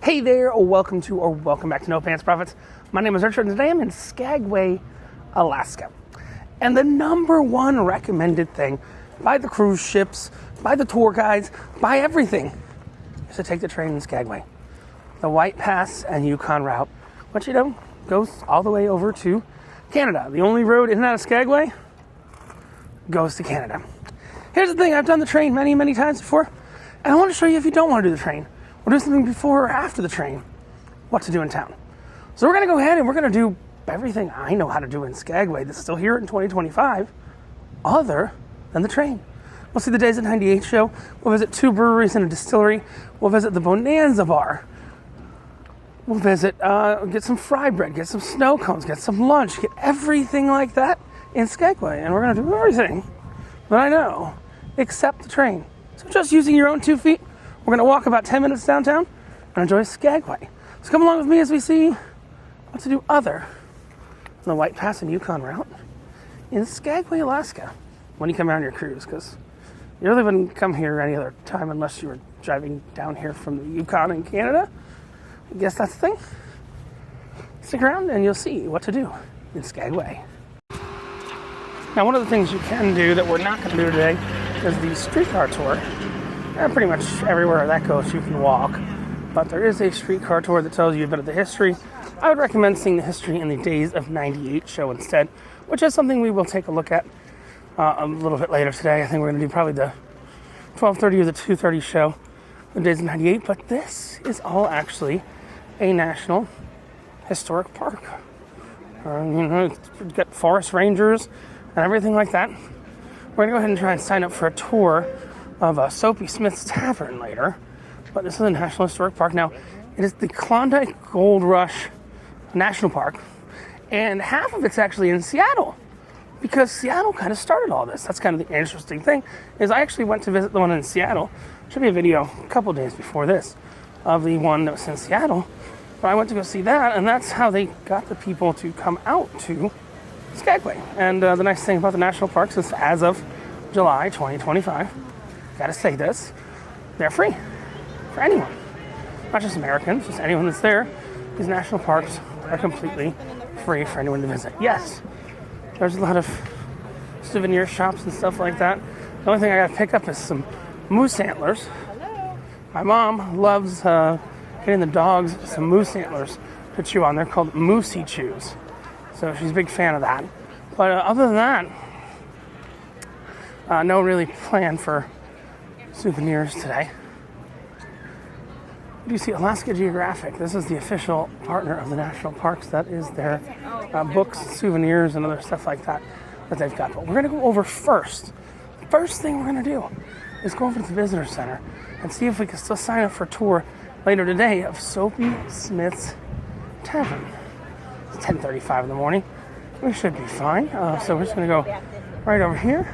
Hey there, welcome back to No Pants Profits. My name is Richard, and today I'm in Skagway, Alaska. And the number one recommended thing by the cruise ships, by the tour guides, by everything, is to take the train in Skagway. The White Pass and Yukon route, which goes all the way over to Canada. The only road in and out of Skagway goes to Canada. Here's the thing, I've done the train many, many times before, and I want to show you if you don't want to do the train, or do something before or after the train, what to do in town. So we're going to go ahead and we're going to do everything I know how to do in Skagway that's still here in 2025, other than the train. We'll see the Days of 98 show. We'll visit 2 breweries and a distillery. We'll visit the Bonanza Bar. We'll visit, get some fry bread, get some snow cones, get some lunch, get everything like that in Skagway. And we're going to do everything that I know except the train. So just using your own 2 feet, we're going to walk about 10 minutes downtown and enjoy Skagway. So come along with me as we see what to do other than the White Pass and Yukon route in Skagway, Alaska when you come around your cruise, because you really wouldn't come here any other time unless you were driving down here from the Yukon in Canada. I guess that's the thing. Stick around and you'll see what to do in Skagway. Now, one of the things you can do that we're not going to do today is the streetcar tour. Pretty much everywhere that goes you can walk, but there is a streetcar tour that tells you a bit of the history. I would recommend seeing the history in the Days of 98 show instead, which is something we will take a look at a little bit later today. I think we're going to do probably the 12:30 or the 2:30 show, the Days of 98, but this is all actually a national historic park. It's got forest rangers and everything like that. We're going to go ahead and try and sign up for a tour of Soapy Smith's Tavern later, but this is a National Historic Park. Now, it is the Klondike Gold Rush National Park, and half of it's actually in Seattle, because Seattle kind of started all this. That's kind of the interesting thing, is I actually went to visit the one in Seattle. Should be a video a couple days before this of the one that was in Seattle, but I went to go see that, and that's how they got the people to come out to Skagway. And the nice thing about the national parks is, as of July 2025, gotta say this, they're free for anyone. Not just Americans, just anyone that's there. These national parks are completely free for anyone to visit. Yes, there's a lot of souvenir shops and stuff like that. The only thing I gotta pick up is some moose antlers. My mom loves getting the dogs some moose antlers to chew on. They're called Moosey Chews. So she's a big fan of that. But other than that, no really plan for souvenirs today. You see Alaska Geographic. This is the official partner of the national parks. That is their books, souvenirs, and other stuff like that they've got. But we're going to go over first. The first thing we're going to do is go over to the visitor center and see if we can still sign up for a tour later today of Soapy Smith's Tavern. It's 10:35 in the morning. We should be fine. So we're just going to go right over here,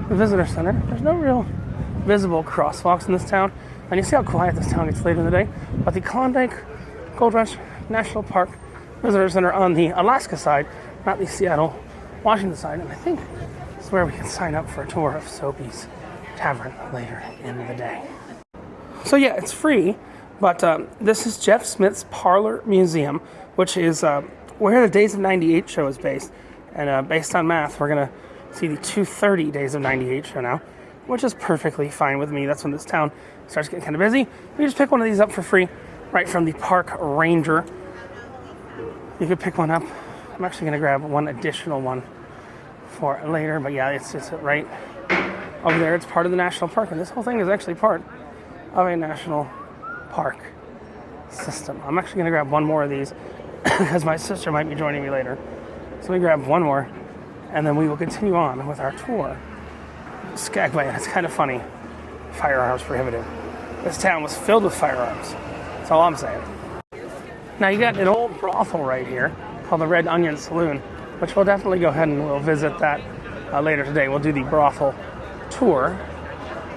the visitor center. There's no real visible crosswalks in this town, and you see how quiet this town gets later in the day. But the Klondike Gold Rush National Park Visitor Center on the Alaska side, not the Seattle, Washington side, and I think it's where we can sign up for a tour of Soapy's Tavern later in the day. So yeah, it's free, but this is Jeff Smith's Parlor Museum, which is where the Days of 98 show is based. And based on math, we're going to see the 2:30 Days of 98 show now, which is perfectly fine with me. That's when this town starts getting kind of busy. You just pick one of these up for free right from the park ranger. You could pick one up. I'm actually going to grab one additional one for later, but yeah, it's just right over there. It's part of the national park, and this whole thing is actually part of a national park system. I'm actually going to grab one more of these because my sister might be joining me later. So we grab one more, and then we will continue on with our tour. Skagway, and it's kind of funny. Firearms prohibited. This town was filled with firearms. That's all I'm saying. Now you got an old brothel right here called the Red Onion Saloon, which we'll definitely go ahead and we'll visit that later today. We'll do the brothel tour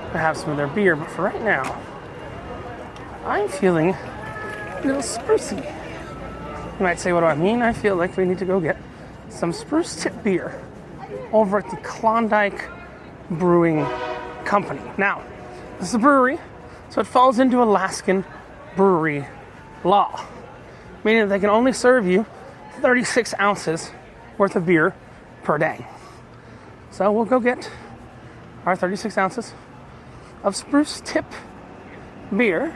and have some of their beer, but for right now, I'm feeling a little sprucey. You might say, what do I mean? I feel like we need to go get some spruce tip beer over at the Klondike Brewing Company. Now, this is a brewery, so it falls into Alaskan brewery law, meaning that they can only serve you 36 ounces worth of beer per day. So we'll go get our 36 ounces of Spruce Tip beer,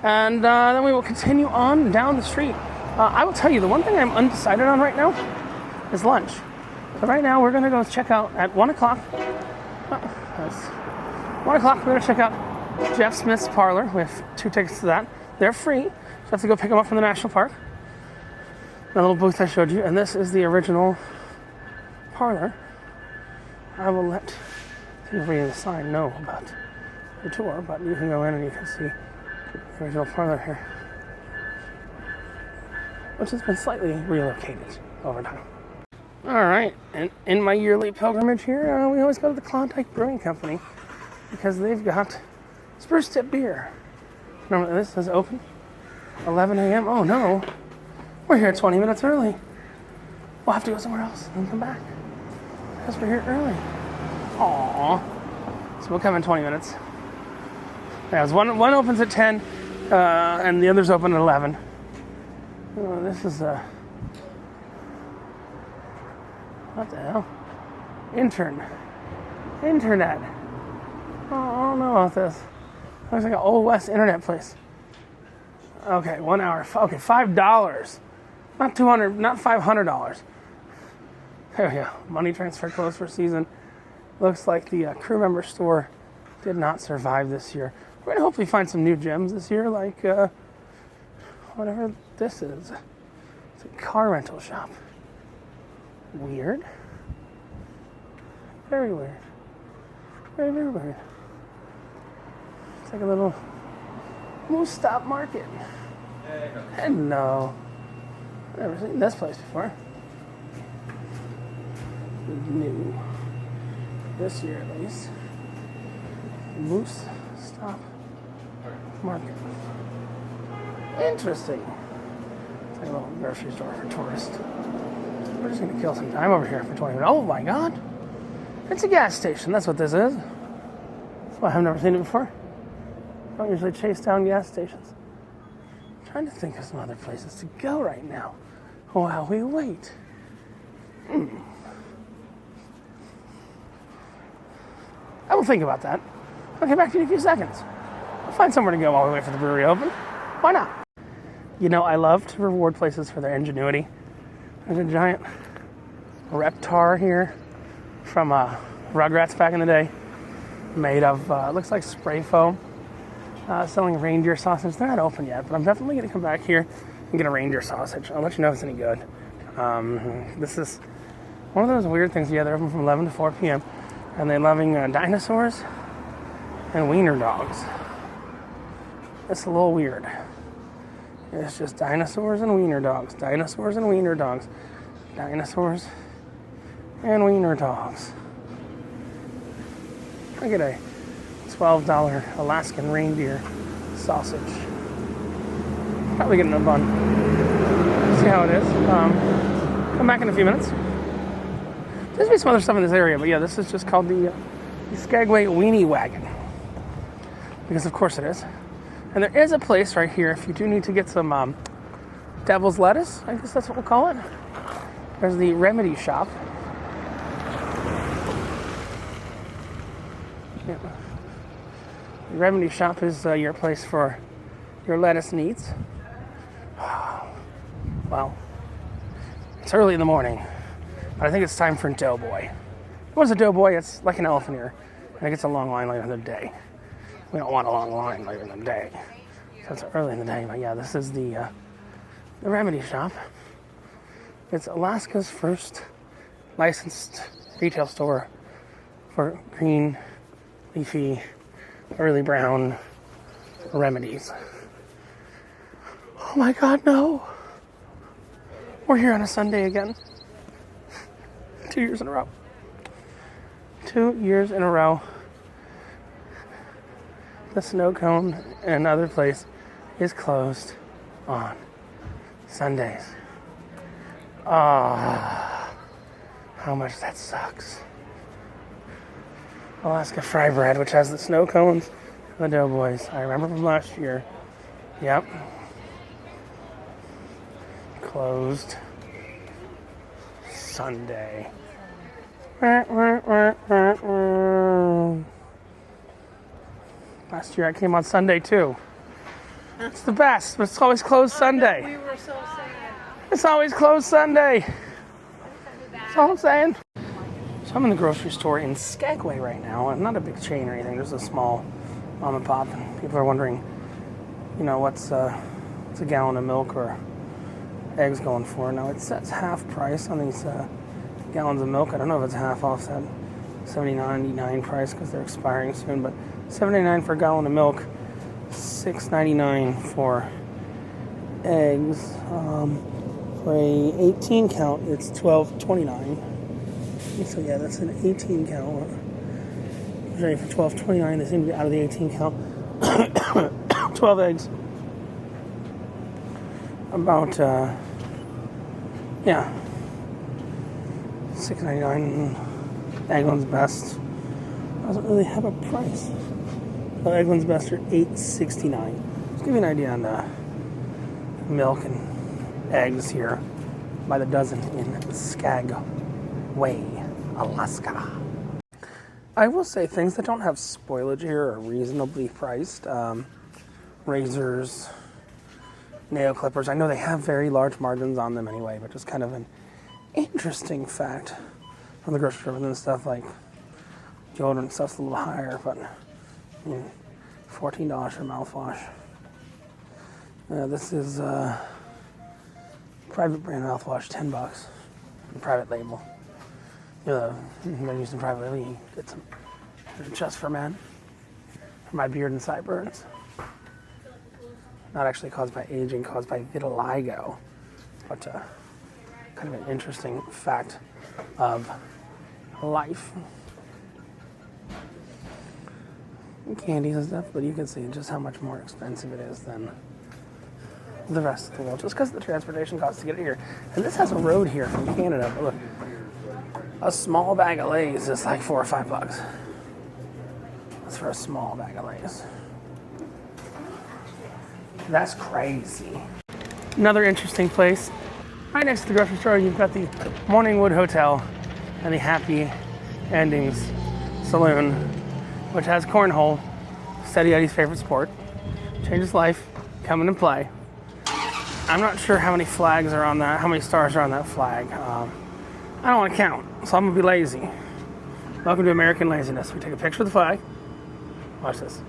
and then we will continue on down the street. I will tell you, the one thing I'm undecided on right now is lunch. So right now we're going to go check out at 1 o'clock. 1 o'clock, we're going to check out Jeff Smith's Parlor. We have 2 tickets to that. They're free, so I have to go pick them up from the national park. The little booth I showed you, and this is the original parlor. I will let people reading the sign know about the tour, but you can go in and you can see the original parlor here, which has been slightly relocated over time. All right, and in my yearly pilgrimage here, we always go to the Klondike Brewing Company because they've got Spruce Tip beer. Remember, this is open 11 a.m. Oh no, we're here 20 minutes early. We'll have to go somewhere else and come back because we're here early. Aww. So we'll come in 20 minutes. Yeah, one opens at 10, and the others open at 11. Oh, this is what the hell? Internet. Oh, I don't know about this. Looks like an Old West internet place. Okay, 1 hour. Okay, $5. Not $200. Not $500. There we go. Money transfer closed for season. Looks like the crew member store did not survive this year. We're gonna hopefully find some new gems this year, like whatever this is. It's a car rental shop. Weird. Very weird. Very, very weird. It's like a little moose stop market. Hello. I've never seen this place before. New. This year at least. Moose stop market. Interesting. It's like a little grocery store for tourists. We're just going to kill some time over here for 20 minutes. Oh my god! It's a gas station. That's what this is. That's why I've never seen it before. I don't usually chase down gas stations. I'm trying to think of some other places to go right now while we wait. I will think about that. I'll get back to you in a few seconds. I'll find somewhere to go while we wait for the brewery to open. Why not? You know, I love to reward places for their ingenuity. There's a giant Reptar here from Rugrats back in the day, made of, looks like spray foam, selling reindeer sausage. They're not open yet, but I'm definitely going to come back here and get a reindeer sausage. I'll let you know if it's any good. This is one of those weird things. Yeah, they're open from 11 to 4 p.m. And they're loving dinosaurs and wiener dogs. It's a little weird. It's just dinosaurs and wiener dogs. Dinosaurs and wiener dogs. Dinosaurs and wiener dogs. I get a $12 Alaskan reindeer sausage. Probably getting a bun. See how it is. Come back in a few minutes. There's been some other stuff in this area, but yeah, this is just called the Skagway Weenie Wagon. Because of course it is. And there is a place right here if you do need to get some devil's lettuce. I guess that's what we'll call it. There's the Remedy Shop. Yeah. The Remedy Shop is your place for your lettuce needs. Well, it's early in the morning, but I think it's time for Doughboy. What is a Doughboy? It's like an elephant ear, and it gets a long line later in the day. We don't want a long line later in the day, so it's early in the day. But yeah, this is the Remedy Shop. It's Alaska's first licensed retail store for green, leafy, early brown remedies. Oh my God, no! We're here on a Sunday again. 2 years in a row. 2 years in a row. The snow cone and other place is closed on Sundays. Ah, how much that sucks. Alaska Fry Bread, which has the snow cones and the Doughboys. I remember from last year. Yep. closed Sunday. Last year I came on Sunday too. It's the best, but it's always closed Sunday. We were so sad. It's always closed Sunday. That's all I'm saying. So I'm in the grocery store in Skagway right now. Not a big chain or anything, just a small mom and pop. And people are wondering, what's a gallon of milk or eggs going for. Now it says half price on these gallons of milk. I don't know if it's half off that $7.99 price because they're expiring soon, but $7.99 for a gallon of milk, $6.99 for eggs. For a 18 count, it's $12.29. So yeah, that's an 18 count. Ready for $12.29. They seem to be out of the 18 count. 12 eggs. About $6.99. Eggland's Best doesn't really have a price. So Eggland's Best are $8.69. Just give you an idea on the milk and eggs here by the dozen in Skagway, Alaska. I will say things that don't have spoilage here are reasonably priced. Razors, nail clippers. I know they have very large margins on them anyway, but just kind of an interesting fact from the grocery store. And then stuff like deodorant stuff's a little higher, but $14 for mouthwash. This is private brand mouthwash, $10. Private label. They're using private label. You get some just for men. For my beard and sideburns. Not actually caused by aging, caused by vitiligo. But kind of an interesting fact of life. Candies and stuff, but you can see just how much more expensive it is than the rest of the world, just because of the transportation costs to get it here. And this has a road here from Canada, but look, a small bag of Lay's is like $4 or $5. That's for a small bag of Lay's. That's crazy. Another interesting place, right next to the grocery store, you've got the Morningwood Hotel and the Happy Endings Saloon, which has cornhole, Steady Eddie's favorite sport. Change his life, come in and play. I'm not sure how many flags are on that, how many stars are on that flag. I don't want to count, so I'm going to be lazy. Welcome to American laziness. We take a picture of the flag. Watch this.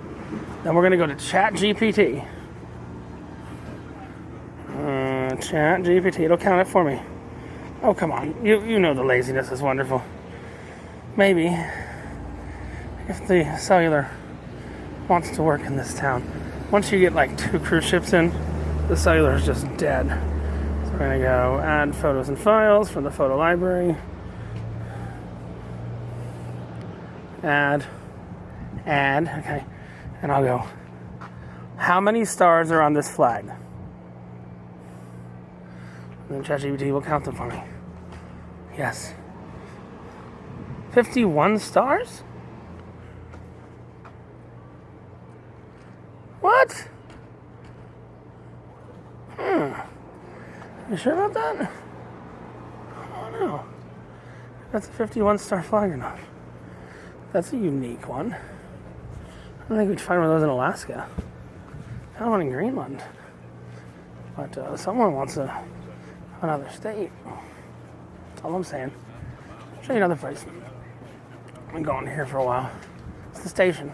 Then we're going to go to ChatGPT. ChatGPT, it'll count it for me. Oh, come on. You know the laziness is wonderful. Maybe, if the cellular wants to work in this town, once you get like 2 cruise ships in, the cellular is just dead. So we're going to go add photos and files from the photo library. Add, okay. And I'll go, how many stars are on this flag? And then ChatGPT will count them for me. Yes. 51 stars? What? You sure about that? I don't know. That's a 51-star flag or not. That's a unique one. I don't think we'd find one of those in Alaska. I found one in Greenland. But someone wants another state. That's all I'm saying. I'll show you another place. I've been going here for a while. It's the station.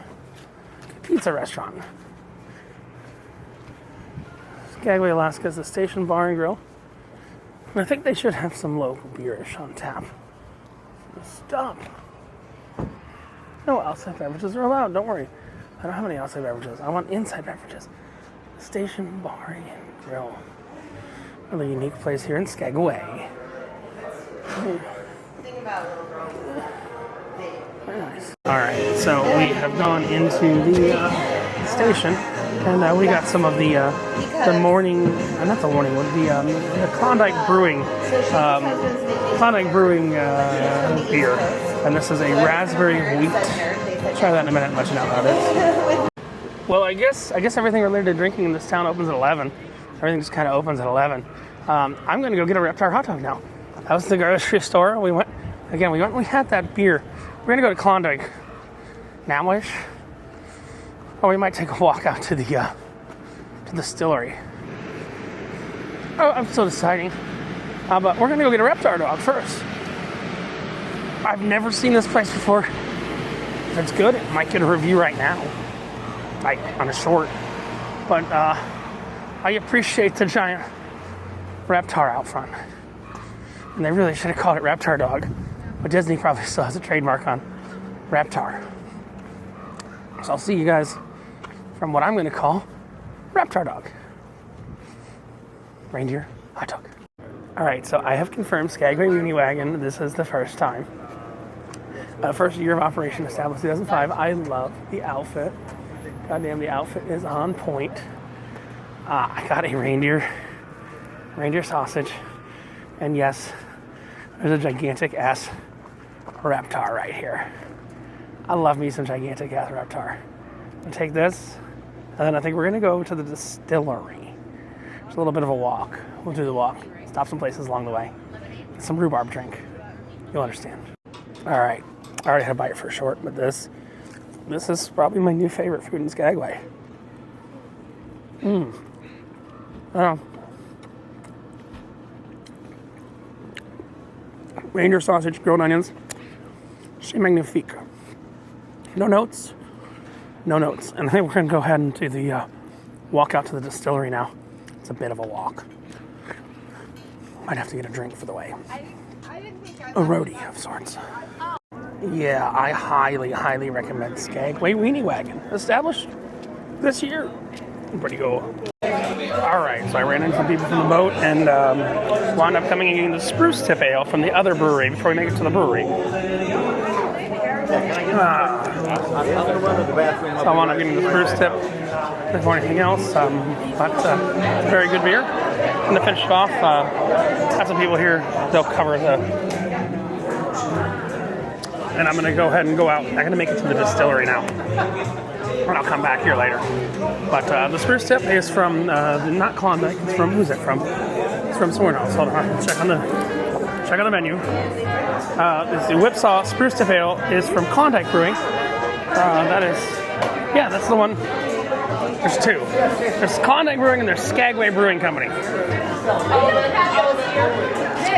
Pizza restaurant. Skagway, Alaska is the Station Bar and Grill. And I think they should have some local beerish on tap. Stop. No outside beverages are allowed, don't worry. I don't have any outside beverages. I want inside beverages. Station Bar and Grill. Another unique place here in Skagway. Think about little girl. Very nice. Alright, so we have gone into the station. And we got some of the morning, not the morning one, the Klondike Brewing, beer. And this is a raspberry wheat. I'll try that in a minute and let you know how it is. Well, I guess everything related to drinking in this town opens at 11. Everything just kind of opens at 11. I'm going to go get a Reptar hot dog now. That was the grocery store. We had that beer. We're going to go to Klondike now-ish. Or we might take a walk out to the distillery. Oh, I'm still deciding. But we're going to go get a Reptar dog first. I've never seen this place before. If it's good, it might get a review right now. Like, on a short. But I appreciate the giant Reptar out front. And they really should have called it Reptar Dog. But Disney probably still has a trademark on Reptar. So I'll see you guys from what I'm going to call Reptar Dog. Reindeer hot dog. Alright, so I have confirmed Skagway Weenie Wagon. This is the first time. First year of operation, established 2005. I love the outfit. Goddamn, the outfit is on point. I got a reindeer sausage. And yes, there's a gigantic ass Reptar right here. I love me some gigantic ass Reptar. I'll take this, and then I think we're gonna go to the distillery. It's a little bit of a walk. We'll do the walk. Stop some places along the way. Get some rhubarb drink. You'll understand. All right. I already had a bite for short, but this is probably my new favorite food in Skagway. Reindeer sausage, grilled onions. C'est magnifique. No notes. And I think we're going to go ahead and do the walk out to the distillery now. It's a bit of a walk. Might have to get a drink for the way. A roadie of sorts. Yeah, I highly recommend Skagway Weenie Wagon. Established this year. Pretty cool. Alright, so I ran into some people from the boat and wound up coming and getting the Spruce Tip Ale from the other brewery before we make it to the brewery. So I wound up getting the Spruce Tip before anything else. But it's a very good beer. And to finish it off, have some people here, they'll cover the... And I'm going to go ahead and go out. I'm going to make it to the distillery now. And I'll come back here later. But the Spruce Tip is from, not Klondike, it's from, who's it from? It's from somewhere else. Hold on, check on the menu. The Whipsaw Spruce Tip Ale is from Klondike Brewing. That's the one. There's two. There's Klondike Brewing and there's Skagway Brewing Company.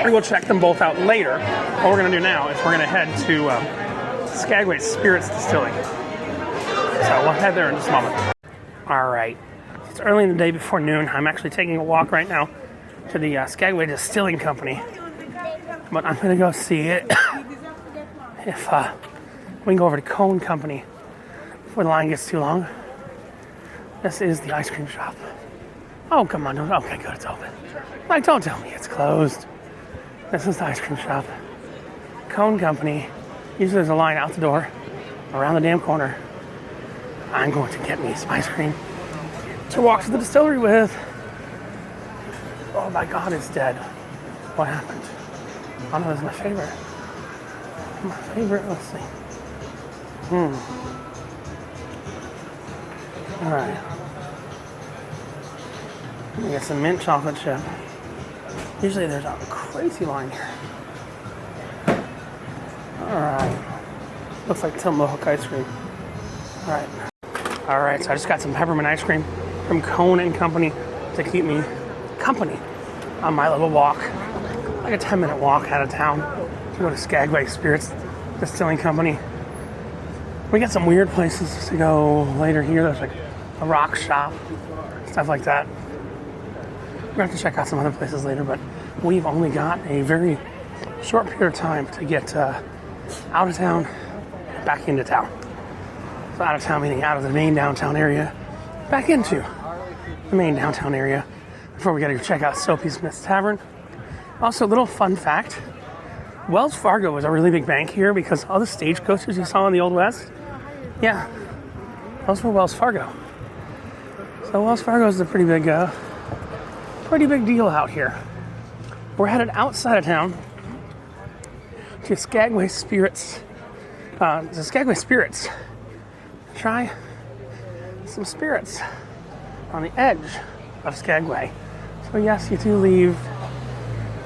We will check them both out later. What we're going to do now is we're going to head to Skagway Spirits Distilling. So we'll head there in just a moment. Alright, it's early in the day before noon. I'm actually taking a walk right now to the Skagway Distilling Company. But I'm going to go see it if we can go over to Cone Company before the line gets too long. This is the ice cream shop. Oh, come on. Okay, good, it's open. Like, don't tell me it's closed. This is the ice cream shop. Cone Company. Usually there's a line out the door, around the damn corner. I'm going to get me some ice cream to walk to the distillery with. Oh my God, it's dead. What happened? Oh no, this is my favorite. Let's see. Alright. Let me get some mint chocolate chip. Usually there's a crazy line here. Alright. Looks like Tillamook ice cream. Alright, so I just got some peppermint ice cream from Cone and Company to keep me company on my little walk. Like a 10-minute walk out of town to go to Skagway Spirits Distilling Company. We got some weird places to go later here. There's like a rock shop, stuff like that. We're going to have to check out some other places later, but we've only got a very short period of time to get out of town and back into town. So out of town meaning out of the main downtown area, back into the main downtown area before we got to go check out Soapy Smith's Tavern. Also, a little fun fact, Wells Fargo was a really big bank here because all the stagecoaches you saw in the Old West, yeah, those were Wells Fargo. So Wells Fargo is a pretty big deal out here. We're headed outside of town to Skagway Spirits. Try some spirits on the edge of Skagway. So yes, you do leave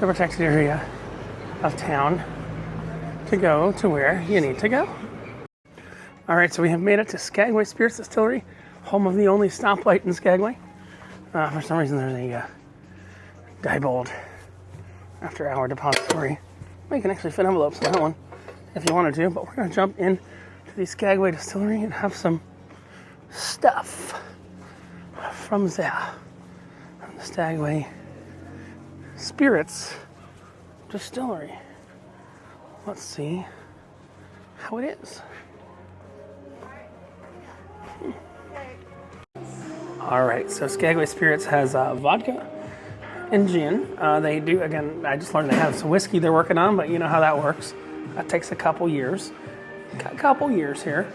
the protected area of town to go to where you need to go. All right, so we have made it to Skagway Spirits Distillery, home of the only stoplight in Skagway. For some reason, there's a Diebold after-hour depository. Well, you can actually fit envelopes in that one if you wanted to, but we're going to jump in to the Skagway Distillery and have some stuff from there. From the Skagway Spirits Distillery. Let's see how it is. All right, so Skagway Spirits has vodka and gin. They do, again, I just learned they have some whiskey they're working on, but you know how that works. That takes a couple years. Got a couple years here.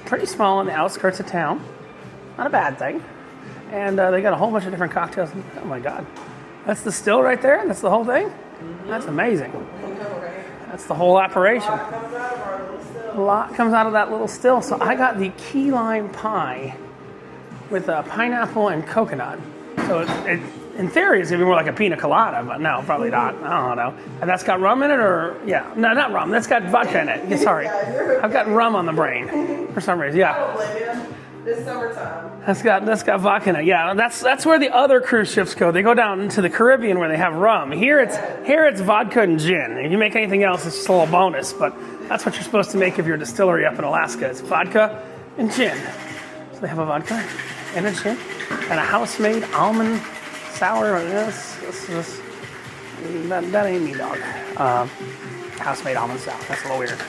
Pretty small on the outskirts of town. Not a bad thing. And they got a whole bunch of different cocktails. Oh my God. That's the still right there? That's the whole thing? Mm-hmm. That's amazing. That's the whole operation. A lot comes out of that little still. So I got the key lime pie with pineapple and coconut. So it in theory, it's going to be more like a pina colada, but no, probably not. I don't know. And that's got rum in it, or, yeah. No, not rum. That's got vodka in it. Yeah, sorry. I've got rum on the brain for some reason, yeah. This summertime. That's got vodka in it. Yeah, that's where the other cruise ships go. They go down into the Caribbean where they have rum. Here it's vodka and gin. If you make anything else, it's just a little bonus. But that's what you're supposed to make if you're a distillery up in Alaska. It's vodka and gin. So they have a vodka and a gin and a house-made almond sour. That ain't me, dog. House-made almond sour. That's a little weird.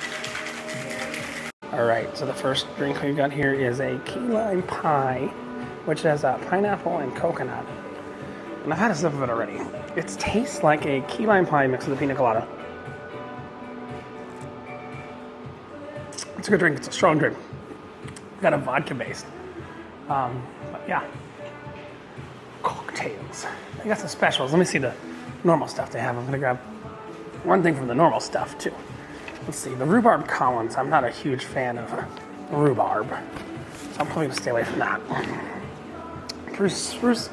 All right, so the first drink we've got here is a key lime pie, which has pineapple and coconut. And I've had a sip of it already. It tastes like a key lime pie mixed with a pina colada. It's a good drink. It's a strong drink. Got a vodka based. But yeah. Cocktails. They got some specials. Let me see the normal stuff they have. I'm gonna grab one thing from the normal stuff too. Let's see, the rhubarb Collins. I'm not a huge fan of rhubarb, so I'm probably gonna stay away from that. Spruce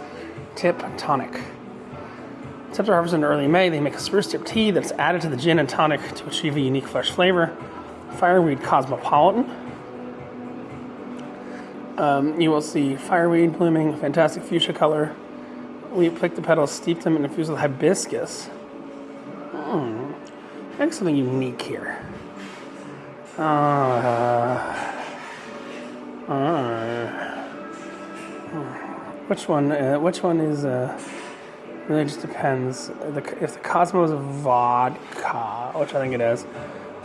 Tip Tonic. Tips are harvested in early May. They make a spruce tip tea that's added to the gin and tonic to achieve a unique fresh flavor. Fireweed Cosmopolitan. You will see fireweed blooming, fantastic fuchsia color. We pick the petals, steep them, and infuse with hibiscus. There's something unique here. Which one is? Really just depends. If the Cosmo is vodka, which I think it is,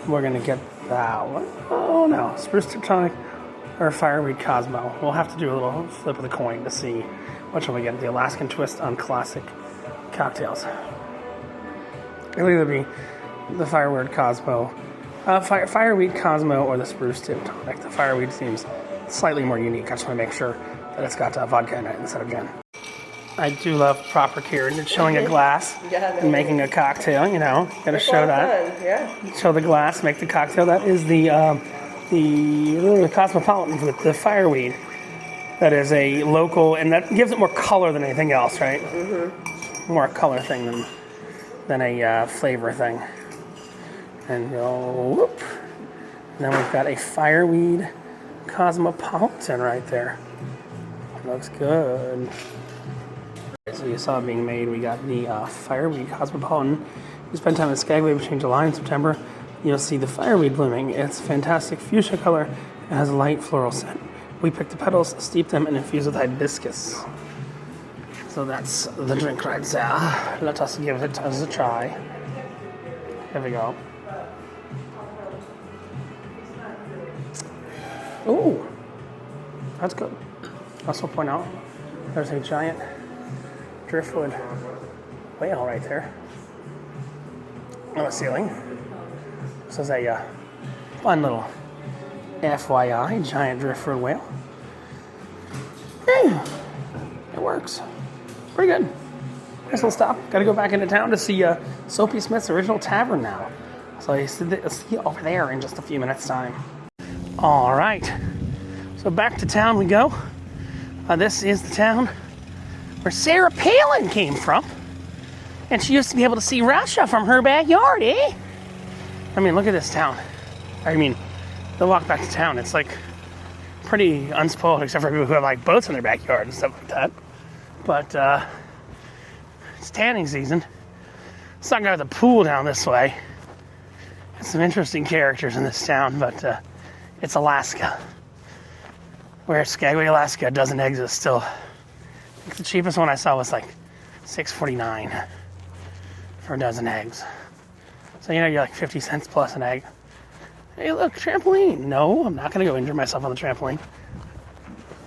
we're gonna get that one. Oh no, Spruce Tip Tonic or Fireweed Cosmo. We'll have to do a little flip of the coin to see which one we get. The Alaskan twist on classic cocktails. It'll either be the Fireweed Cosmo, Fireweed Cosmo, or the Spruce Tip Tonic. The Fireweed seems slightly more unique. I just want to make sure that it's got vodka in it instead of gin. I do love proper care and showing a glass and making a cocktail. You know, gotta show that. Fun. Yeah. Show the glass, make the cocktail. That is the Cosmopolitan with the fireweed. That is a local, and that gives it more color than anything else, right? Mm-hmm. More a color thing than a flavor thing. And go whoop. Now we've got a fireweed Cosmopolitan right there. Looks good. So you saw it being made. We got the fireweed Cosmopolitan. You spend time in Skagway between July and September. You'll see the fireweed blooming. It's fantastic fuchsia color. It has a light floral scent. We pick the petals, steep them, and infuse with hibiscus. So that's the drink right there. Let us give it a try. Here we go. Ooh, that's good. I also point out there's a giant driftwood whale right there on the ceiling. This is a fun little FYI, giant driftwood whale. Hey, it works. Pretty good. Guess we'll stop. Got to go back into town to see Soapy Smith's Original Tavern now. So I'll see you over there in just a few minutes' time. All right. So back to town we go. This is the town where Sarah Palin came from. And she used to be able to see Russia from her backyard, eh? I mean, look at this town. I mean, the walk back to town, it's like pretty unspoiled, except for people who have like boats in their backyard and stuff like that. But it's tanning season. Some guy with a pool down this way. There's some interesting characters in this town, but it's Alaska. Where Skagway, Alaska, a dozen eggs is still. I think the cheapest one I saw was like $6.49 for a dozen eggs. So you're like 50 cents plus an egg. Hey, look, trampoline. No, I'm not going to go injure myself on the trampoline.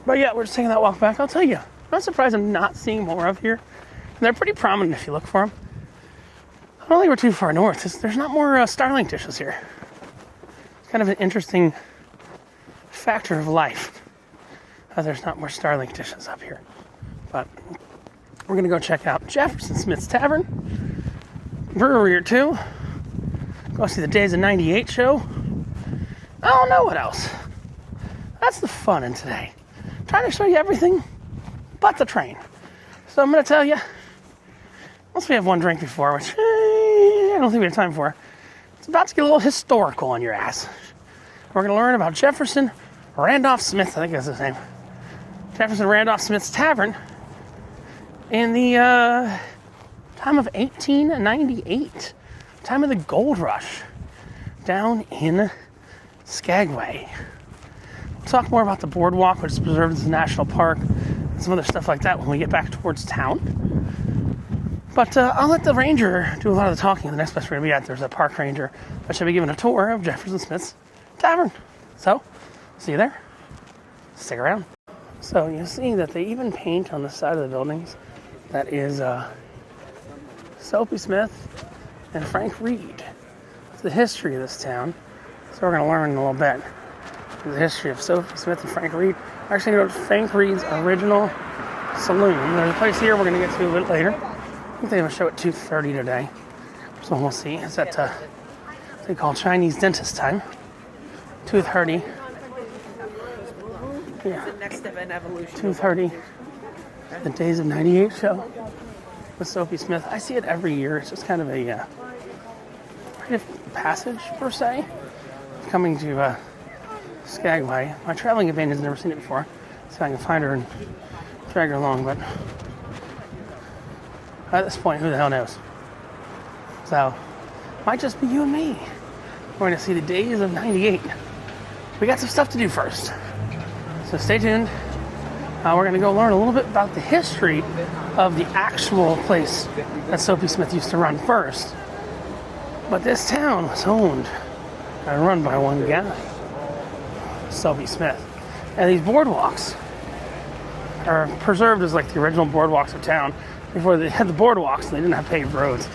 But yeah, we're just taking that walk back. I'll tell you, I'm not surprised I'm not seeing more of here. And they're pretty prominent if you look for them. I don't think we're too far north. There's not more starling dishes here. It's kind of an interesting factor of life. There's not more starling dishes up here. But we're going to go check out Jefferson Smith's Tavern. Brewery or two. Go see the Days of 98 show. I don't know what else. That's the fun in today. I'm trying to show you everything but the train. So I'm going to tell you, once we have one drink before, which I don't think we have time for, it's about to get a little historical on your ass. We're going to learn about Jefferson Randolph Smith, I think that's his name. Jefferson Randolph Smith's Tavern in the time of 1898, time of the gold rush down in Skagway. We'll talk more about the boardwalk, which is preserved as a national park, and some other stuff like that when we get back towards town. But I'll let the ranger do a lot of the talking. The next place we're going to be at, there's a park ranger that should be giving a tour of Jefferson Smith's Tavern. So, see you there. Stick around. So you see that they even paint on the side of the buildings. That is Soapy Smith and Frank Reed. It's the history of this town. So we're going to learn a little bit the history of Soapy Smith and Frank Reed. We're actually going to go to Frank Reed's original saloon. There's a place here we're going to get to a bit later. I think they have a show at 2:30 today. So we'll see. It's at what they call Chinese dentist time. 2:30. Yeah. The next event evolution. 2:30. The Days of 98 show with Soapy Smith. I see it every year. It's just kind of a rite of passage, per se, coming to Skagway. My traveling companion's never seen it before, so I can find her and drag her along, but at this point, who the hell knows? So, might just be you and me. We're going to see the Days of 98. We got some stuff to do first. So stay tuned. We're going to go learn a little bit about the history of the actual place that Soapy Smith used to run first. But this town was owned and run by one guy, Soapy Smith. And these boardwalks are preserved as like the original boardwalks of town. Before they had the boardwalks, they didn't have paved roads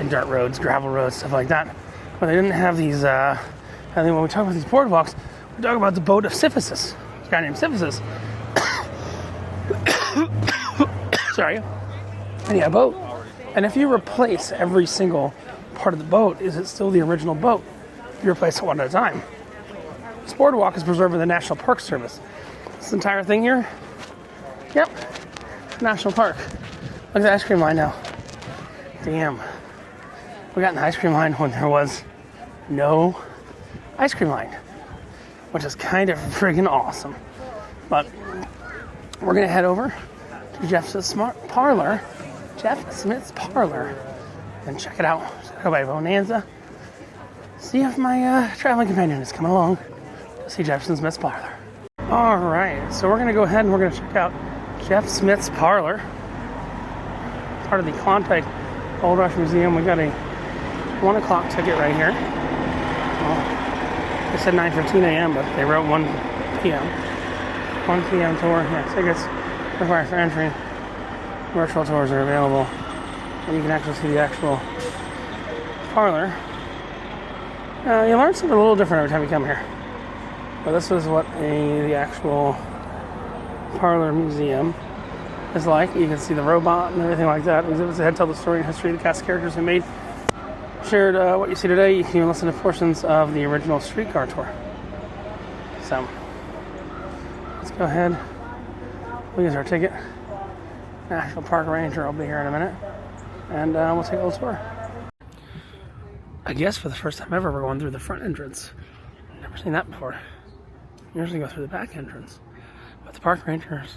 and dirt roads, gravel roads, stuff like that. But they didn't have these, I think when we talk about these boardwalks, we talk about the boat of Sisyphus. A guy named Sisyphus. Sorry. And he had a boat. And if you replace every single part of the boat, is it still the original boat? You replace it one at a time. This boardwalk is preserved by the National Park Service. This entire thing here, yep, National Park. Look at the ice cream line now. Damn. We got an ice cream line when there was no ice cream line, which is kind of friggin' awesome. But we're gonna head over to Jeff Smith's Parlor, and check it out. Go by Bonanza. See if my traveling companion is coming along to see Jeff Smith's Parlor. All right, so we're gonna go ahead and we're gonna check out Jeff Smith's Parlor, part of the Klondike Gold Rush Museum. We got a 1 o'clock ticket right here. Well, they said 9:15 a.m., but they wrote 1 p.m. 1 p.m. tour. Yeah, tickets required for entry. Virtual tours are available, and you can actually see the actual parlor. You learn something a little different every time you come here. But this is what the actual parlor museum is like. You can see the robot and everything like that. Exhibits ahead tell the story and history of the cast of characters who made. Shared what you see today. You can even listen to portions of the original streetcar tour. So, let's go ahead. We'll use our ticket. National Park Ranger will be here in a minute. and we'll take a little tour. I guess for the first time ever, we're going through the front entrance. Never seen that before. Usually go through the back entrance, but the park rangers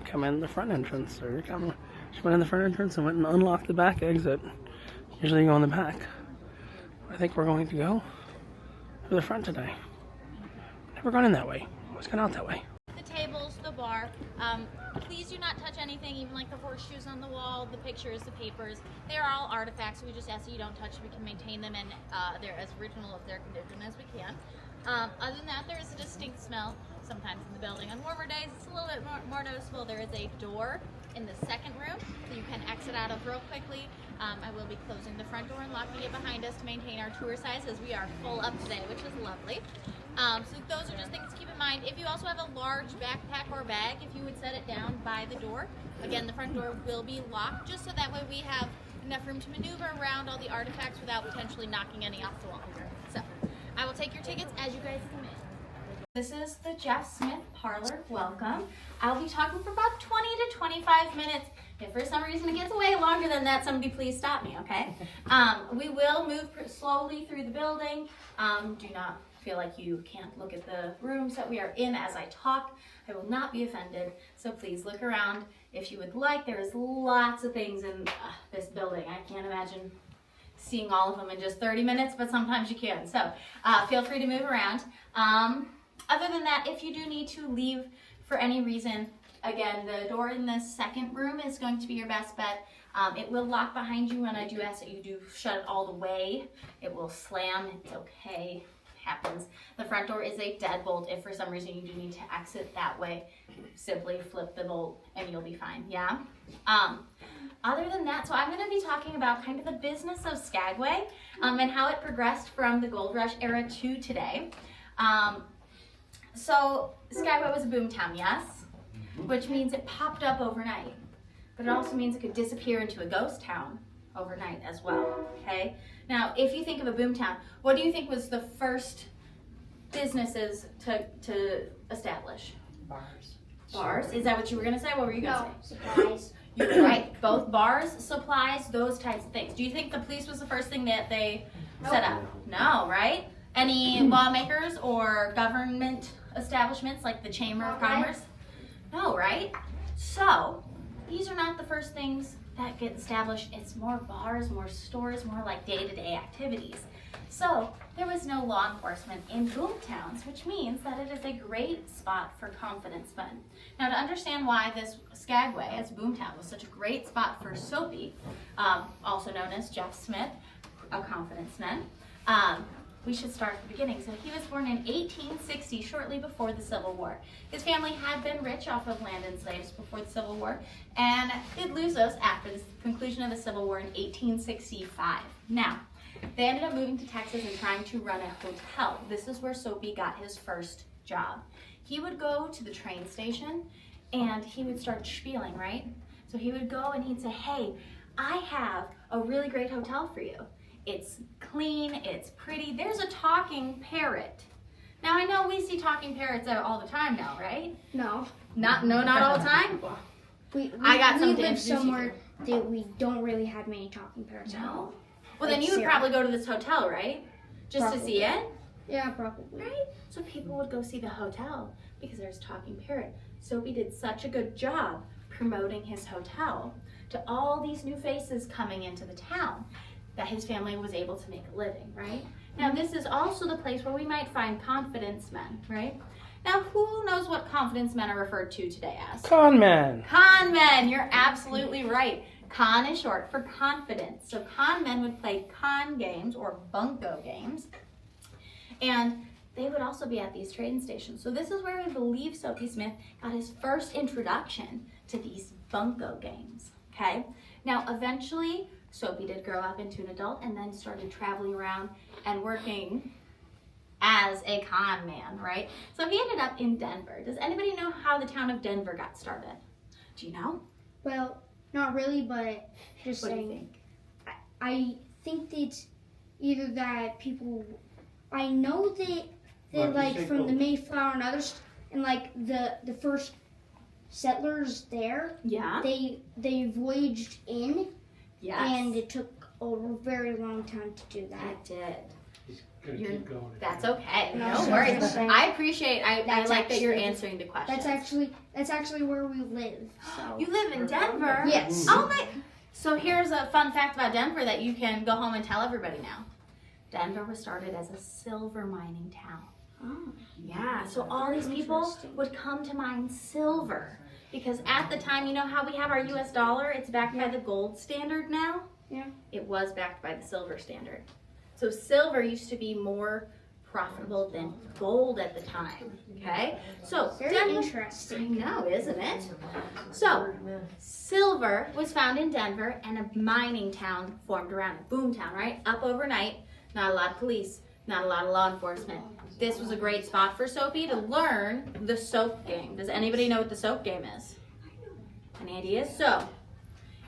come in the front entrance. So she went in the front entrance and went and unlocked the back exit. Usually you go in the back. I think we're going to go to the front today. Never gone in that way. Always gone out that way. The tables, the bar. Please do not touch anything, even like the horseshoes on the wall, the pictures, the papers. They are all artifacts. We just ask that you don't touch them. We can maintain them, and they're as original of their condition as we can. Other than that, there is a distinct smell sometimes in the building. On warmer days, it's a little bit more noticeable. There is a door in the second room that you can exit out of real quickly. I will be closing the front door and locking it behind us to maintain our tour size, as we are full up today, which is lovely. So those are just things to keep in mind. If you also have a large backpack or bag, if you would set it down by the door, again, the front door will be locked, just so that way we have enough room to maneuver around all the artifacts without potentially knocking any off the wall. So I will take your tickets as you guys come in. This is the Jeff Smith Parlor. Welcome. I'll be talking for about 20 to 25 minutes. If for some reason it gets way longer than that, somebody please stop me, okay? We will move slowly through the building. Do not feel like you can't look at the rooms that we are in as I talk. I will not be offended, so please look around if you would like. There is lots of things in this building. I can't imagine seeing all of them in just 30 minutes, but sometimes you can. So feel free to move around. Other than that, if you do need to leave for any reason, again, the door in the second room is going to be your best bet. It will lock behind you, and I do ask that you do shut it all the way. It will slam. It's okay. Happens. The front door is a deadbolt. If for some reason you do need to exit that way, simply flip the bolt and you'll be fine. Yeah. Other than that, so I'm going to be talking about kind of the business of Skagway and how it progressed from the gold rush era to today. So Skagway was a boom town, yes, which means it popped up overnight, but it also means it could disappear into a ghost town overnight as well. Okay. Now, if you think of a boom town, what do you think was the first businesses to establish? Bars. Bars? Is that what you were going to say? What were you going to say? Supplies. You're right. Both bars, supplies, those types of things. Do you think the police was the first thing that they set up? No, right? Any lawmakers or government establishments like the Chamber of Commerce? No, right? So, these are not the first things that get established. It's more bars, more stores, more like day-to-day activities. So there was no law enforcement in boom towns, which means that it is a great spot for confidence men. Now, to understand why this Skagway as boom town was such a great spot for Soapy, also known as Jeff Smith, a confidence man, we should start at the beginning. So he was born in 1860, shortly before the Civil War. His family had been rich off of land and slaves before the Civil War, and did lose those after the conclusion of the Civil War in 1865. Now, they ended up moving to Texas and trying to run a hotel. This is where Soapy got his first job. He would go to the train station, and he would start spieling, right? So he would go and he'd say, hey, I have a really great hotel for you. It's clean, it's pretty. There's a talking parrot. Now I know we see talking parrots out all the time now, right? No. Not all the time? I got some. We live somewhere that we don't really have many talking parrots. No. Well, then you would probably go to this hotel, right? Just to see it? Yeah, probably. Right? So people would go see the hotel because there's a talking parrot. Soapy did such a good job promoting his hotel to all these new faces coming into the town that his family was able to make a living, right? Now, this is also the place where we might find confidence men, right? Now, who knows what confidence men are referred to today as? Con men. Con men, you're absolutely right. Con is short for confidence. So con men would play con games or bunco games. And they would also be at these train stations. So this is where we believe Soapy Smith got his first introduction to these bunco games, okay? Now, eventually, Soapy did grow up into an adult and then started traveling around and working as a con man, right? So he ended up in Denver. Does anybody know how the town of Denver got started? Do you know? Well, not really, but just What do saying. you think? I think that it's either that people, I know that like from the Mayflower and others, and like the first settlers there, Yeah. they voyaged in Yes. And it took a very long time to do that. It did. He's gonna keep going. That's okay. No, No so worries. just saying- I appreciate. I That's like that you're actually- answering the questions. That's actually where we live. So. You live in Denver. Yes. Oh my. So here's a fun fact about Denver that you can go home and tell everybody now. Denver was started as a silver mining town. Oh. Yeah. So all these people Interesting. would come to mine silver because at the time, you know how we have our U.S. dollar? It's backed by the gold standard now. Yeah. It was backed by the silver standard. So silver used to be more profitable than gold at the time. Okay? So Very Denver, interesting. I know, isn't it? So silver was found in Denver and a mining town formed around it. Boom town, right? Up overnight. Not a lot of police, not a lot of law enforcement. This was a great spot for Soapy to learn the soap game. Does anybody know what the soap game is? Any ideas? So,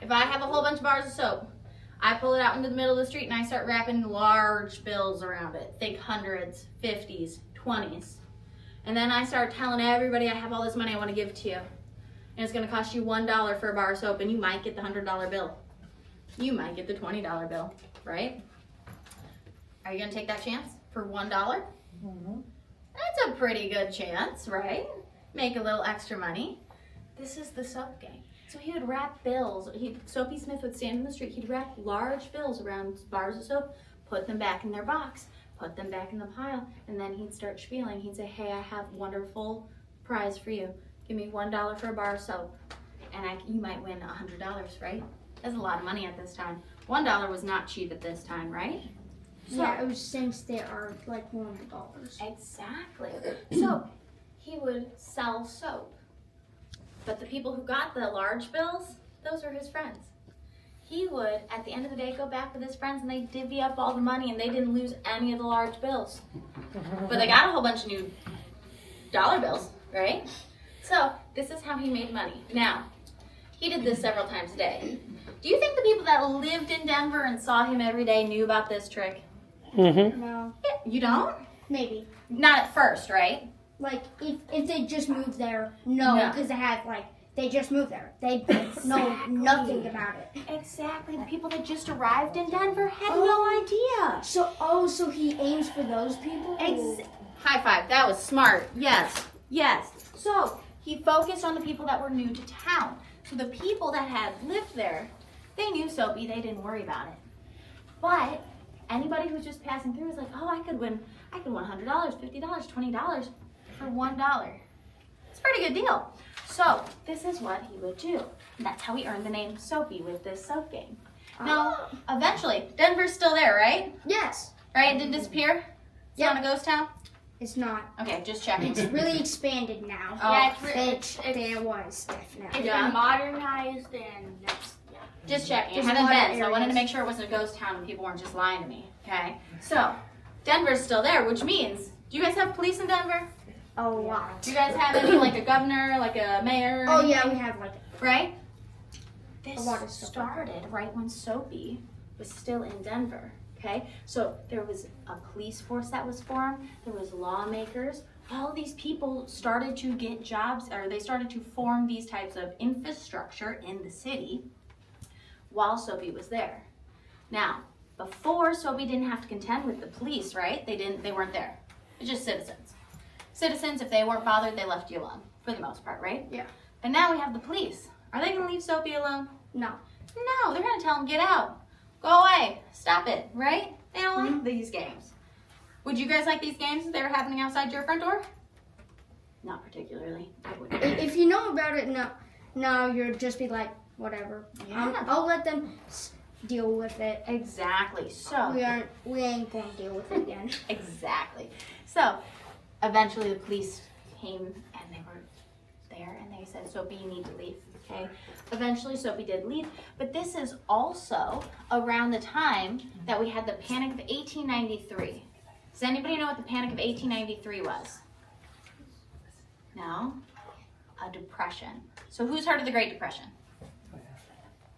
if I have a whole bunch of bars of soap, I pull it out into the middle of the street and I start wrapping large bills around it. Think hundreds, 50s, 20s. And then I start telling everybody I have all this money I want to give to you. And it's going to cost you $1 for a bar of soap and you might get the $100 bill. You might get the $20 bill, right? Are you going to take that chance for $1? That's a pretty good chance, right? Make a little extra money. This is the soap game. So he would wrap bills. Soapy Smith would stand in the street. He'd wrap large bills around bars of soap, put them back in their box, put them back in the pile, and then he'd start spieling. He'd say, hey, I have a wonderful prize for you. Give me $1 for a bar of soap, and you might win $100, right? That's a lot of money at this time. $1 was not cheap at this time, right? So, Yeah, it was since they are like $100. exactly. So he would sell soap. But the people who got the large bills, those were his friends. He would, at the end of the day, go back with his friends and they'd divvy up all the money and they didn't lose any of the large bills. But they got a whole bunch of new dollar bills, right? So this is how he made money. Now, he did this several times a day. Do you think the people that lived in Denver and saw him every day knew about this trick? Mm-hmm. No, You don't? maybe. Not at first, right? Like if they just moved there, no, No. because they just moved there. They know nothing about it. Exactly. The people that just arrived in Denver had no idea. So he aims for those people. High five. That was smart. Yes. Yes. So he focused on the people that were new to town. So the people that had lived there, they knew Soapy. They didn't worry about it. But anybody who's just passing through was like, oh, I could win $100, $50, $20 for $1. It's a pretty good deal. So this is what he would do. And that's how he earned the name Soapy with this soap game. Now, eventually, Denver's still there, right? Yes, Right? It didn't disappear? It's not a ghost town? it's not. Okay, just checking. It's really expanded now. Oh. Yeah, There was definitely. it's Yeah. been modernized and Just checking. There's I a haven't lot of been, so I wanted to areas. make sure it wasn't a ghost town and people weren't just lying to me. Okay? So, Denver's still there, which means, do you guys have police in Denver? A lot. Do you guys have any, like a governor, like a mayor? or Oh yeah, anything? we have like Right? This a lot of stuff like started right when Soapy was still in Denver. Okay? So there was a police force that was formed, there was lawmakers. All these people started to get jobs, or they started to form these types of infrastructure in the city while Soapy was there. Now, before Soapy didn't have to contend with the police, right? They weren't there. It's just citizens. Citizens, if they weren't bothered, they left you alone, for the most part, right? Yeah. But now we have the police. Are they gonna leave Soapy alone? no. No, they're gonna tell him, get out. Go away. Stop it, right? They don't like these games. Would you guys like these games if they were happening outside your front door? Not particularly. I wouldn't. If you know about it, no, you'll just be like whatever. Yeah. I'll let them deal with it. Exactly. So We ain't gonna deal with it again. exactly. So eventually the police came and they were there and they said, Soapy, you need to leave. Okay. Eventually Soapy did leave, but this is also around the time that we had the Panic of 1893. Does anybody know what the Panic of 1893 was? No? A depression. So who's heard of the Great Depression?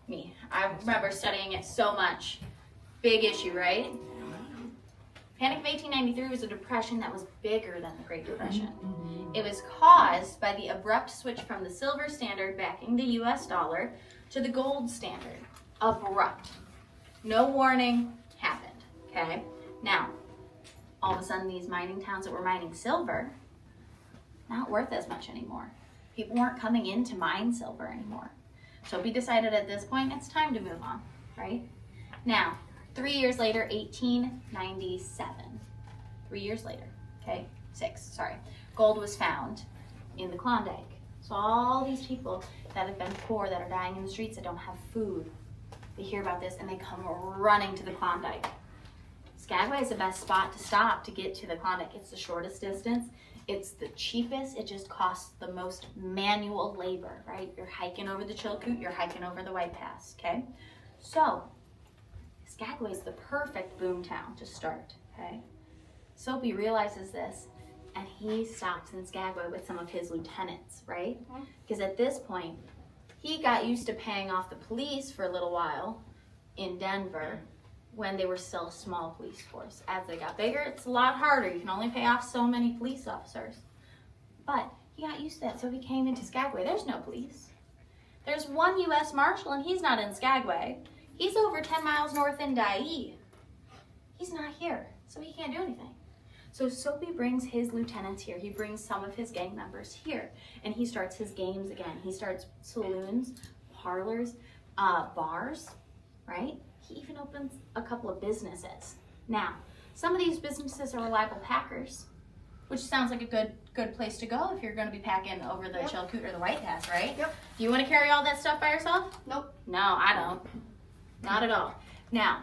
Me. I remember studying it so much. Big issue, right? Panic of 1893 was a depression that was bigger than the Great Depression. It was caused by the abrupt switch from the silver standard backing the US dollar to the gold standard. abrupt. No warning, happened, okay? Now, all of a sudden these mining towns that were mining silver, not worth as much anymore. People weren't coming in to mine silver anymore. So we decided at this point, it's time to move on, right? Now, 3 years later, 1897. 3 years later, okay? 6, sorry. Gold was found in the Klondike. So all these people that have been poor, that are dying in the streets, that don't have food, they hear about this and they come running to the Klondike. Skagway is the best spot to stop to get to the Klondike. It's the shortest distance. It's the cheapest. It just costs the most manual labor, right? You're hiking over the Chilkoot, you're hiking over the White Pass, okay? So, Skagway is the perfect boom town to start, okay? Soapy realizes this, and he stops in Skagway with some of his lieutenants, right? Because at this point, he got used to paying off the police for a little while in Denver when they were still a small police force. As they got bigger, it's a lot harder. You can only pay off so many police officers. But he got used to that, so he came into Skagway. There's no police. There's one U.S. Marshal, and he's not in Skagway. He's over 10 miles north in Dyea. He's not here, so he can't do anything. So Soapy brings his lieutenants here. He brings some of his gang members here, and he starts his games again. He starts saloons, parlors, bars, right? He even opens a couple of businesses. Now, some of these businesses are reliable packers, which sounds like a good place to go if you're going to be packing over the Chilkoot or the White Pass, right? Yep. Do you want to carry all that stuff by yourself? Nope. No, I don't. Not at all. Now,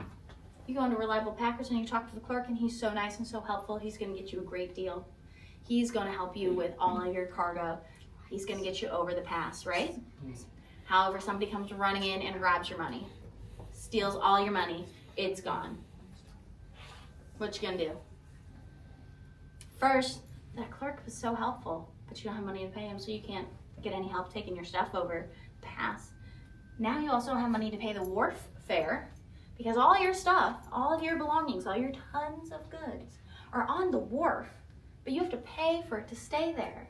you go into Reliable Packers and you talk to the clerk, and he's so nice and so helpful. He's going to get you a great deal. He's going to help you with all of your cargo. He's going to get you over the pass, right? However, somebody comes running in and grabs your money, steals all your money, it's gone. What you going to do? First, that clerk was so helpful, but you don't have money to pay him, so you can't get any help taking your stuff over the pass. Now you also don't have money to pay the wharf fare, because all your stuff, all of your belongings, all your tons of goods are on the wharf, but you have to pay for it to stay there.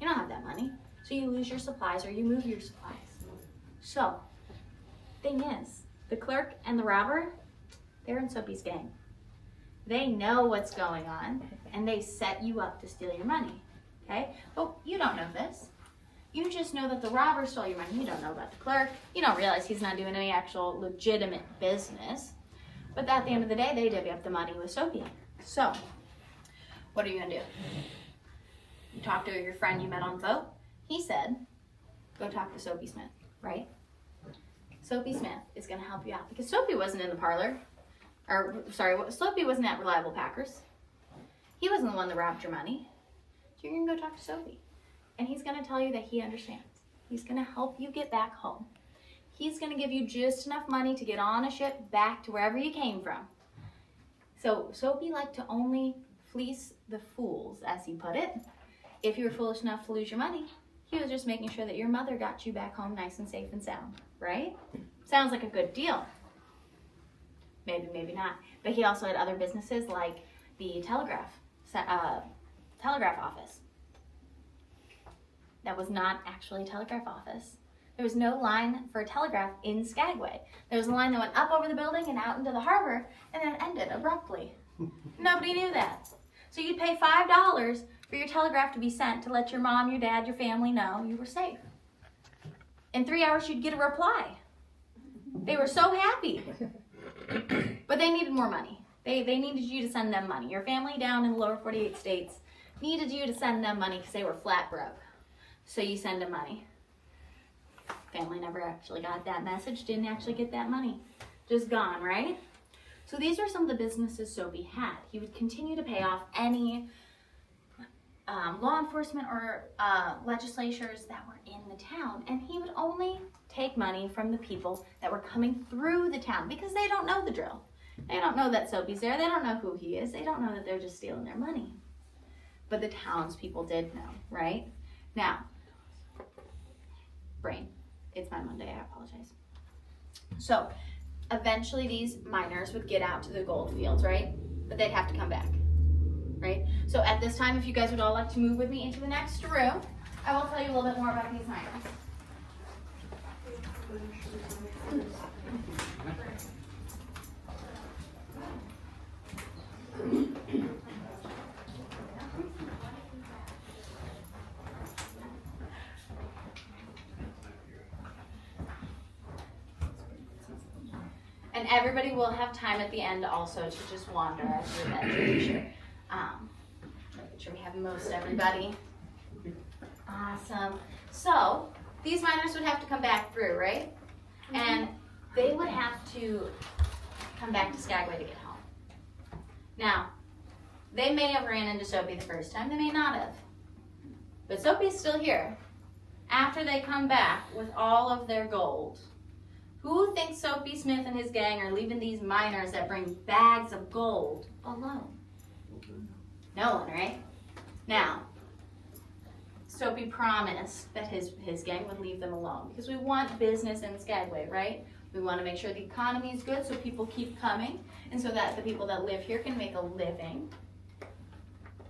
You don't have that money, so you lose your supplies or you move your supplies. So, thing is, the clerk and the robber, they're in Soapy's gang. They know what's going on, and they set you up to steal your money, okay? But you don't know this. You just know that the robber stole your money. You don't know about the clerk. You don't realize he's not doing any actual legitimate business. But at the end of the day, they divvy up the money with Soapy. So, what are you going to do? You talk to your friend you met on the boat. He said, go talk to Soapy Smith, right? Soapy Smith is going to help you out. Because Soapy wasn't in the parlor. Soapy wasn't at Reliable Packers. He wasn't the one that robbed your money. So you're going to go talk to Soapy. And he's going to tell you that he understands. He's going to help you get back home. He's going to give you just enough money to get on a ship back to wherever you came from. So Soapy liked to only fleece the fools, as he put it. If you were foolish enough to lose your money, he was just making sure that your mother got you back home nice and safe and sound, right? Sounds like a good deal. Maybe, maybe not. But he also had other businesses like the telegraph office. That was not actually a telegraph office. There was no line for a telegraph in Skagway. There was a line that went up over the building and out into the harbor, and then ended abruptly. Nobody knew that. So you'd pay $5 for your telegraph to be sent to let your mom, your dad, your family know you were safe. In 3 hours, you'd get a reply. They were so happy. But they needed more money. They needed you to send them money. Your family down in the lower 48 states needed you to send them money because they were flat broke. So you send them money. Family never actually got that message, didn't actually get that money. Just gone, right? So these are some of the businesses Soapy had. He would continue to pay off any law enforcement or legislatures that were in the town. And he would only take money from the people that were coming through the town because they don't know the drill. They don't know that Soapy's there. They don't know who he is. They don't know that they're just stealing their money. But the townspeople did know, right? Now, brain. It's my Monday, I apologize. So, eventually these miners would get out to the gold fields, right? But they'd have to come back, right? So at this time, if you guys would all like to move with me into the next room, I will tell you a little bit more about these miners. And everybody will have time at the end also to just wander as you're at your leisure. Making sure we have most everybody. Awesome. So these miners would have to come back through, right? And they would have to come back to Skagway to get home. Now, they may have ran into Soapy the first time, they may not have. But Soapy's still here. After they come back with all of their gold, who thinks Soapy Smith and his gang are leaving these miners that bring bags of gold alone? No one, right? Now, Soapy promised that his gang would leave them alone because we want business in Skagway, right? We want to make sure the economy is good so people keep coming and so that the people that live here can make a living.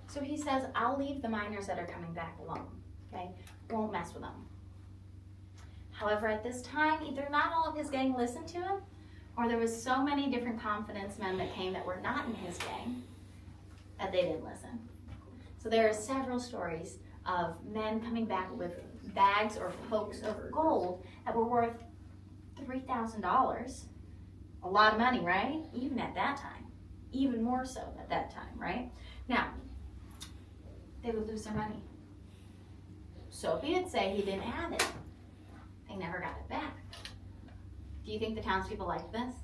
So he says, I'll leave the miners that are coming back alone, okay? Won't mess with them. However, at this time, either not all of his gang listened to him or there was so many different confidence men that came that were not in his gang that they didn't listen. So there are several stories of men coming back with bags or pokes of gold that were worth $3,000. A lot of money, right? Even at that time. Even more so at that time, right? Now, they would lose their money. Soapy would say he didn't have it. They never got it back. Do you think the townspeople liked this?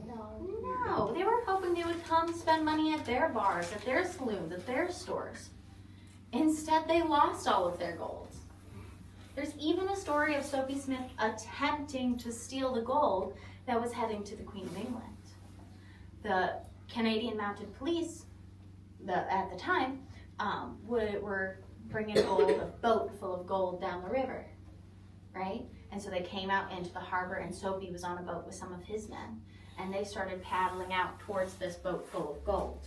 No. They were hoping they would come spend money at their bars, at their saloons, at their stores. Instead, they lost all of their gold. There's even a story of Soapy Smith attempting to steal the gold that was heading to the Queen of England. The Canadian Mounted Police, at the time, were bringing a boat full of gold down the river, right? And so they came out into the harbor and Soapy was on a boat with some of his men. And they started paddling out towards this boat full of gold.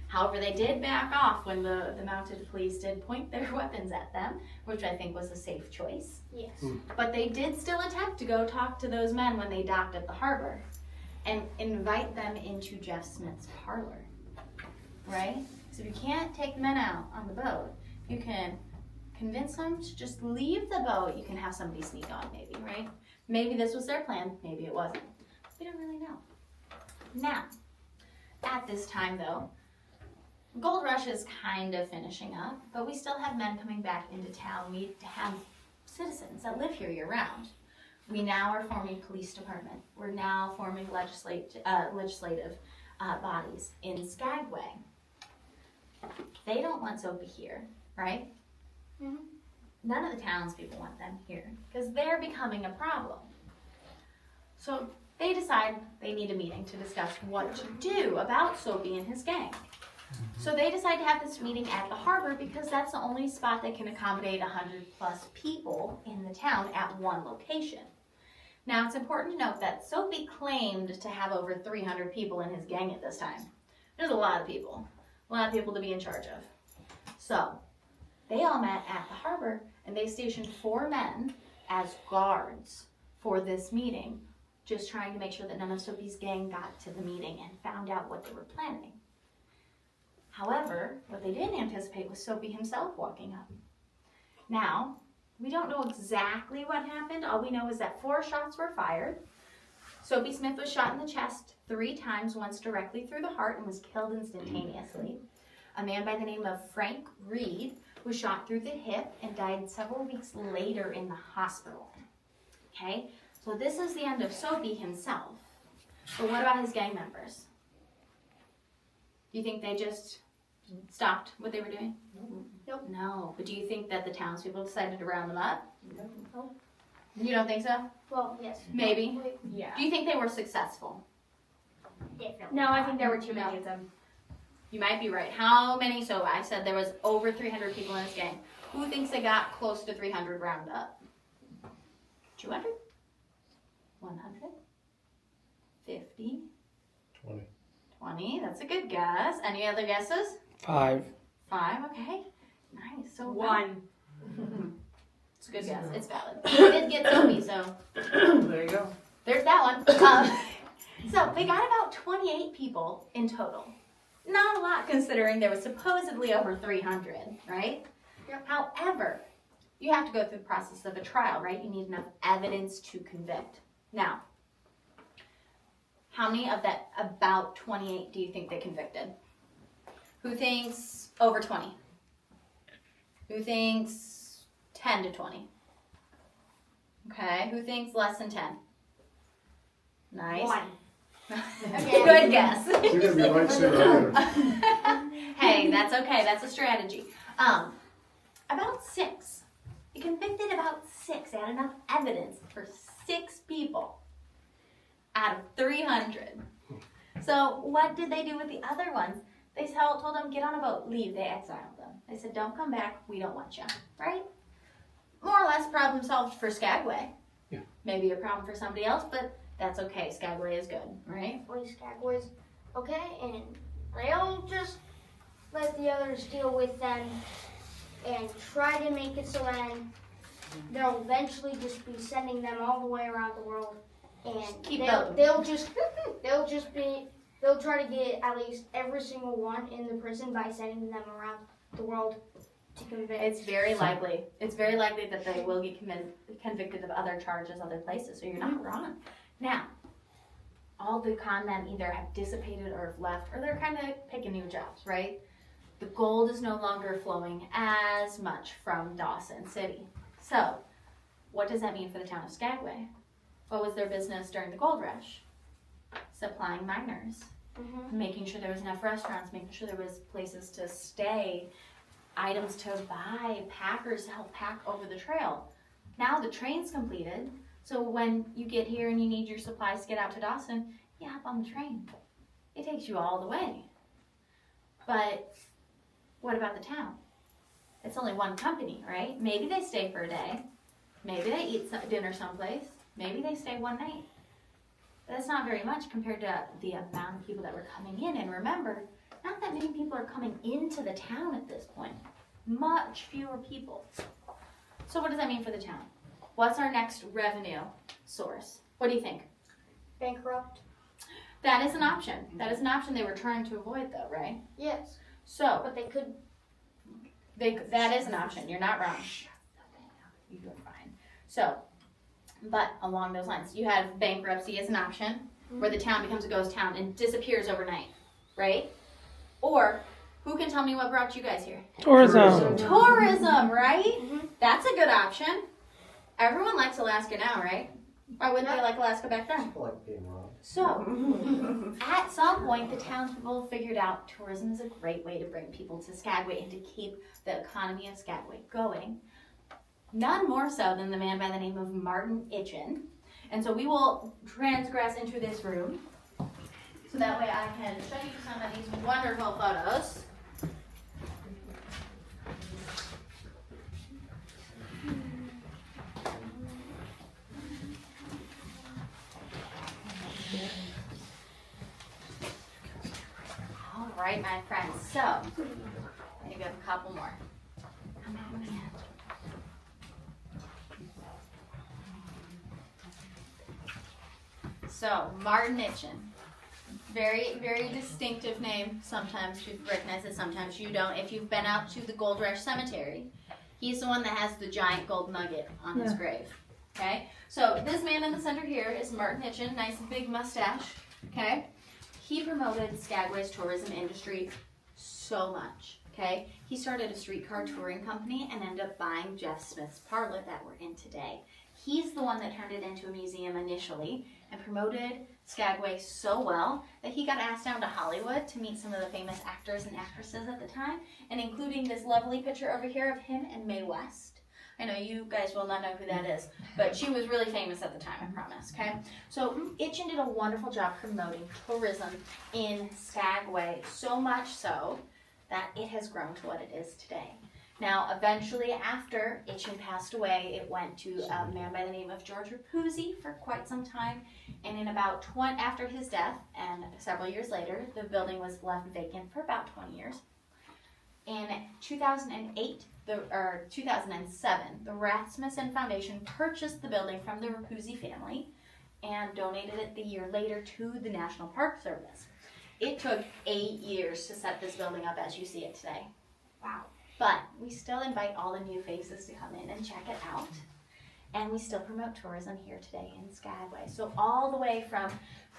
However, they did back off when the mounted police did point their weapons at them, which I think was a safe choice. Yes. But they did still attempt to go talk to those men when they docked at the harbor and invite them into Jeff Smith's parlor, right? So if you can't take the men out on the boat, you can convince them to just leave the boat. You can have somebody sneak on maybe, right? Maybe this was their plan, maybe it wasn't. We don't really know. Now, at this time though, gold rush is kind of finishing up, but we still have men coming back into town. We have citizens that live here year-round. We now are forming police department. We're now forming legislative bodies in Skagway. They don't want Soapy here, right? Mm-hmm. None of the townspeople want them here because they're becoming a problem. So they decide they need a meeting to discuss what to do about Soapy and his gang. So they decide to have this meeting at the harbor because that's the only spot that can accommodate 100 plus people in the town at one location. Now it's important to note that Soapy claimed to have over 300 people in his gang at this time. There's a lot of people to be in charge of. So they all met at the harbor and they stationed 4 men as guards for this meeting, just trying to make sure that none of Soapy's gang got to the meeting and found out what they were planning. However, what they didn't anticipate was Soapy himself walking up. Now, we don't know exactly what happened. All we know is that 4 shots were fired. Soapy Smith was shot in the chest 3 times, once directly through the heart and was killed instantaneously. A man by the name of Frank Reed was shot through the hip and died several weeks later in the hospital. Okay, so this is the end of Soapy himself. But what about his gang members? Do you think they just stopped what they were doing? Nope. No. But do you think that the townspeople decided to round them up? Nope. You don't think so? Well, yes. Maybe. Yeah. Do you think they were successful? Definitely. No, I think there were too many of them. You might be right. How many? So I said there was over 300 people in this gang. Who thinks they got close to 300 round up? 200? 100? 50? 20? That's a good guess. Any other guesses? 5. 5, okay. Nice. So 1. It's a good guess. It's valid. You did get Soapy, so There you go. there's that one. So they got about 28 people in total. Not a lot considering there was supposedly over 300, right? Yep. However, you have to go through the process of a trial, right? You need enough evidence to convict. Now, How many of that about 28 do you think they convicted? Who thinks over 20? Who thinks 10 to 20? Okay, who thinks less than 10? Nice. 1. Good guess. You're gonna be right sooner or later. Hey, that's okay. That's a strategy. About 6. You convicted about 6. They had enough evidence for 6 people out of 300. So what did they do with the other ones? They told them, get on a boat, leave. They exiled them. They said, don't come back. We don't want you. Right? More or less problem solved for Skagway. Yeah. Maybe a problem for somebody else, but that's okay. Skagway is good, right? Skagway's okay, and they'll just let the others deal with them and try to make it so then they'll eventually just be sending them all the way around the world, and Keep they'll try to get at least every single one in the prison by sending them around the world to convict. It's very likely. It's very likely that they will get convicted of other charges other places, so you're not wrong. Now, all the con men either have dissipated or have left, or they're kind of picking new jobs, right? The gold is no longer flowing as much from Dawson City. So, what does that mean for the town of Skagway? What was their business during the gold rush? Supplying miners, making sure there was enough restaurants, making sure there was places to stay, items to buy, packers to help pack over the trail. Now the train's completed, so when you get here and you need your supplies to get out to Dawson, you hop on the train. It takes you all the way. But what about the town? It's only one company, right? Maybe they stay for a day. Maybe they eat dinner someplace. Maybe they stay one night. That's not very much compared to the amount of people that were coming in. And remember, not that many people are coming into the town at this point. Much fewer people. So what does that mean for the town? What's our next revenue source? What do you think? Bankrupt? That is an option. That is an option they were trying to avoid though, right? Yes. So, But they could. that is an option. You're not wrong. You're fine. So, but along those lines, you have bankruptcy as an option, where the town becomes a ghost town and disappears overnight, right? Or, who can tell me what brought you guys here? Tourism. Tourism, right? That's a good option. Everyone likes Alaska now, right? Why wouldn't they like Alaska back then? I like being wrong. So, at some point, the townspeople figured out tourism is a great way to bring people to Skagway and to keep the economy of Skagway going. None more so than the man by the name of Martin Itchen. And so we will transgress into this room so that way I can show you some of these wonderful photos. All right, my friends. So, I think we have a couple more. Come on in. So, Martin Itchen. Very, very distinctive name. Sometimes you recognize it, sometimes you don't. If you've been out to the Gold Rush Cemetery, he's the one that has the giant gold nugget on his grave. Okay? So, this man in the center here is Martin Itchen. Nice big mustache. Okay? He promoted Skagway's tourism industry so much. Okay? He started a streetcar touring company and ended up buying Jeff Smith's parlor that we're in today. He's the one that turned it into a museum initially and promoted Skagway so well that he got asked down to Hollywood to meet some of the famous actors and actresses at the time, and including this lovely picture over here of him and Mae West. I know you guys will not know who that is, but she was really famous at the time, I promise, okay? So Itchen did a wonderful job promoting tourism in Skagway, so much so that it has grown to what it is today. Now, eventually after Itchen passed away, it went to a man by the name of George Rapuzzi for quite some time. And in about after his death, and several years later, the building was left vacant for about 20 years. In 2008, 2007, the Rasmussen Foundation purchased the building from the Rapuzzi family and donated it the year later to the National Park Service. It took 8 years to set this building up as you see it today. Wow. But we still invite all the new faces to come in and check it out. and we still promote tourism here today in Skagway. So all the way from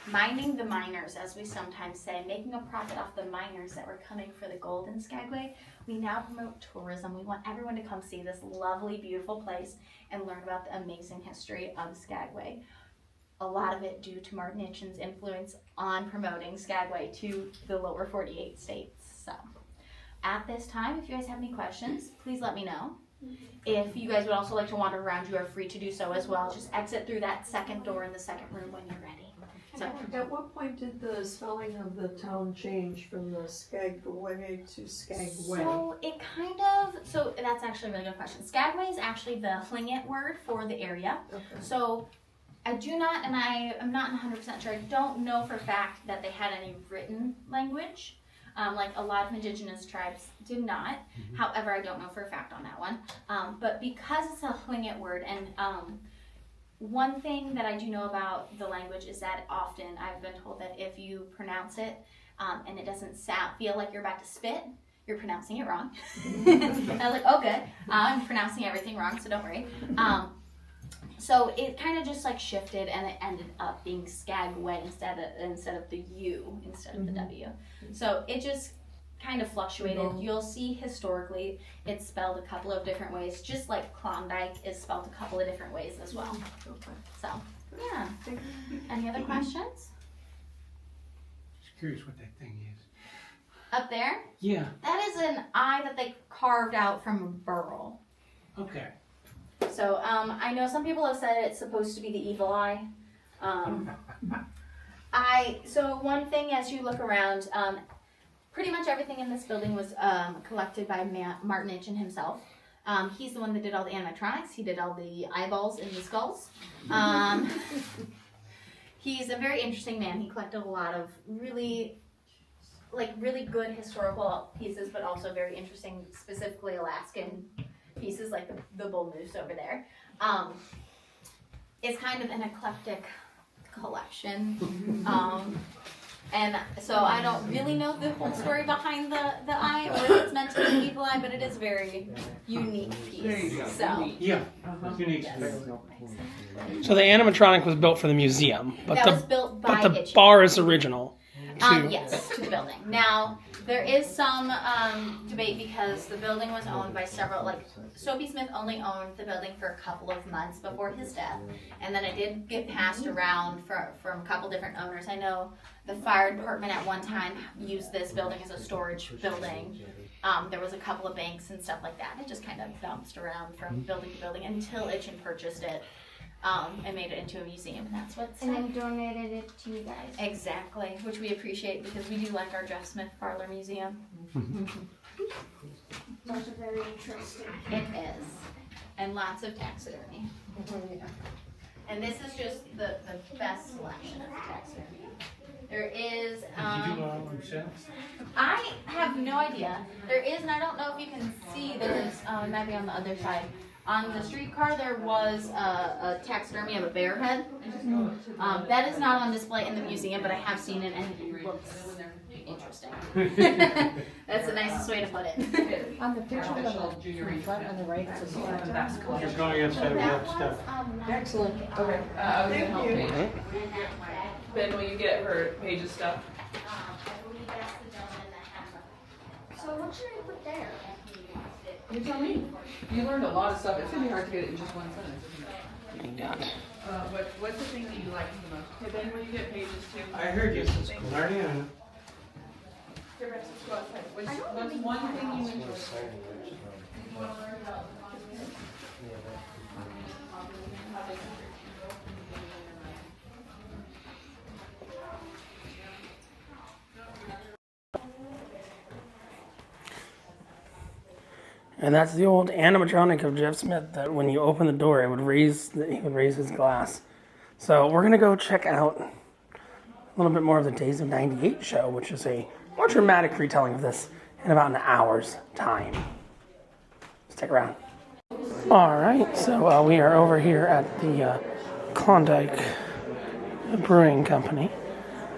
minding the miners, as we sometimes say, making a profit off the miners that were coming for the gold in Skagway, we now promote tourism. We want everyone to come see this lovely, beautiful place and learn about the amazing history of Skagway. A lot of it due to Martin Itchen's influence on promoting Skagway to the lower 48 states. So at this time, if you guys have any questions, please let me know. If you guys would also like to wander around, you are free to do so as well. Just exit through that second door in the second room when you're ready. So, At what point did the spelling of the town change from the Skagway to Skagway? so that's actually a really good question. Skagway is actually the Tlingit word for the area. Okay. So I do not, and I am not 100% sure, I don't know for a fact that they had any written language. Like a lot of indigenous tribes did not. However, I don't know for a fact on that one. But because it's a Tlingit word, and one thing that I do know about the language is that often I've been told that if you pronounce it and it doesn't feel like you're about to spit, you're pronouncing it wrong. I was like, oh good, I'm pronouncing everything wrong, so don't worry. So it kind of just like shifted, and it ended up being Skagway instead of the U instead of the W. So it just kind of fluctuated. You'll see historically it's spelled a couple of different ways, just like Klondike is spelled a couple of different ways as well. So yeah. Any other questions? Just curious what that thing is. Up there? Yeah. That is an eye that they carved out from a burl. Okay. So I know some people have said it's supposed to be the evil eye. So one thing as you look around, pretty much everything in this building was collected by Martin Itchen himself. He's the one that did all the animatronics. He did all the eyeballs in the skulls. He's a very interesting man. He collected a lot of really good historical pieces, but also very interesting, specifically Alaskan pieces like the bull moose over there. It's kind of an eclectic collection. And so I don't really know the whole story behind the eye, or if it's meant to be an evil eye, but it is a very unique piece. So Yeah. Unique. So the animatronic was built for the museum, but that was built by but the Itchen. bar is original. Yes, to the building. Now, there is some debate because the building was owned by several, like, Soapy Smith only owned the building for a couple of months before his death. And then it did get passed around from a couple different owners. I know the fire department at one time used this building as a storage building. There was a couple of banks and stuff like that. It just kind of bounced around from building to building until Itchen purchased it. And made it into a museum, and that's what's And then donated it to you guys. exactly, which we appreciate because we do like our Jeff Smith Parlor Museum. Those are very interesting. It is, and lots of taxidermy. And this is just the best selection of taxidermy. There is. Did you do all themselves? I have no idea. There is, and I don't know if you can see. There's it might be on the other side. On the streetcar, there was a taxidermy of a bear head. That is not on display in the museum, but I have seen it, and it looks interesting. That's the nicest way to put it. On the picture on the front on the right, it says You're going outside of that stuff. Excellent. Okay. Thank you. Ben, will you get her Paige's stuff? I believe that's the gentleman that had So what should I put there? You tell me. You learned a lot of stuff. It's gonna be hard to get it in just one sentence, isn't it? What's the thing that you like the most? Okay, Ben, will you get Paige's too? I heard you. Mariana. Here, Betsy, let's go outside. What's one thing you enjoy? You wanna learn about And that's the old animatronic of Jeff Smith that when you open the door, he would raise his glass. So we're going to go check out a little bit more of the Days of 98 show, which is a more dramatic retelling of this in about an hour's time. Stick around. All right, so we are over here at the Klondike Brewing Company.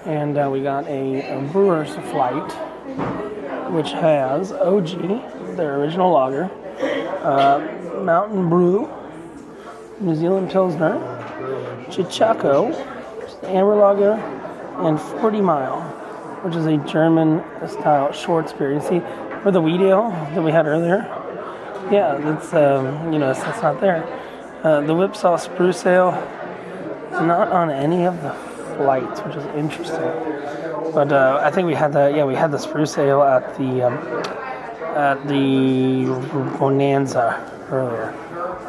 And we got a brewer's flight, which has OG, their original lager, Mountain Brew, New Zealand Pilsner, Chichaco, which is the Amber Lager, and 40 Mile, which is a German-style short beer. You see, or the wheat ale that we had earlier. Yeah, that's that's not there. The Whipsaw Spruce Ale is not on any of the flights, which is interesting. But I think we had the Spruce Ale at the Bonanza earlier.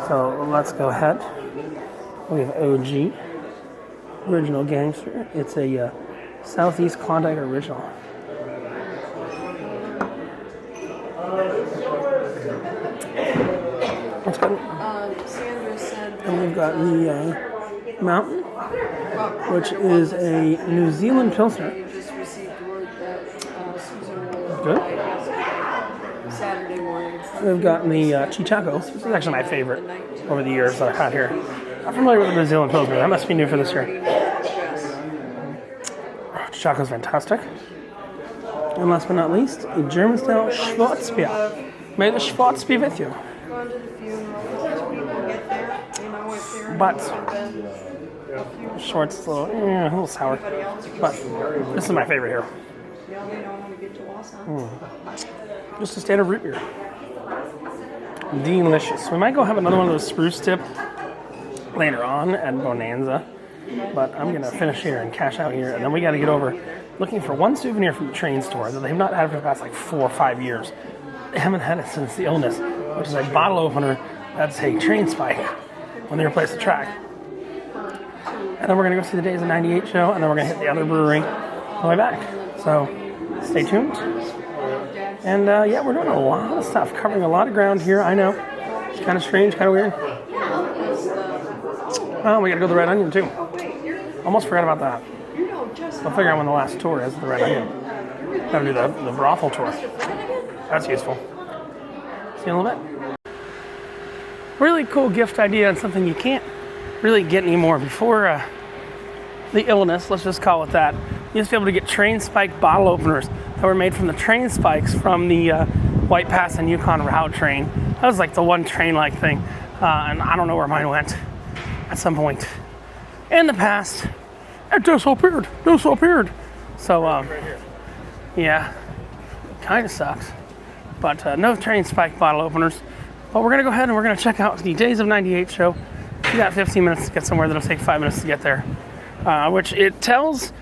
So let's go ahead. We have OG, Original Gangster. It's a Southeast Klondike Original. What's good? Sandra said And we've got the Mountain, which is a New Zealand Pilsner. you just received word that Susan will Good. fly yesterday, Saturday morning. We've got the Chichaco. This is actually my favorite over the years that I've had here. I'm familiar with the New Zealand Pilsner. That must be new for this year. Chichaco's fantastic. And last but not least, a German-style Schwarzbier. May the Schwarzbier with you. Gone to the funeral, let people get there, if there But hasn't been a few Schwartz is a little sour. anybody else. But this is my favorite here. Yeah, they don't want to get to Wausau. Just a standard root beer. Delicious. We might go have another one of those spruce tip later on at Bonanza. But I'm going to finish here and cash out here. And then we got to get over looking for one souvenir from the train store that they've not had for the past like 4 or 5 years. They haven't had it since the illness, which is a bottle opener that's a train spike when they replace the track. And then we're going to go see the Days of 98 show, and then we're going to hit the other brewery on the way back. So stay tuned. And we're doing a lot of stuff, covering a lot of ground here. I know. It's kind of strange, kind of weird. Well, we got to go to the Red Onion, too. Almost forgot about that. We'll figure out when the last tour is at the Red Onion. Got to do the brothel tour. That's useful. See you in a little bit. Really cool gift idea and something you can't really get anymore. Before the illness, let's just call it that, you used to be able to get train spike bottle openers that were made from the train spikes from the White Pass and Yukon route train. That was like the one train-like thing. And I don't know where mine went at some point in the past. It disappeared. So, yeah, kind of sucks. But no train spike bottle openers. But we're going to go ahead and we're going to check out the Days of 98 show. We got 15 minutes to get somewhere. That'll take 5 minutes to get there. Which it tells,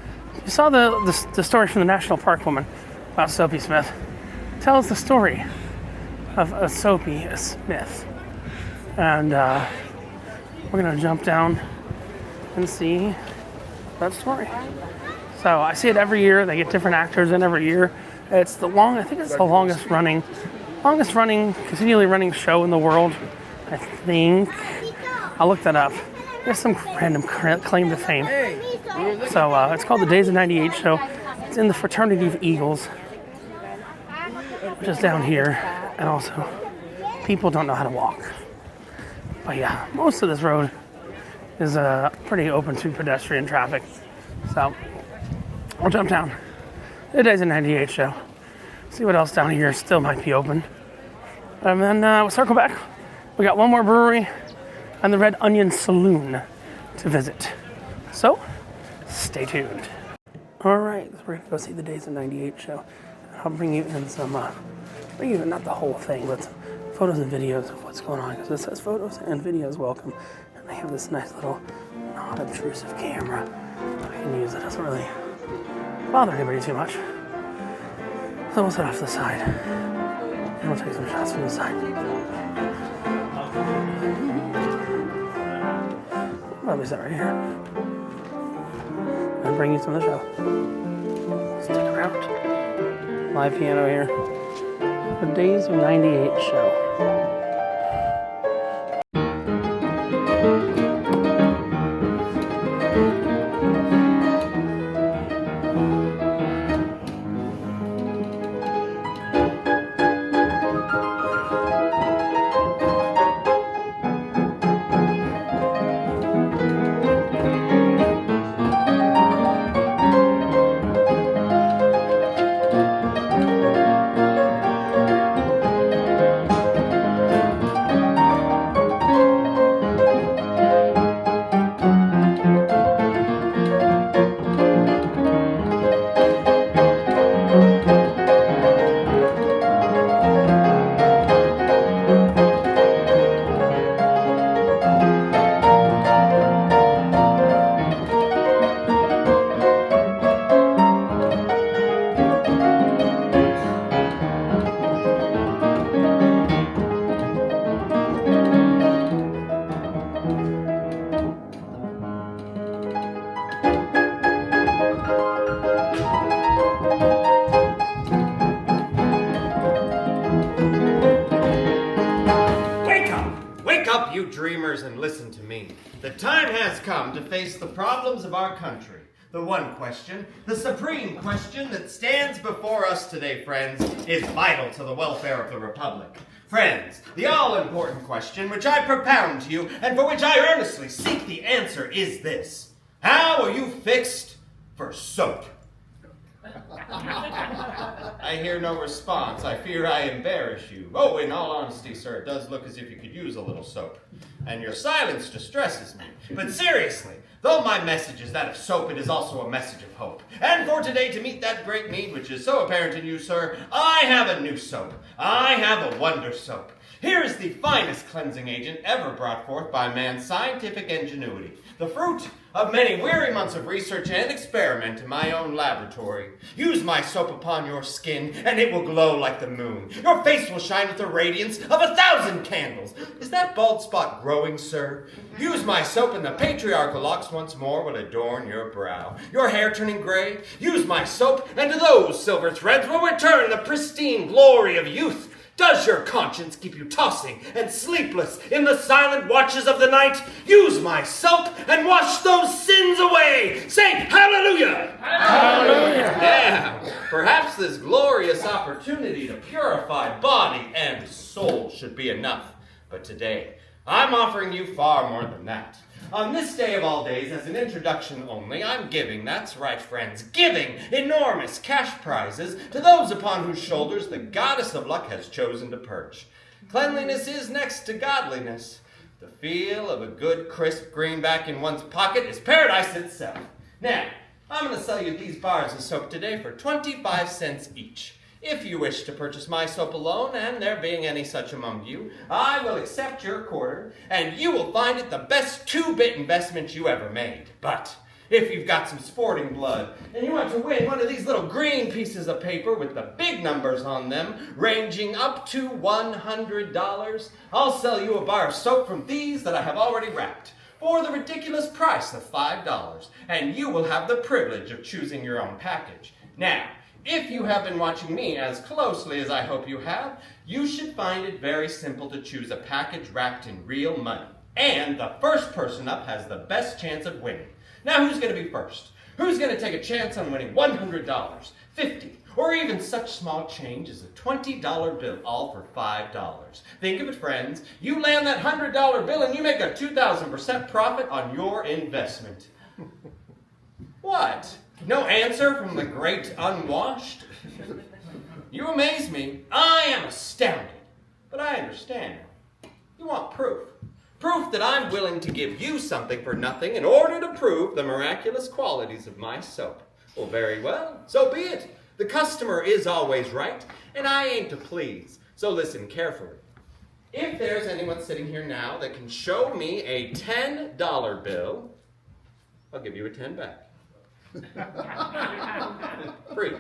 you saw the story from the National Park woman about Soapy Smith. It tells the story of Soapy Smith. And we're going to jump down and see that story. So I see it every year. They get different actors in every year. I think it's the longest running, continually running show in the world. I think. I'll look that up. There's some random claim to fame. So it's called the Days of 98 show. It's in the Fraternity of Eagles, which is down here. And also, people don't know how to walk. But yeah, most of this road is pretty open to pedestrian traffic. So I'll jump down. The Days of 98 show. See what else down here still might be open. And then we'll circle back. We got one more brewery and the Red Onion Saloon to visit. So, stay tuned. All right, so we're gonna go see the Days of 98 show. I'll bring you in some, not the whole thing, but some photos and videos of what's going on. Because it says photos and videos welcome. And they have this nice little non-obtrusive camera that I can use that doesn't really bother anybody too much. So we'll set off to the side. And we'll take some shots from the side. I'll leave that right here. And bring you some of the show. Stick around. Live piano here. The Days of 98 show. up, you dreamers, and listen to me. The time has come to face the problems of our country. The one question, the supreme question that stands before us today, friends, is vital to the welfare of the Republic. Friends, the all-important question which I propound to you and for which I earnestly seek the answer is this. How are you fixed for soap? I hear no response. I fear I embarrass you. Oh, in all honesty, sir, it does look as if you could use a little soap. And your silence distresses me. But seriously, though my message is that of soap, it is also a message of hope. And for today, to meet that great need which is so apparent in you, sir, I have a new soap. I have a wonder soap. Here is the finest cleansing agent ever brought forth by man's scientific ingenuity. The fruit of many weary months of research and experiment in my own laboratory. Use my soap upon your skin, and it will glow like the moon. Your face will shine with the radiance of 1,000 candles. Is that bald spot growing, sir? Use my soap, and the patriarchal locks once more will adorn your brow. Your hair turning gray? Use my soap, and to those silver threads will return the pristine glory of youth. Does your conscience keep you tossing and sleepless in the silent watches of the night? Use my soap and wash those sins away. Say hallelujah. Hallelujah. Yeah, perhaps this glorious opportunity to purify body and soul should be enough. But today, I'm offering you far more than that. On this day of all days, as an introduction only, I'm giving, that's right, friends, giving enormous cash prizes to those upon whose shoulders the goddess of luck has chosen to perch. Cleanliness is next to godliness. The feel of a good, crisp greenback in one's pocket is paradise itself. Now, I'm going to sell you these bars of soap today for 25 cents each. If you wish to purchase my soap alone, and there being any such among you, I will accept your quarter, and you will find it the best 2-bit investment you ever made. But if you've got some sporting blood, and you want to win one of these little green pieces of paper with the big numbers on them, ranging up to $100, I'll sell you a bar of soap from these that I have already wrapped, for the ridiculous price of $5, and you will have the privilege of choosing your own package. Now, if you have been watching me as closely as I hope you have, you should find it very simple to choose a package wrapped in real money. And the first person up has the best chance of winning. Now, who's going to be first? Who's going to take a chance on winning $100, $50, or even such small change as a $20 bill, all for $5? Think of it, friends. You land that $100 bill and you make a 2,000% profit on your investment. What? No answer from the great unwashed? You amaze me. I am astounded. But I understand. You want proof. Proof that I'm willing to give you something for nothing in order to prove the miraculous qualities of my soap. Well, very well. So be it. The customer is always right, and I aim to please. So listen carefully. If there's anyone sitting here now that can show me a $10 bill, I'll give you a 10 back. Free.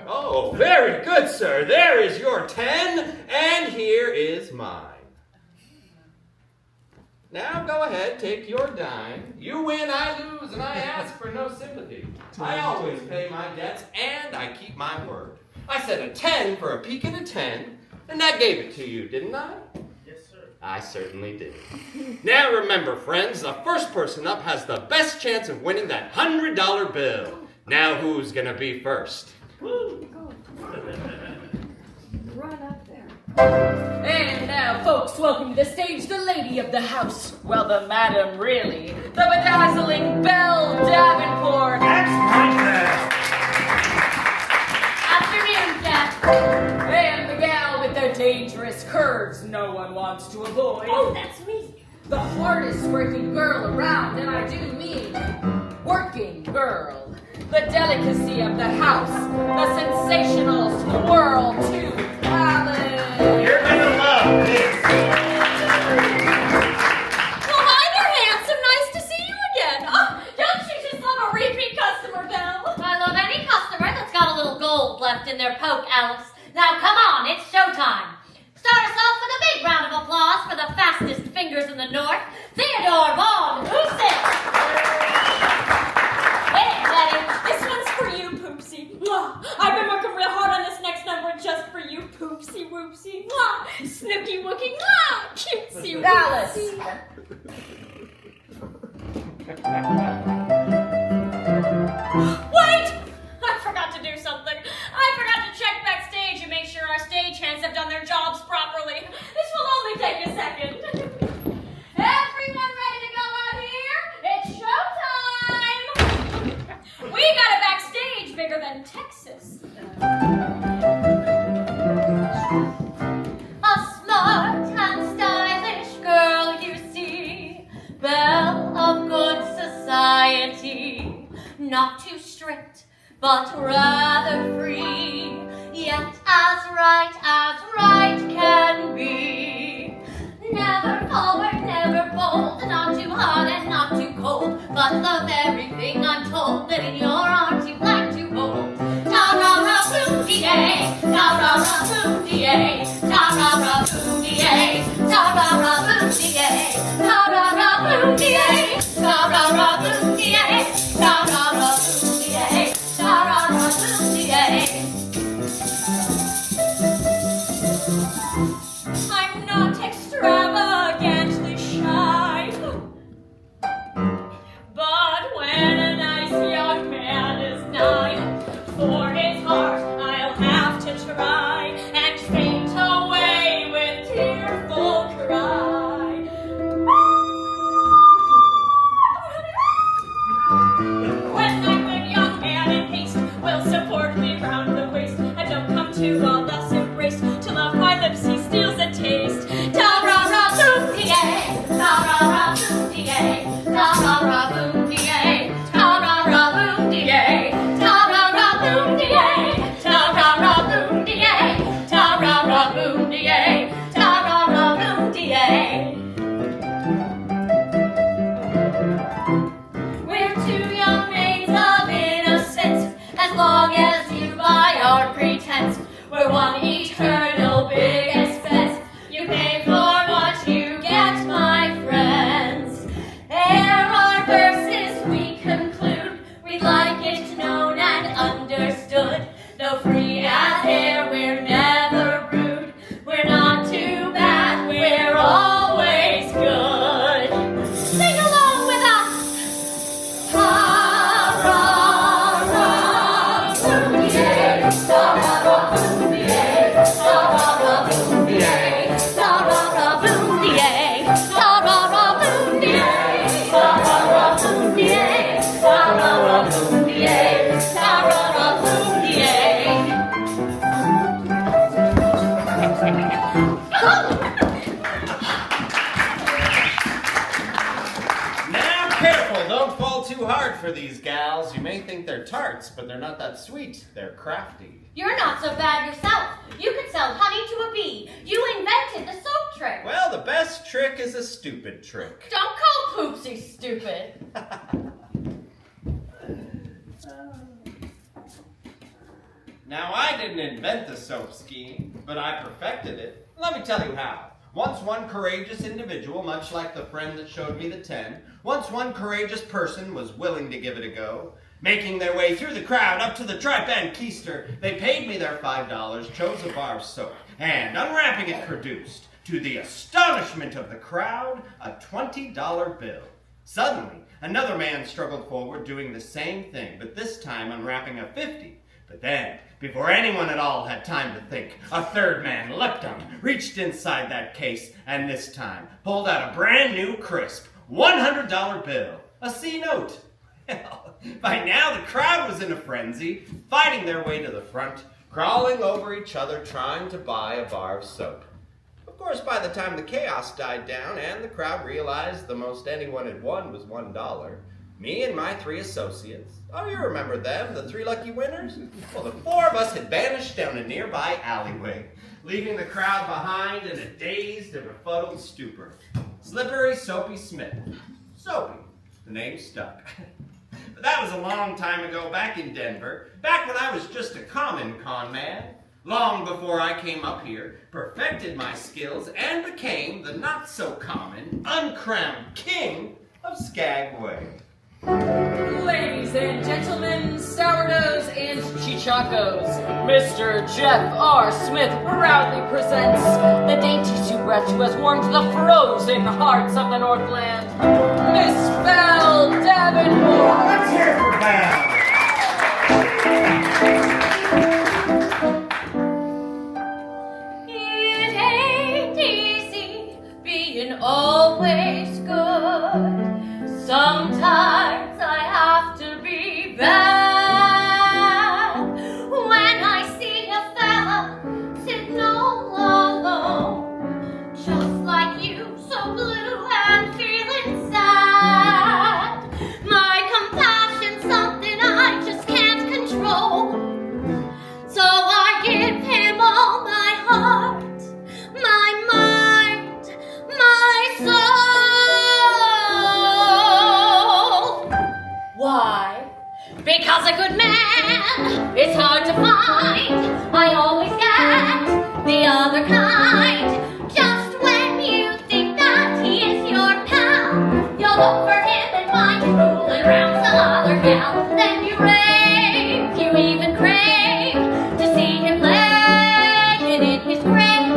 Oh, very good, sir. There is your 10, and here is mine. Now go ahead, take your dime. You win, I lose, and I ask for no sympathy. I always pay my debts, and I keep my word. I said a 10 for a peek at a 10, and that gave it to you, didn't I? I certainly did. Now remember, friends, the first person up has the best chance of winning that $100 bill. Now who's going to be first? Run up there. And now, folks, welcome to the stage, the lady of the house. Well, the madam, really. The bedazzling Belle Davenport. That's right Afternoon, Jeff. And the gal with the dangerous curves no one wants to avoid. Oh, that's me. The hardest working girl around, and I do mean working girl. The delicacy of the house. The sensational squirrel tooth Alice. You're gonna love this. Well, hi there, handsome. Nice to see you again. Oh, don't you just love a repeat customer, Belle? I love any customer that's got a little gold left in their poke, Alice. Now, come on, it's showtime. Start us off with a big round of applause for the fastest fingers in the north, Theodore Von Hoosen. Hey, Betty. This one's for you, Poopsie. Mwah. I've been working real hard on this next number just for you, Poopsie Whoopsie. Mwah. Snooky Wookie. Mwah. Cutesy Dallas. Wait! I forgot to do something. I forgot to check backstage and make sure our stagehands have done their jobs properly. This will only take a second. Everyone ready to go out here? It's showtime! We got a backstage bigger than Texas. A smart and stylish girl, you see, belle of good society, not too strict, but rather free, yet as right can be. Never forward, never bold, not too hot and not too cold, but love everything I'm told that in your arms you like to hold. Ta-ra-ra-boom-dee-ay, ta-ra-ra-boom-dee-ay, ta-ra-ra-boom-dee-ay, ta-ra-ra-boom-dee-ay, ta-ra-ra-boom-dee-ay, ta-ra-ra-boom-dee-ay, ta-ra-ra-boom-dee-ay, ta-ra-ra-boom-dee-ay. I'm not extravagantly shy, but when a nice young man is nigh, for his heart I'll have to try and faint away with tearful cry. When young man in haste will support me round the waist, and don't come to while thus embraced, to love my lips he steals a taste. Ta-ra-ra-boom-dee-ay, ta-ra-ra-boom-dee-ay, ta-ra-ra-boom-dee-ay, ta-ra-ra-boom-dee-ay, ta-ra-ra-boom-dee-ay, ta-ra-ra-boom-dee-ay, ta-ra-ra-boom-dee-ay, ta-ra-ra-boom-dee-ay. We're two young maids of innocence, as long as you buy our pretense. We're one eternal big expense. You pay for what you get, my friends. Ere our verses we conclude, we'd like it known and understood. Though free as air, we're never rude. We're not too bad, we're always good. Sing along with us. Ta-ra-ra-boom-dee-ay, ta-ra-ra-boom-dee-ay, ta-ra-ra-boom-dee-ay, ta-ra-ra-boom-dee-ay, ta-ra-ra-boom-dee-ay, ta-ra-ra-boom-dee-ay, ta-ra-ra-boom-dee-ay, ta-ra-ra-boom-dee-ay. Now, careful, don't fall too hard for these gals. You may think they're tarts, but they're not that sweet. They're crafty. You're not so bad yourself. You could sell honey to a bee. You invented the soap trick. Well, the best trick is a stupid trick. Don't call Poopsie stupid. Now, I didn't invent the soap scheme, but I perfected it. Let me tell you how. Once one courageous individual, much like the friend that showed me the 10, once one courageous person was willing to give it a go, making their way through the crowd up to the Tripan Keister, they paid me their $5, chose a bar of soap, and unwrapping it produced, to the astonishment of the crowd, a $20 bill. Suddenly, another man struggled forward doing the same thing, but this time unwrapping a 50. But then, before anyone at all had time to think, a third man leapt on, reached inside that case, and this time pulled out a brand new crisp $100 bill, a C note. Hell, by now the crowd was in a frenzy, fighting their way to the front, crawling over each other, trying to buy a bar of soap. Of course, by the time the chaos died down and the crowd realized the most anyone had won was $1, me and my 3 associates, oh, you remember them, the 3 lucky winners? Well, the 4 of us had vanished down a nearby alleyway, leaving the crowd behind in a dazed and befuddled stupor. Slippery Soapy Smith. Soapy, the name stuck. But that was a long time ago back in Denver, back when I was just a common con man. Long before I came up here, perfected my skills, and became the not-so-common, uncrowned king of Skagway. Ladies and gentlemen, sourdoughs and chichacos, Mr. Jeff R. Smith proudly presents the dainty soubrette who has warmed the rose in the hearts of the Northland, Miss Belle Davenport. Let's hear it for Val. It ain't easy being always good. Sometimes I have to be bad. When I see a fella sitting all alone, just like you, so blue and feeling sad. My compassion's something I just can't control. So I give him all my heart, my mind, my soul. Why? Because a good man is hard to find. I always get the other kind. Just when you think that he is your pal, you'll look for him and find him fooling around some other gal. Then you rave, you even crave to see him laying in his grave.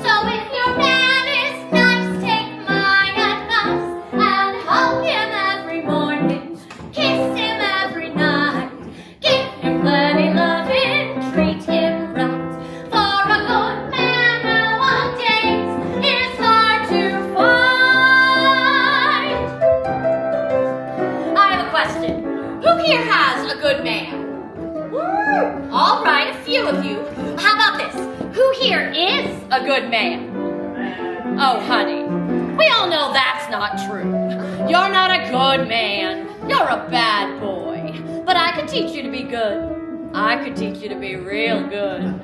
So if your man is nice, take my advice and hug him every morning, kiss him every night, give him plenty loving, treat him right. For a good man nowadays is hard to find. I have a question. Who here has a good man? All right, a few of you. How about this? Who here is a good man? Oh, honey, we all know that's not true. You're not a good man. You're a bad boy. But I could teach you to be good. I could teach you to be real good.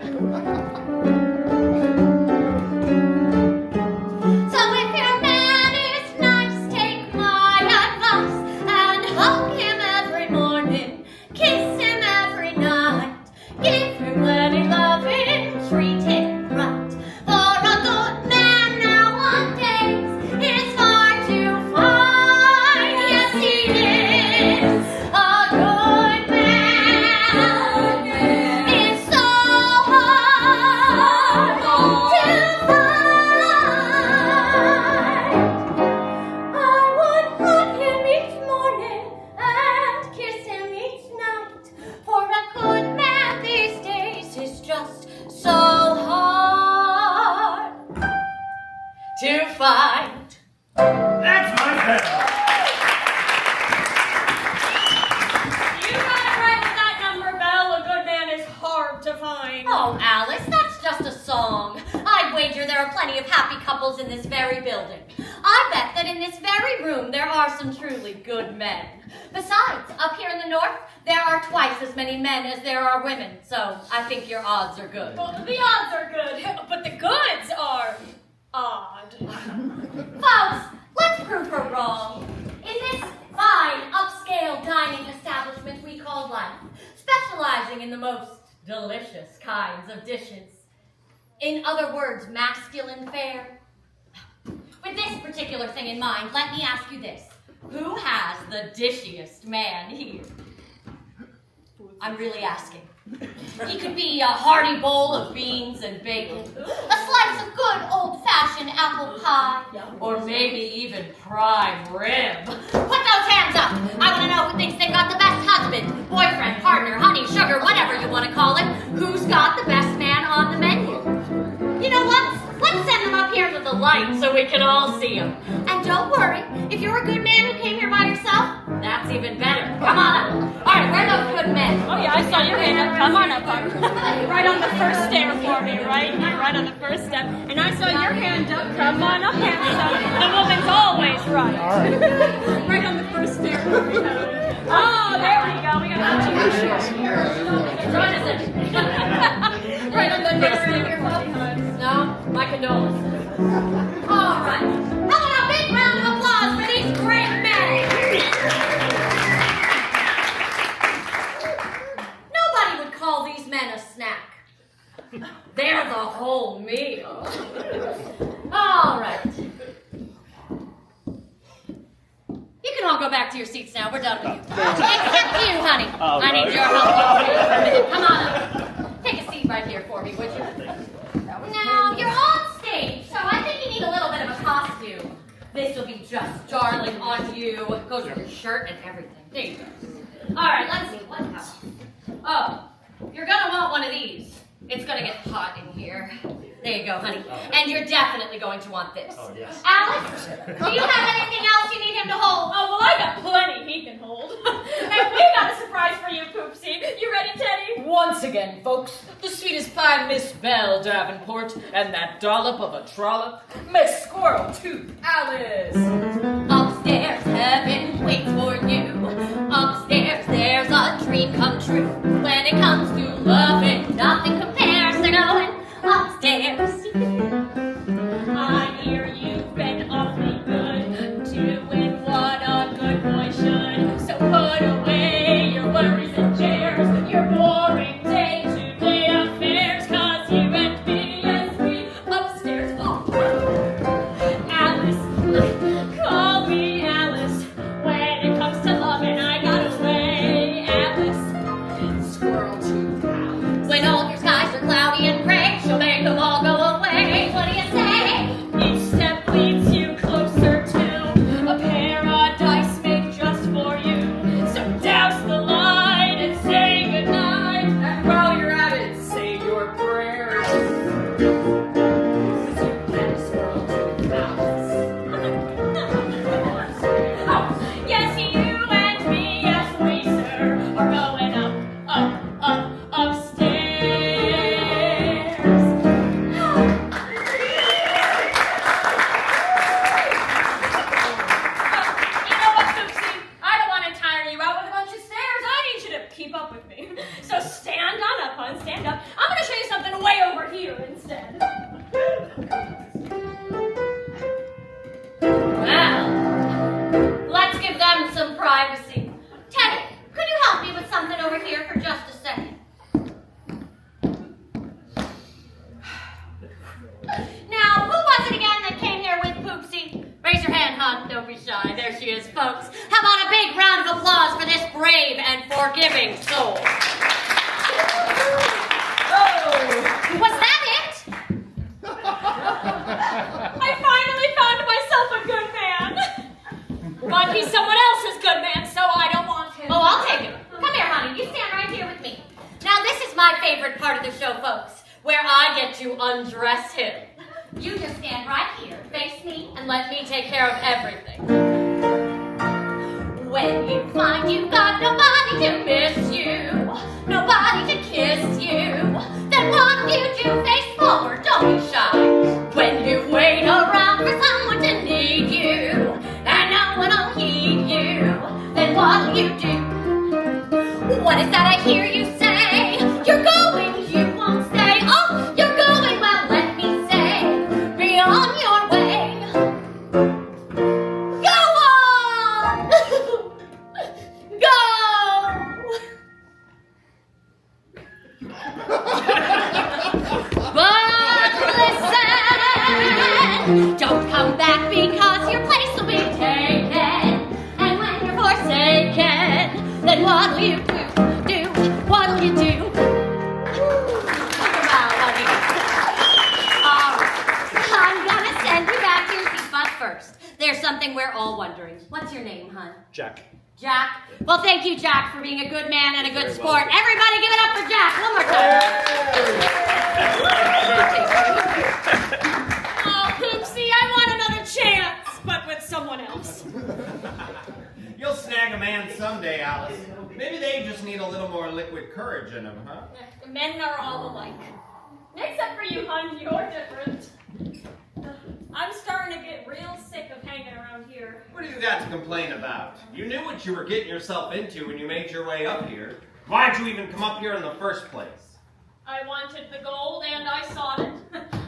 So if your man is nice, take my advice and hug him every morning, kiss him every night, give him plenty loving, treat him right. For a good man nowadays is hard to find. Yes, he is. A good man is so hard to find. I would hug him each morning and kiss him each night. For a good man these days is just so hard to find. That's my bell. You got it right with that number, Belle. A good man is hard to find. Oh, Alice, that's just a song. I'd wager there are plenty of happy couples in this very building. I bet that in this very room there are some truly good men. Besides, up here in the north, there are twice as many men as there are women, so I think your odds are good. Well, the odds are good, but the goods are odd. Folks, let's prove her wrong. In this fine, upscale dining establishment we call life, specializing in the most delicious kinds of dishes. In other words, masculine fare. With this particular thing in mind, let me ask you this. Who has the dishiest man here? I'm really asking. He could be a hearty bowl of beans and bacon, a slice of good old-fashioned apple pie, or maybe even prime rib. Put those hands up. I want to know who thinks they've got the best husband, boyfriend, partner, honey, sugar, whatever you want to call it. Who's got the best man on the menu? You know what? Let's send them up here to the light so we can all see them. And don't worry, if you're a good man who came here by yourself, that's even better. Come on up. All right, where are those good men? Oh yeah, I saw your hand up. Come on up, Harper. Right on the first stair for me, right? Right on the first step. And I saw your hand up. Come on up, handsome. The woman's always right. Right on the first stair for me. Oh, there we go. We got the Join us in. Right on the first stair. No, my condolences. All right. How about a big round of applause for these great men? Nobody would call these men a snack. They're the whole meal. All right. You can all go back to your seats now. We're done with you. Except you, honey. I need your help for a minute. Come on up. Take a seat right here for me, would you? Now, you're on stage, so I think you need a little bit of a costume. darling, on you. It goes with your shirt and everything. There you go. All right, let's see. What else? Oh, you're going to want one of these. It's going to get hot in here. There you go, honey. And you're definitely going to want this. Oh, yes. Alice, do you have anything else you need him to hold? Oh, well, I got plenty he can hold. And we got a surprise for you, Poopsie. You ready, Teddy? Once again, folks, the sweetest pie, Miss Belle Davenport, and that dollop of a trollop, Miss Squirrel Tooth Alice. Upstairs, heaven waits for you. Upstairs, there's a dream come true. When it comes to loving, nothing compares to going upstairs. I hear you've been awfully good, doing what a good boy should. So put away your worries and cares, your boring day-to-day affairs, 'cause you and me, yes, we upstairs. Oh. Alice, call me Alice. When it comes to loving, I got away. Alice, Squirrel Tooth Alice. When all your skies are cloudy and gray, she'll make them all go away. What do you say? each step leads you closer to a paradise made just for you. So douse the light and say goodnight. And while you're at it, say your prayers. Squirrel Tooth Alice. Oh, yes, you and me, yes, we, sir, are going upstairs. You know what, Poopsie? I don't want to tire you out with a bunch of stairs. I need you to keep up with me. So stand on up, hon, stand up. I'm going to show you something way over here instead. Well, let's give them some privacy. Teddy, could you help me with something over here for just a second? Now, who was it again that came here with Poopsie? Raise your hand, hon. Don't be shy. There she is, folks. How about a big round of applause for this brave and forgiving soul? Oh, was that it? I finally found myself a good man. But he's someone else's good man, so I don't want him. Oh, I'll take him. Come here, honey. You stand right here with me. Now, this is my favorite part of the show, folks, where I get to undress him. You just stand right here, face me, and let me take care of everything. When you find you've got nobody to miss you, nobody to kiss you, then what do you do? Face forward, don't be shy. When you wait around for someone to need you, and no one will heed you, then what do you do? What is that I hear you say? You're going, you won't stay. Oh, you're going, well, let me say, be on your way. Go on! Go! But listen, don't come back because your place will be taken. And when you're forsaken, then what'll you do? What'll you do? Look around, honey. All right, I'm gonna send you back to your seat, but first, there's something we're all wondering. What's your name, hon? Jack. Jack? Well, thank you, Jack, for being a good man and a good sport. Everybody give it up for Jack one more time. Oh, Poopsie, I want another chance, but with someone else. You'll snag a man someday, Alice. Maybe they just need a little more liquid courage in them, huh? Men are all alike. Except for you, hon, you're different. I'm starting to get real sick of hanging around here. What do you got to complain about? You knew what you were getting yourself into when you made your way up here. Why'd you even come up here in the first place? I wanted the gold and I sought it.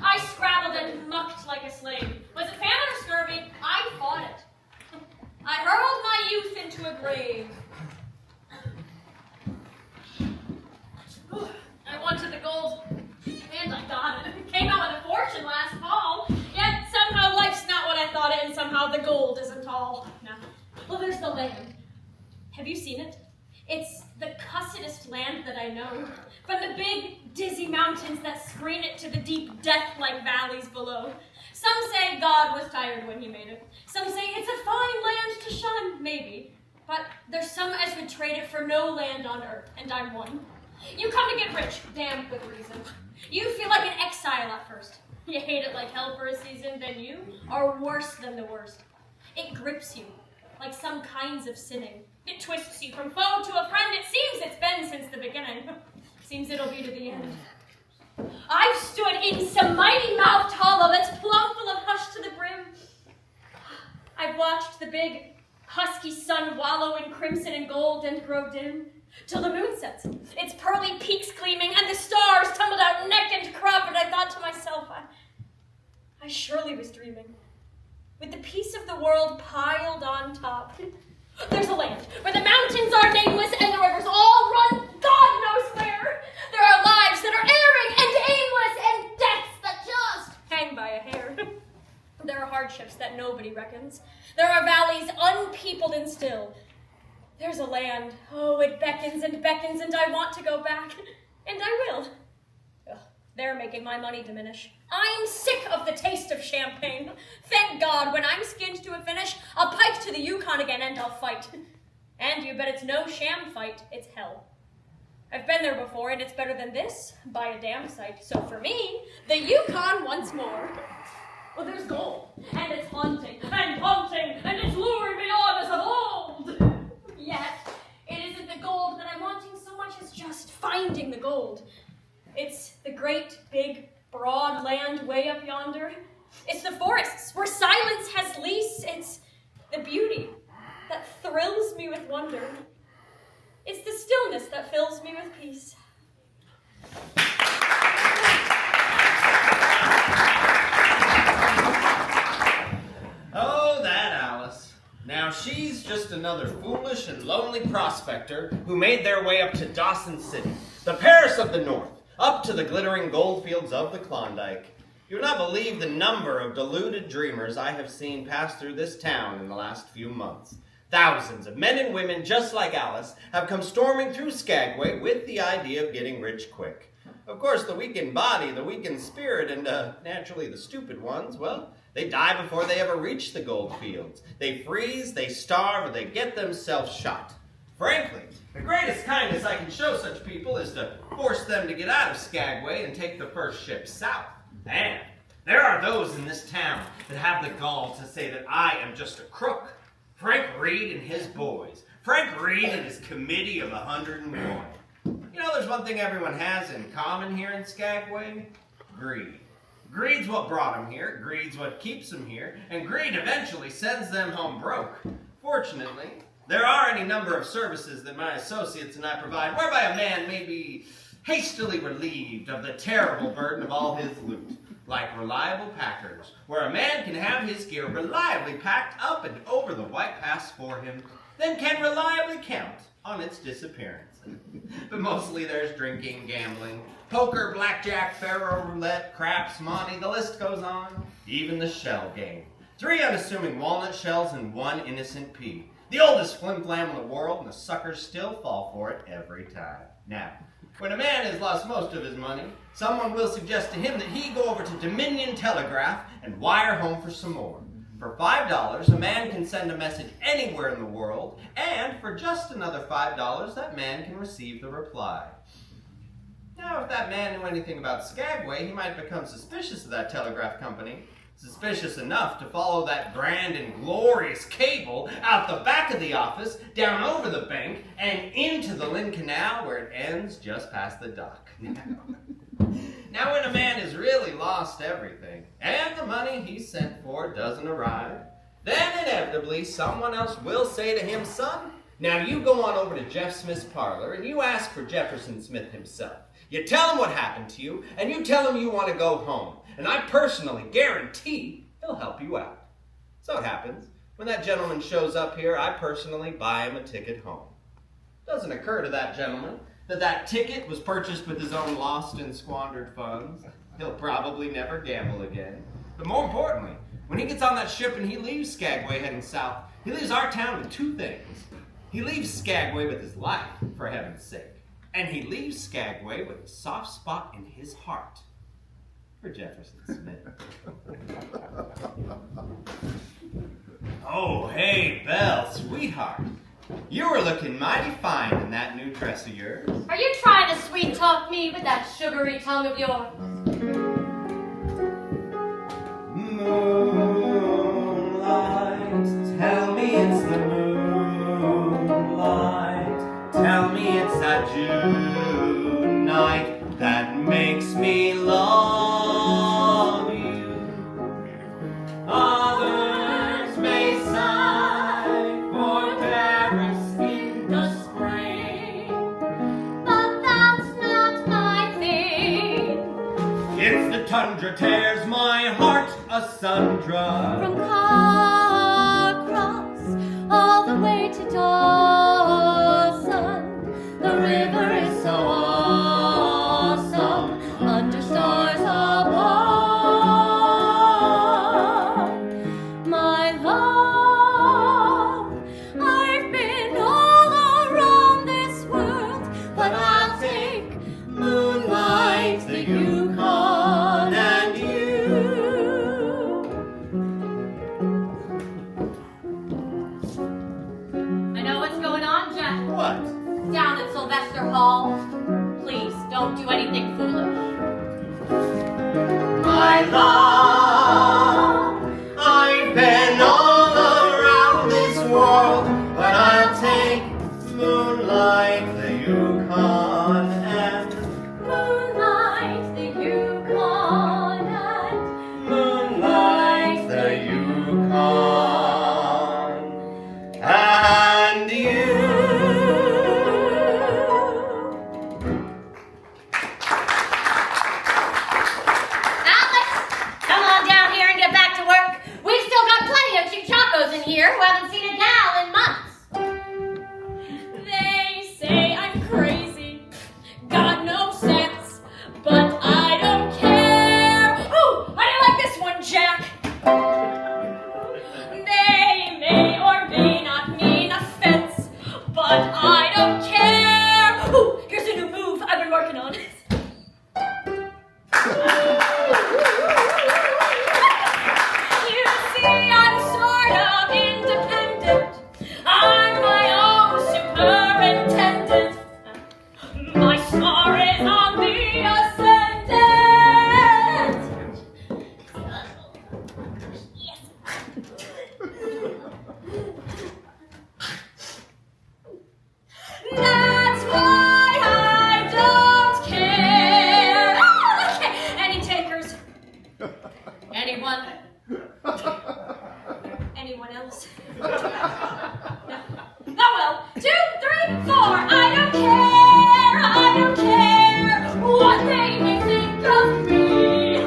I scrabbled and mucked like a slave. Was it famine or scurvy? I fought it. I hurled my youth into a grave. I wanted the gold, and I got it. Came out with a fortune last fall. Yet somehow life's not what I thought it, and somehow the gold isn't all. No. Well, there's the land. Have you seen it? It's the cussedest land that I know. From the big, dizzy mountains that screen it to the deep, death-like valleys below. Some say God was tired when he made it. Some say it's a fine land to shun, maybe. But there's some as would trade it for no land on earth, and I'm one. You come to get rich, damn good reason. You feel like an exile at first. You hate it like hell for a season, then you are worse than the worst. It grips you, like some kinds of sinning. It twists you from foe to a friend. It seems it's been since the beginning. Seems it'll be to the end. I've stood in some mighty-mouthed hollow that's plumb full of hush to the brim. I've watched the big, husky sun wallow in crimson and gold and grow dim, till the moon sets, its pearly peaks gleaming, and the stars tumbled out neck and crop, and I thought to myself, I surely was dreaming. With the peace of the world piled on top, there's a land where the mountains are nameless and the rivers all run God knows where. There are lives that are erring and aimless and deaths that just hang by a hair. There are hardships that nobody reckons. There are valleys unpeopled and still. There's a land, oh, it beckons and beckons, and I want to go back, and I will. Ugh, they're making my money diminish. I'm sick of the taste of champagne. Thank God, when I'm skinned to a finish, I'll pike to the Yukon again and I'll fight. And you bet it's no sham fight, it's hell. I've been there before, and it's better than this by a damn sight. So for me, the Yukon once more. Well, there's gold, and it's haunting, and it's luring me on as of old. Yet, it isn't the gold that I'm wanting so much as just finding the gold. It's the great, big, broad land way up yonder. It's the forests where silence has lease. It's the beauty that thrills me with wonder. It's the stillness that fills me with peace. Oh, that Alice. Now she's just another foolish and lonely prospector who made their way up to Dawson City, the Paris of the North, up to the glittering goldfields of the Klondike. You would not believe the number of deluded dreamers I have seen pass through this town in the last few months. Thousands of men and women just like Alice have come storming through Skagway with the idea of getting rich quick. Of course, the weak in body, the weak in spirit, and naturally the stupid ones, well, they die before they ever reach the gold fields. They freeze, they starve, or they get themselves shot. Frankly, the greatest kindness I can show such people is to force them to get out of Skagway and take the first ship south. And there are those in this town that have the gall to say that I am just a crook. Frank Reed and his boys. Frank Reed and his committee of 101. You know, there's one thing everyone has in common here in Skagway. Greed. Greed's what brought them here, greed's what keeps them here, and greed eventually sends them home broke. Fortunately, there are any number of services that my associates and I provide whereby a man may be hastily relieved of the terrible burden of all his loot. Like reliable packers, where a man can have his gear reliably packed up and over the White Pass for him, then can reliably count on its disappearance. But mostly there's drinking, gambling, poker, blackjack, faro, roulette, craps, monte, the list goes on. Even the shell game. 3 unassuming walnut shells and 1 innocent pea. The oldest flim-flam in the world, and the suckers still fall for it every time. Now, when a man has lost most of his money, someone will suggest to him that he go over to Dominion Telegraph and wire home for some more. For $5, a man can send a message anywhere in the world, and for just another $5, that man can receive the reply. Now, if that man knew anything about Skagway, he might become suspicious of that telegraph company. Suspicious enough to follow that grand and glorious cable out the back of the office, down over the bank, and into the Lynn Canal, where it ends just past the dock. Now, when a man has really lost everything, and the money he sent for doesn't arrive, then inevitably someone else will say to him, son, now you go on over to Jeff Smith's parlor, and you ask for Jefferson Smith himself. You tell him what happened to you, and you tell him you want to go home. And I personally guarantee he'll help you out. So it happens, when that gentleman shows up here, I personally buy him a ticket home. Doesn't occur to that gentleman that that ticket was purchased with his own lost and squandered funds. He'll probably never gamble again. But more importantly, when he gets on that ship and he leaves Skagway heading south, he leaves our town with 2 things. He leaves Skagway with his life, for heaven's sake. And he leaves Skagway with a soft spot in his heart. for Jefferson Smith. Oh, hey, Belle, sweetheart. You were looking mighty fine in that new dress of yours. Are you trying to sweet talk me with that sugary tongue of yours? Moonlight, tell me it's the moonlight. Tell me it's that June night that makes me love you. Others may sigh for Paris in the spring, But that's not my thing. it's the tundra tears my heart asunder. From Carcross all the way to Dawson, the river is so awesome under stars above. My love, I've been all around this world, but I'll take Moonlight, the Yukon, and you. I know what's going on, Jeff. What? Down at Sylvester Hall. Please don't do anything foolish. My love, I've been all around this world, but I'll take Moonlight, the Yukon, and Moonlight, the Yukon, and Moonlight, the Yukon, and you. Alex, come on down here and get back to work. We've still got plenty of chichacos in here who haven't seen a gal in months. They say I'm crazy, got no sense, but I don't care. Ooh, how do you like this one, Jack? They may or may not mean offense, but I don't care. Ooh, here's a new move I've been working on. You see, I'm sort of independent. I'm my own superintendent. My star is on the ascendant. Yes. That's why I don't care. Okay. Any takers? Anyone? Anyone else? No. Oh well. 2, 3, 4. I don't care. I don't care what they may think of me.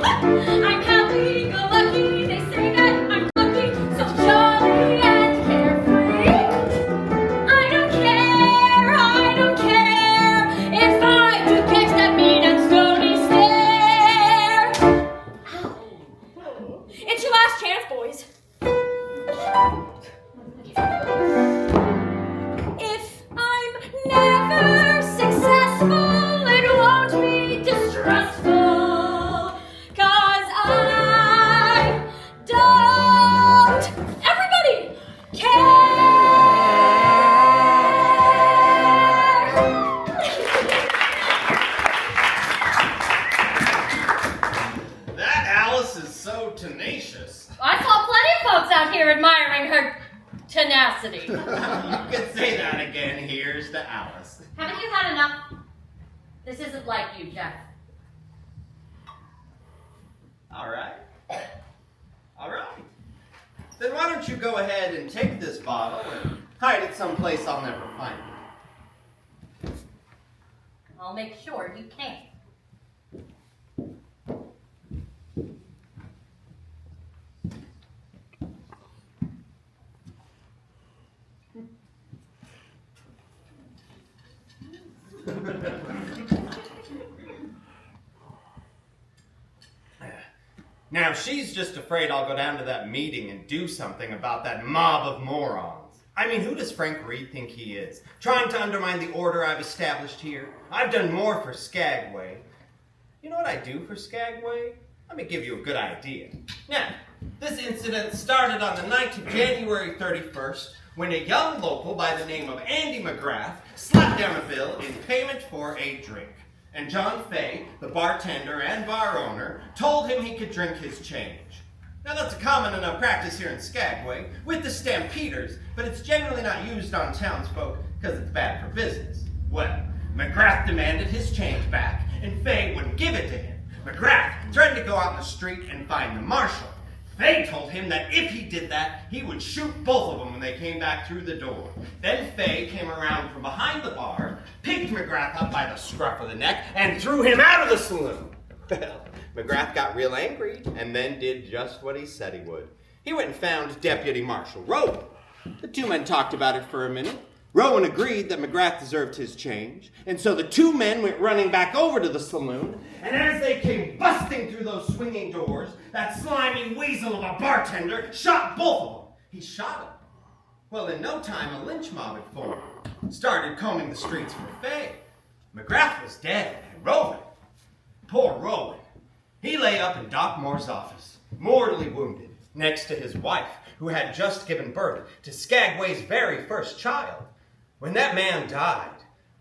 I'm happy-go-lucky. They say that I'm lucky, so jolly and carefree. I don't care. I don't care if I do catch that mean and stony stare. Ow. It's your last chance, boys. If I'm never successful, it won't be distressful, 'cause I don't, everybody, That Alice is so tenacious. I saw plenty of folks out here admiring her tenacity. You could say that again. Here's to Alice. Haven't you had enough? This isn't like you, Jeff. All right. All right. Then why don't you go ahead and take this bottle and hide it someplace I'll never find it. I'll make sure you can't. Now, she's just afraid I'll go down to that meeting and do something about that mob of morons. I mean, who does Frank Reed think he is? Trying to undermine the order I've established here? I've done more for Skagway. You know what I do for Skagway? Let me give you a good idea. Now, this incident started on the night of January 31st when a young local by the name of Andy McGrath slapped down a bill in payment for a drink. And John Fay, the bartender and bar owner, told him he could drink his change. Now that's a common enough practice here in Skagway with the Stampeders, but it's generally not used on townsfolk because it's bad for business. Well, McGrath demanded his change back, and Fay wouldn't give it to him. McGrath threatened to go out in the street and find the marshal. Fay told him that if he did that, he would shoot both of them when they came back through the door. Then Fay came around from behind the bar, picked McGrath up by the scruff of the neck, and threw him out of the saloon. Well, McGrath got real angry and then did just what he said he would. He went and found Deputy Marshal Rowan. The two men talked about it for a minute. Rowan agreed that McGrath deserved his change, and so the two men went running back over to the saloon, and as they came busting through those swinging doors, that slimy weasel of a bartender shot both of them. He shot them. Well, in no time, a lynch mob had formed, started combing the streets for Fay. McGrath was dead, and Rowan, poor Rowan, he lay up in Doc Moore's office, mortally wounded, next to his wife, who had just given birth to Skagway's very first child. When that man died,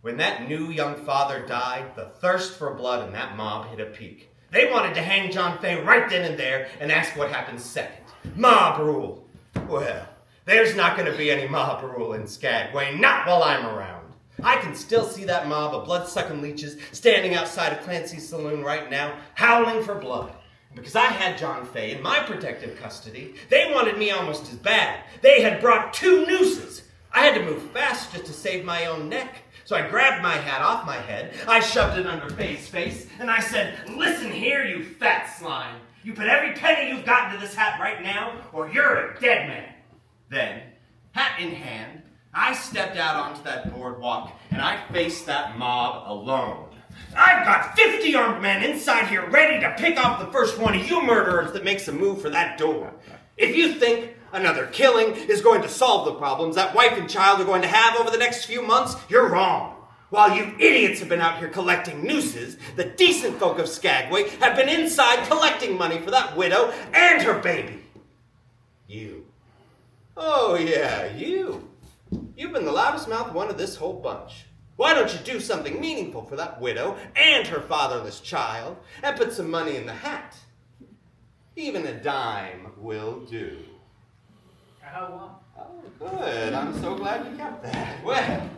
when that new young father died, the thirst for blood in that mob hit a peak. They wanted to hang John Fay right then and there and ask what happened second. Mob rule. Well, there's not going to be any mob rule in Skagway, not while I'm around. I can still see that mob of blood-sucking leeches standing outside of Clancy's saloon right now, howling for blood. And because I had John Fay in my protective custody, they wanted me almost as bad. They had brought 2 nooses. I had to move fast just to save my own neck. So I grabbed my hat off my head, I shoved it under Fay's face, and I said, "Listen here, you fat slime. You put every penny you've got into this hat right now, or you're a dead man." Then, hat in hand, I stepped out onto that boardwalk, and I faced that mob alone. I've got 50 armed men inside here ready to pick off the first one of you murderers that makes a move for that door. If you think another killing is going to solve the problems that wife and child are going to have over the next few months, you're wrong. While you idiots have been out here collecting nooses, the decent folk of Skagway have been inside collecting money for that widow and her baby. You. Oh yeah, you. You've been the loudest mouthed one of this whole bunch. Why don't you do something meaningful for that widow and her fatherless child and put some money in the hat? Even a dime will do. Oh, good. I'm so glad you kept that. Well.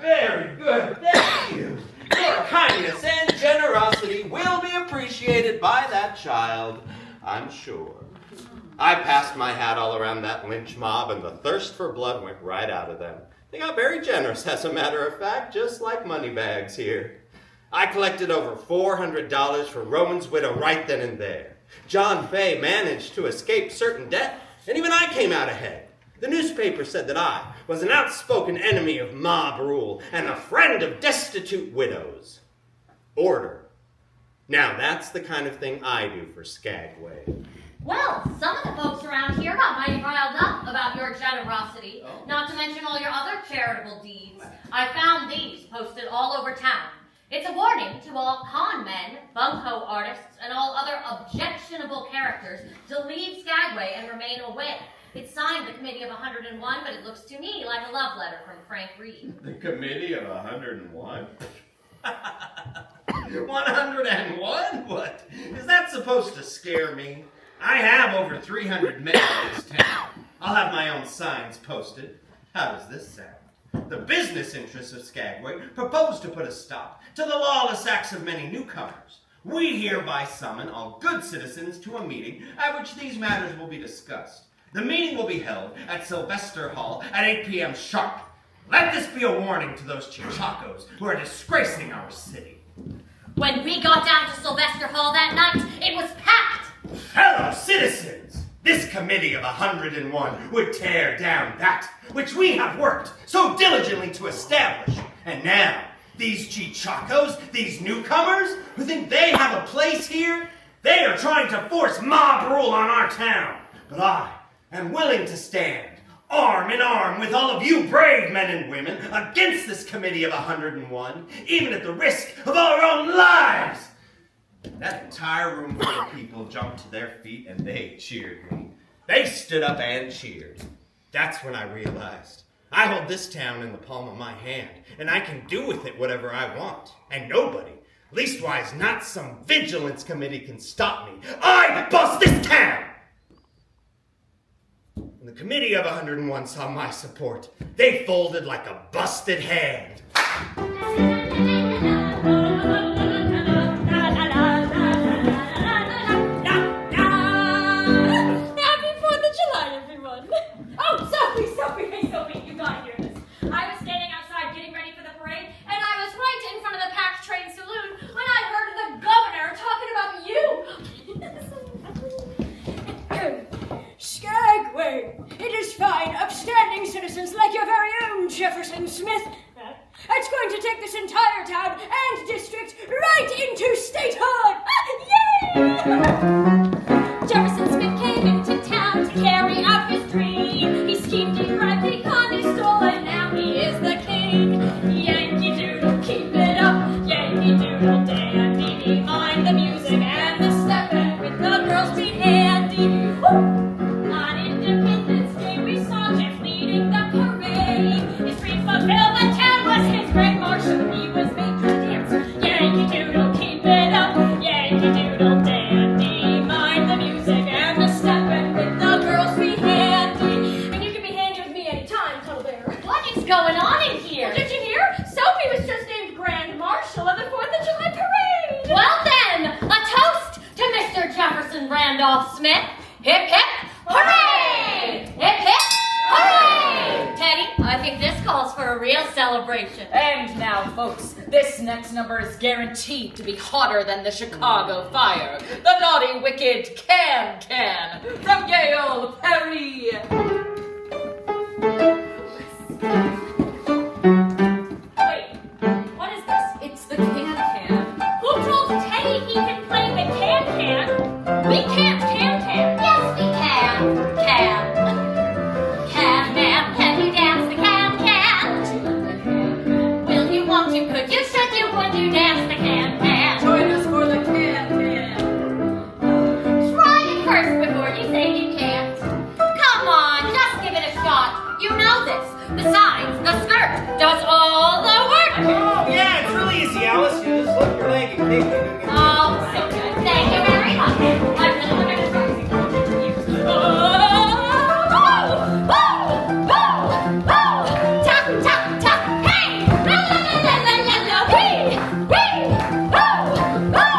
Very good. Thank you. Your kindness and generosity will be appreciated by that child, I'm sure. I passed my hat all around that lynch mob, and the thirst for blood went right out of them. They got very generous, as a matter of fact, just like money bags here. I collected over $400 for Rowan's widow right then and there. John Fay managed to escape certain death, and even I came out ahead. The newspaper said that I was an outspoken enemy of mob rule and a friend of destitute widows. Order. Now that's the kind of thing I do for Skagway. Well, some of the folks around here got mighty riled up about your generosity, not to mention all your other charitable deeds. I found these posted all over town. It's a warning to all con men, bunco artists, and all other objectionable characters to leave Skagway and remain away. It's signed the Committee of 101, but it looks to me like a love letter from Frank Reed. The Committee of 101? 101? What? Is that supposed to scare me? I have over 300 men in this town. I'll have my own signs posted. How does this sound? The business interests of Skagway propose to put a stop to the lawless acts of many newcomers. We hereby summon all good citizens to a meeting at which these matters will be discussed. The meeting will be held at Sylvester Hall at 8 p.m. sharp. Let this be a warning to those chichacos who are disgracing our city. When we got down to Sylvester Hall that night, it was packed. Fellow citizens, this Committee of 101 would tear down that which we have worked so diligently to establish. And now, these chichacos, these newcomers, who think they have a place here, they are trying to force mob rule on our town. But I am willing to stand arm in arm with all of you brave men and women against this committee of 101, even at the risk of our own lives. That entire room full of people jumped to their feet and they cheered me. They stood up and cheered. That's when I realized I hold this town in the palm of my hand, and I can do with it whatever I want. And nobody, leastwise not some vigilance committee, can stop me. I boss this town! When the committee of 101 saw my support, they folded like a busted hand. Sophie, you gotta hear this. I was standing outside getting ready for the parade, and I was right in front of the packed train saloon when I heard the governor talking about you. Skagway, it is fine, upstanding citizens like your very own Jefferson Smith. It's going to take this entire town and district right into statehood. Yay! Jefferson Smith came into town to carry out his dream. He schemed and grabbed because he stole, and now he is the king. Yankee Doodle, keep it up. Yankee Doodle dandy. Mind the music and the step, and with the girls be handy. Woo! On Independence Day we saw Jeff leading the parade. His dream fulfilled, the town was his great marshal. He was made to dance. Yankee Doodle, keep it up. Yankee Doodle dandy. Mind the music and the step, and with the girls be handy. And you can be handy with me anytime, Cuddle Bear. What is going on in here? Did you hear? Sophie was just named Grand Marshal of the 4th of July Parade. Well then, a toast to Mr. Jefferson Randolph Smith. Hip hip hooray! Hip hip hooray! Teddy, I think this calls for a real celebration. And now, folks, this next number is guaranteed to be hotter than the Chicago fire. The naughty, wicked Can-Can from gay old Paris. Wait, what is this? It's the Can-Can. Who told Teddy he can play the can-can? We can't can-can. Yes, we can. Can. Can-man, can you dance the can-can? Will you, won't you, could you, should you, would you dance the can-can? Join us for the Can-Can. Try it first before you say you can't. Come on, just give it a shot. You know this. Besides, the skirt does all the work. Oh, yeah, it's really easy, Alice. You just lift your leg and kick it. Oh, so good. Thank you very much. I'm really looking at Tap, tap, tap. Hey! La, la, la, la, la, la, wee! Wee! Woo! Woo!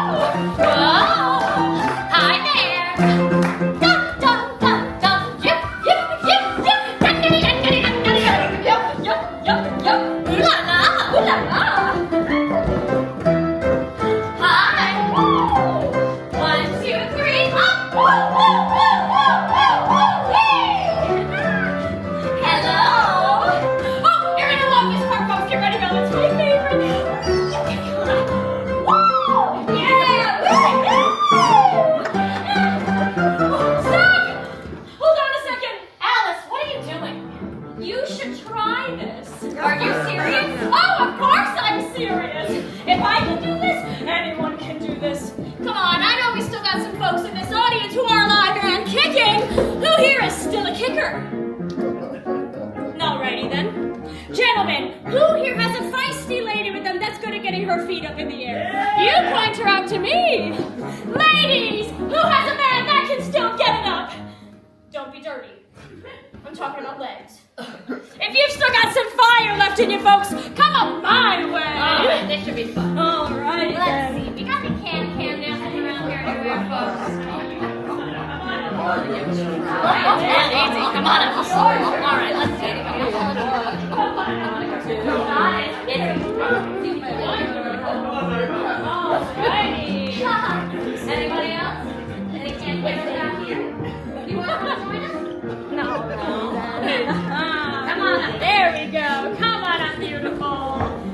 Whoa! Hi there! Dum, dum, dum, dum. Yip, yip, yip, yip. Dum-dum-dum, dum-dum-dum, dum-dum-dum. Yup, yup, yup, yup. Ooh la la, ooh la la. Hi! 1, 2, 3, up! Woo, woo, woo, woo, woo, woo, wee! Hello! Oh, you're gonna love this part, folks. Get ready, Mel. It's my favorite. Woo! Yeah! Stop! Hold on a second. Alice, what are you doing? You should try this. Are you serious? Oh, of course I'm serious. If I can do this, anyone can do this. Come on, I know we still got some folks in this audience who are alive and kicking. Who here is still a kicker? Alrighty then. Gentlemen, who here has a feisty lady with them that's good at getting her feet up in the air? You point her out to me. Ladies, who has a man that can still get it up? Don't be dirty. I'm talking about legs. If you've still got some fire left in you folks, come up my way. Alright, this should be fun. Alright. Let's see. We got the can-can dancing around here everywhere, folks. Alright, easy. Come on up. Alright, let's see. Alrighty. Anybody else? Any can-can down here? You want to join us? No. Come on up. There we go. Come on up, beautiful.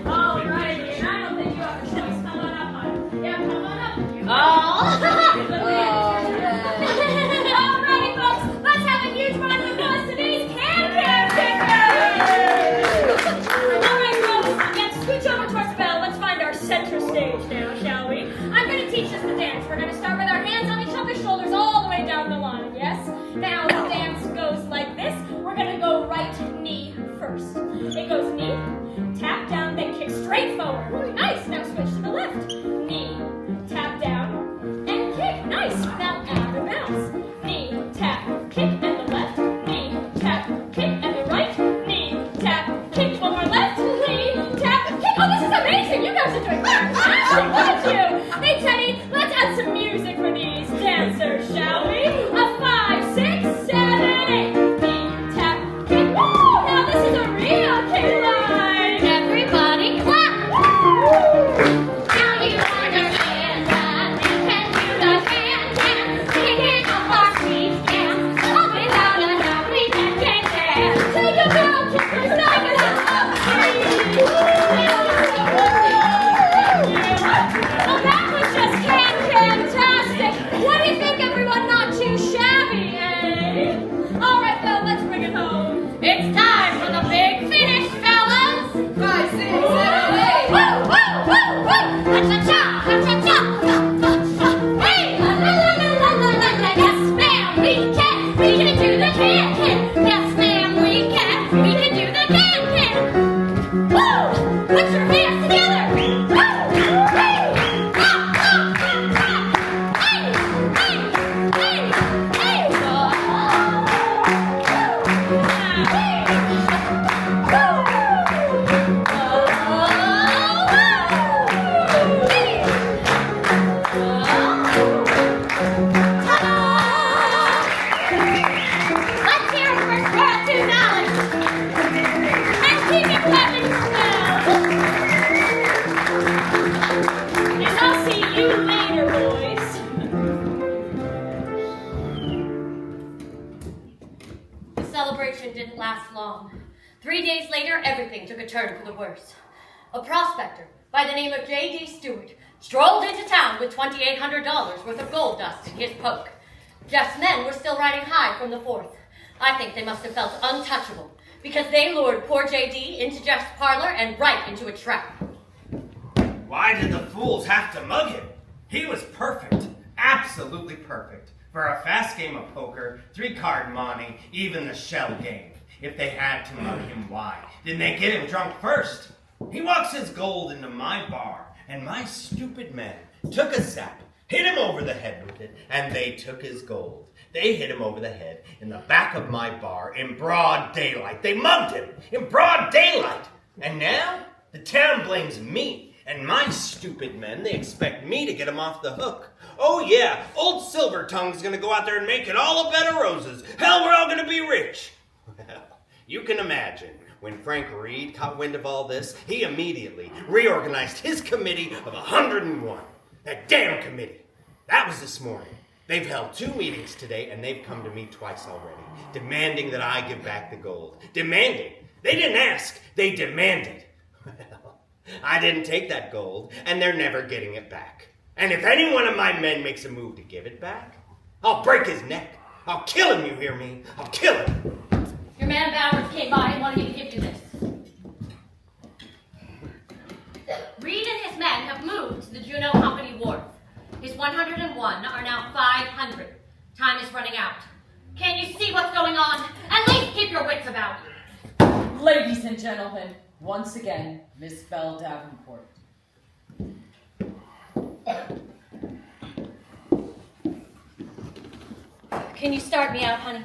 Alrighty. And I don't think you have a choice. Come on up, hon. Yeah, come on up. Alrighty, folks. Let's have a huge round of applause to these can-can. celebration didn't last long. 3 days later, everything took a turn for the worse. A prospector by the name of J.D. Stewart strolled into town with $2,800 worth of gold dust in his poke. Jeff's men were still riding high from the 4th. I think they must have felt untouchable, because they lured poor J.D. into Jeff's parlor and right into a trap. Why did the fools have to mug him? He was perfect, absolutely perfect, for a fast game of poker, 3-card monte, even the shell game. If they had to mug him, why didn't they get him drunk first? He walks his gold into my bar, and my stupid men took a sap, hit him over the head with it, and they took his gold. They hit him over the head in the back of my bar in broad daylight. They mugged him in broad daylight. And now the town blames me and my stupid men. They expect me to get him off the hook. Oh yeah, old Silver Tongue's gonna go out there and make it all a bed of roses. Hell, we're all gonna be rich. Well, you can imagine. When Frank Reed caught wind of all this, he immediately reorganized his committee of 101. That damn committee. That was this morning. They've held 2 meetings today, and they've come to me twice already, demanding that I give back the gold. Demanding. They didn't ask. They demanded. Well, I didn't take that gold, and they're never getting it back. And if any one of my men makes a move to give it back, I'll break his neck. I'll kill him, you hear me? I'll kill him. Your man Bowers came by and wanted me to give you this. Reed and his men have moved to the Juneau Company Wharf. His 101 are now 500. Time is running out. Can you see what's going on? At least keep your wits about you. Ladies and gentlemen, once again, Miss Belle Davenport. Can you start me out, honey?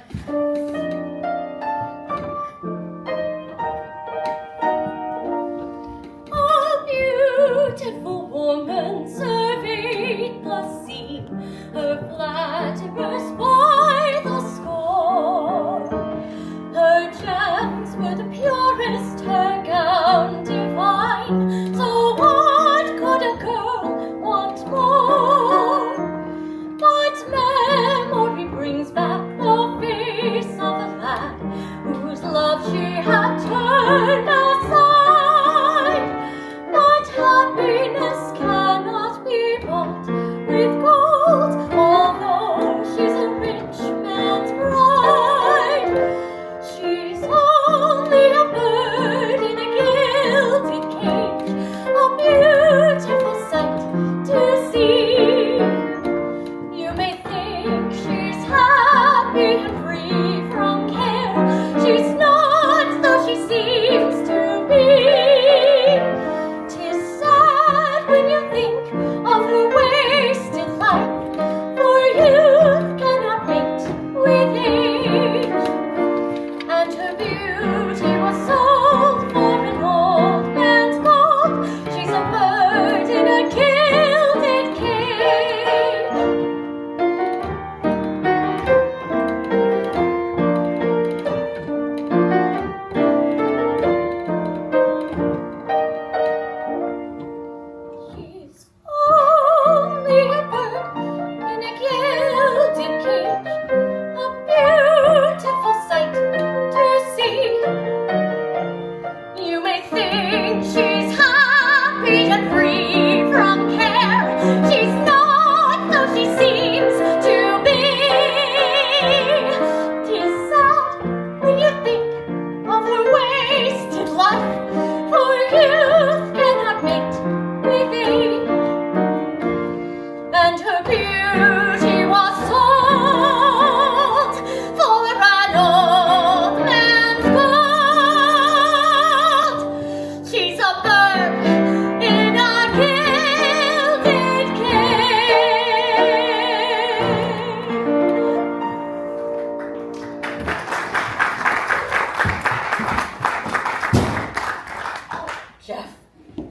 A beautiful woman surveyed the scene, her flatterers by the score. Her gems were the purest, her gown divine, so what could a girl want more? But memory brings back the face of a lad whose love she had turned aside. But happiness cannot be bought with gold, although she's a rich man's bride. She's only a bird in a gilded cage, a beautiful sight to see. You may think she's happy and free from care. She's not, though she seems to be. 'Tis sad when you think of her wasted life, for youth cannot mate with age. And her beauty was sold for an old man's gold. She's a bird in a gilded cage. She's only a bird in a gilded cage, a beautiful sight to see. You may think she's happy and free from care. She's not, though she seems to be. 'Tis sad when you think of her wasted life, for youth cannot mate with age. And her beauty was sold for an old man's gold. She's a bird in a gilded cage. Jeff,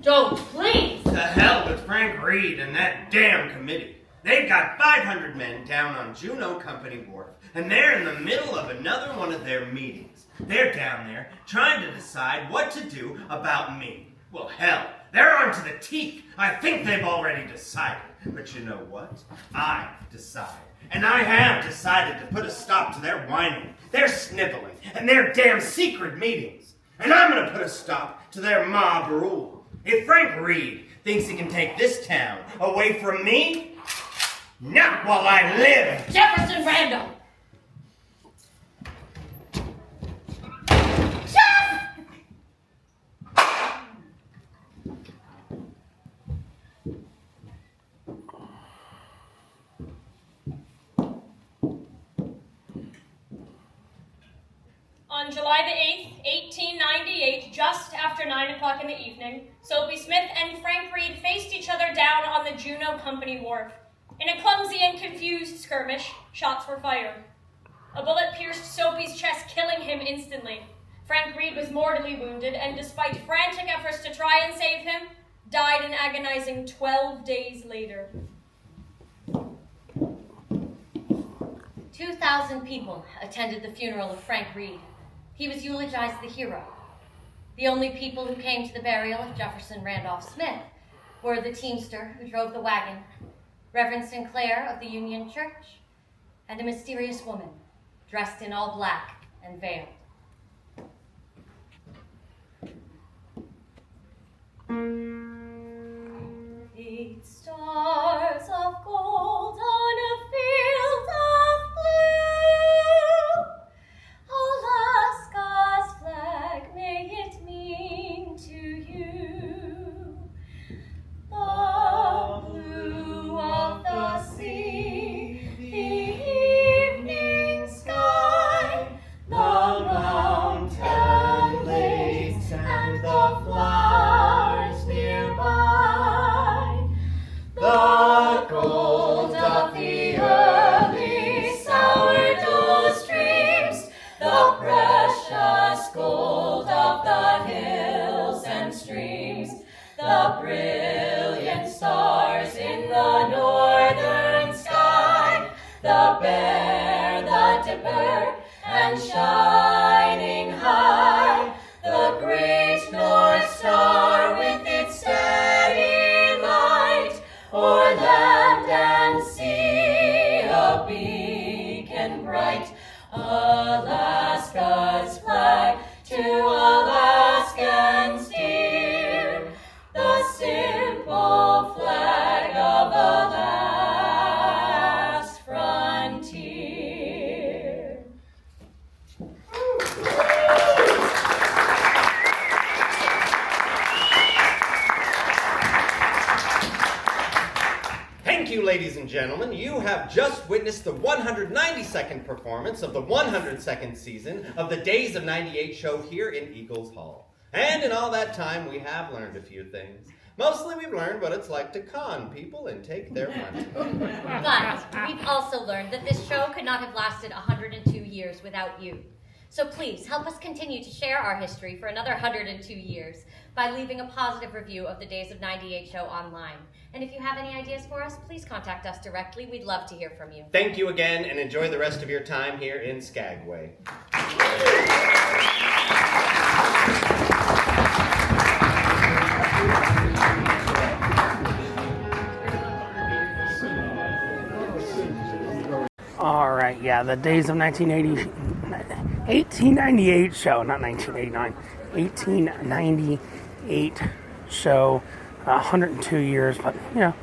don't, please. To hell with Frank Reed and that damn committee. They've got 500 men down on Juneau Company Wharf, and they're in the middle of another one of their meetings. They're down there trying to decide what to do about me. Well, hell, they're armed to the teeth. I think they've already decided. But you know what? I decide. And I have decided to put a stop to their whining, their sniveling, and their damn secret meetings. And I'm going to put a stop to their mob rule. If Frank Reed thinks he can take this town away from me, not while I live. Jefferson Randall! On July the 8th, 1898, just after 9 o'clock in the evening, Soapy Smith and Frank Reed faced each other down on the Juneau Company wharf. In a clumsy and confused skirmish, shots were fired. A bullet pierced Soapy's chest, killing him instantly. Frank Reed was mortally wounded, and despite frantic efforts to try and save him, died an agonizing 12 days later. 2,000 people attended the funeral of Frank Reed. He was eulogized the hero. The only people who came to the burial of Jefferson Randolph Smith were the teamster who drove the wagon, Reverend Sinclair of the Union Church, and a mysterious woman dressed in all black and veiled. Eight stars of gold on a field of blue, Alaska's flag, may it mean to you. The blue of the sea, the evening sky, the mountain lakes and the flowers nearby, the gold of the early sourdough streams, the precious gold of the hills and streams, the brilliant stars in the northern sky, the Bear, the Dipper, and shining high, the great North Star with its steady light, o'er land and sea a beacon bright, Alaska's flag to Alaskans dear, the simple flag of the last frontier. Thank you, ladies and gentlemen. You have just witnessed the 192nd performance of the 102nd season of the Days of 98 show here in Eagles Hall. And in all that time, we have learned a few things. Mostly we've learned what it's like to con people and take their money. But we've also learned that this show could not have lasted 102 years without you. So please help us continue to share our history for another 102 years by leaving a positive review of the Days of 98 show online. And if you have any ideas for us, please contact us directly. We'd love to hear from you. Thank you again, and enjoy the rest of your time here in Skagway. All right, yeah, the Days of 1898 show, not 1989, 1898 show, 102 years, but, you know,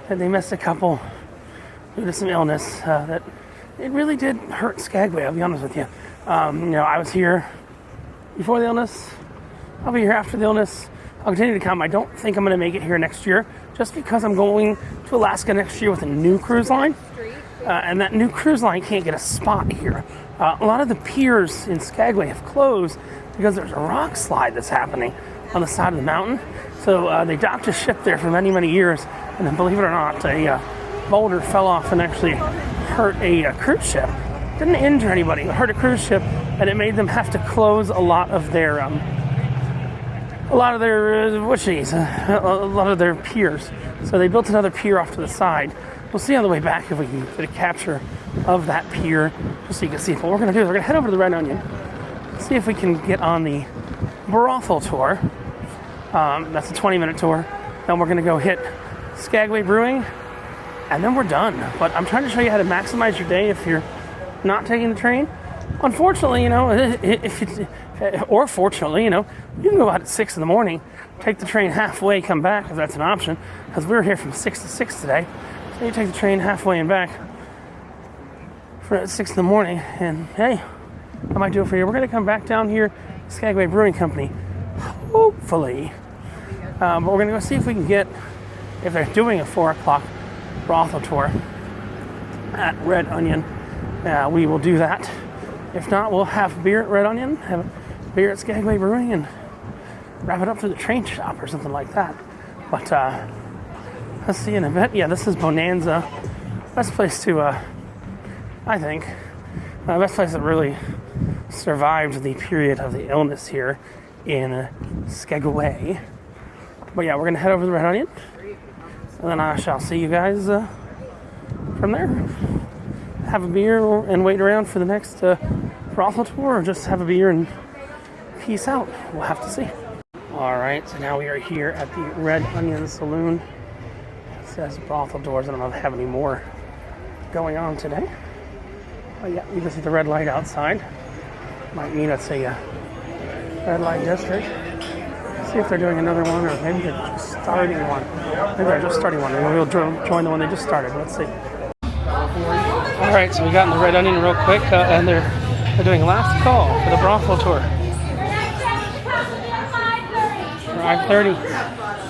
they missed a couple due to some illness that it really did hurt Skagway, I'll be honest with you. You know, I was here before the illness, I'll be here after the illness, I'll continue to come. I don't think I'm going to make it here next year, just because I'm going to Alaska next year with a new cruise line. And that new cruise line can't get a spot here. A lot of the piers in Skagway have closed because there's a rock slide that's happening on the side of the mountain. So they docked a ship there for many, many years. And then, believe it or not, a boulder fell off and actually hurt a cruise ship. Didn't injure anybody, but hurt a cruise ship, and it made them have to close a lot of their piers. So they built another pier off to the side. We'll see on the way back if we can get a capture of that pier, just so you can see. But what we're going to do is we're going to head over to the Red Onion, see if we can get on the brothel tour. That's a 20-minute tour. Then we're going to go hit Skagway Brewing, and then we're done. But I'm trying to show you how to maximize your day if you're not taking the train. Unfortunately, or fortunately, you can go out at 6 in the morning, take the train halfway, come back if that's an option, because we were here from 6 to 6 today. So you take the train halfway and back for at 6 in the morning, and hey, I might do it for you. We're going to come back down here, Skagway Brewing Company, hopefully. But we're going to go see if we can get, if they're doing a 4 o'clock brothel tour at Red Onion, we will do that. If not, we'll have beer at Red Onion, have beer at Skagway Brewing, and wrap it up to the train stop or something like that. But let's see in a bit. Yeah, this is Bonanza. Best place to, I think, best place that really survived the period of the illness here in Skagway. But yeah, we're going to head over to the Red Onion, and then I shall see you guys from there. Have a beer and wait around for the next brothel tour, or just have a beer and peace out. We'll have to see. Alright, so now we are here at the Red Onion Saloon. It says brothel doors. I don't know if they have any more going on today. But yeah, you can see the red light outside. Might mean it's a red light district. See if they're doing another one, or maybe they're just starting one. Maybe they're just starting one. Maybe we'll join the one they just started. Let's see. Alright, so we got in the Red Onion real quick, and they're doing last call for the brothel tour. 5:30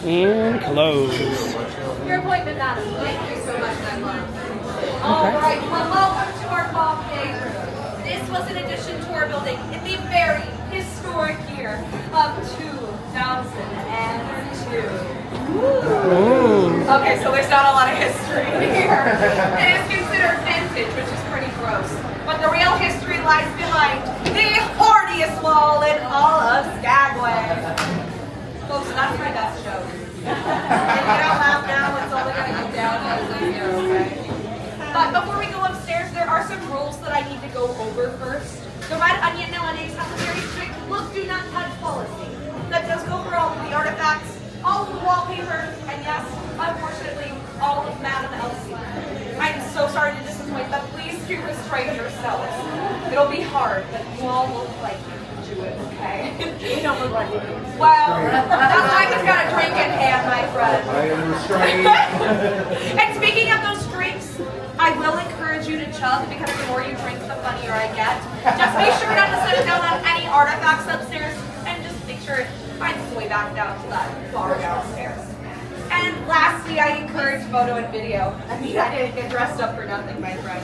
and closed. Your appointment, madam. Thank you so much, madam. Okay. All right, well, welcome to our coffee room. This was an addition to our building in the very historic year of 2002. Ooh. Okay, so there's not a lot of history here. It is considered vintage, which is pretty gross. But the real history lies behind the hardiest wall in all of Skagway. Folks, that's my best joke. If you don't laugh now, it's only going to go downhill from here, okay? But before we go upstairs, there are some rules that I need to go over first. The Red Onion nowadays has a very strict look, do not touch policy. That does go for all of the artifacts, all of the wallpaper, and yes, unfortunately, all of Madam Elsie. I'm so sorry to disappoint, but please do restrain yourselves. It'll be hard, but you all look like you. Okay. You don't look like you. Well, that's why I've got a drink in hand, my friend. I am restrained. And speaking of those drinks, I will encourage you to chug, because the more you drink, the funnier I get. Just make sure not to set it down on any artifacts upstairs, and just make sure it finds its way back down to that bar downstairs. And lastly, I encourage photo and video. I mean, I didn't get dressed up for nothing, my friend.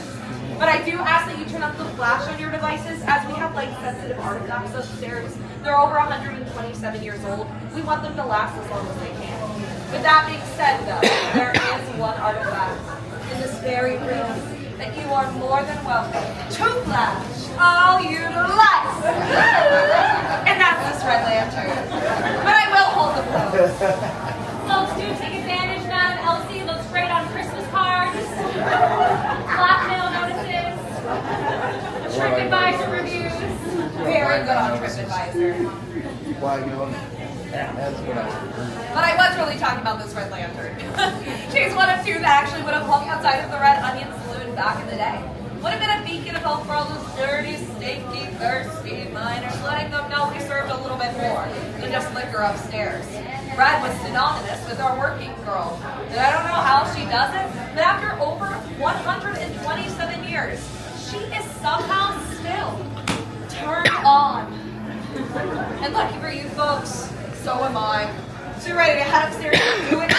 But I do ask that you turn off the flash on your devices, as we have light-sensitive artifacts upstairs. They're over 127 years old. We want them to last as long as they can. With that being said, though, there is one artifact in this very room that you are more than welcome to flash all you like. And that's this red lantern. But I will hold the pose. Folks, do take advantage, Madam Elsie. Looks great on Christmas cards, blackmail notices, TripAdvisor reviews. Very good on TripAdvisor. But I was really talking about this red lantern. She's one of two that actually would have hung outside of the Red Onion Saloon back in the day. Would have been a beacon of hope for all those dirty, stinky, thirsty miners, letting them know we served a little bit more than just liquor upstairs. Red was synonymous with our working girl. And I don't know how she does it, but after over 127 years, she is somehow still turned on. And lucky for you folks, so am I. So you're ready to head upstairs and do it?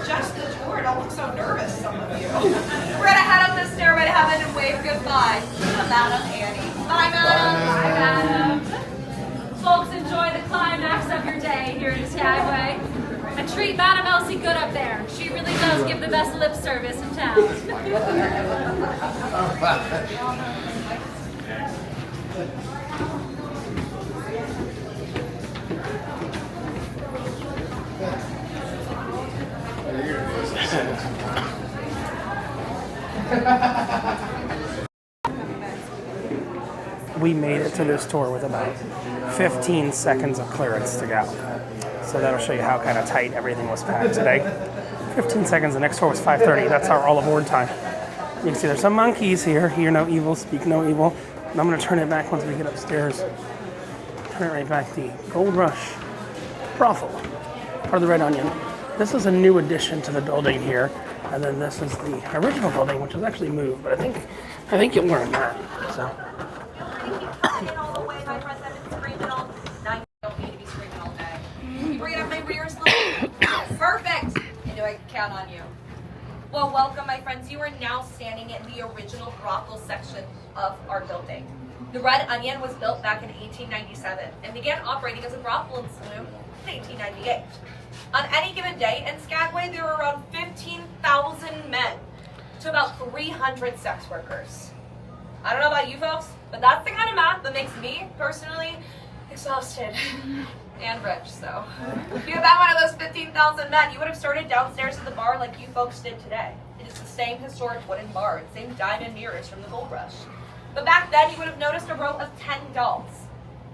Just the tour, don't look so nervous, some of you. We're gonna head up the stairway to heaven and wave goodbye to Madam Annie. Bye, Madam. Bye, Madam. Folks, enjoy the climax of your day here in Skagway. And treat Madam Elsie good up there. She really does give the best lip service in town. We made it to this tour with about 15 seconds of clearance to go. So that'll show you how kind of tight everything was packed today. 15 seconds. The next door was 5:30. That's our all aboard time. You can see there's some monkeys here. Hear no evil, speak no evil. And I'm going to turn it back once we get upstairs. Turn it right back. The Gold Rush brothel, part of the Red Onion. This is a new addition to the building here. And then this is the original building, which was actually moved. But I think you'll learn that. So. Perfect! I knew I could count on you. Well, welcome, my friends. You are now standing in the original brothel section of our building. The Red Onion was built back in 1897 and began operating as a brothel and saloon in 1898. On any given day in Skagway, there were around 15,000 men to about 300 sex workers. I don't know about you folks, but that's the kind of math that makes me, personally, exhausted. And rich, so. If you had been one of those 15,000 men, you would have started downstairs at the bar like you folks did today. It is the same historic wooden bar and same diamond mirrors from the Gold Rush. But back then, you would have noticed a row of 10 dolls.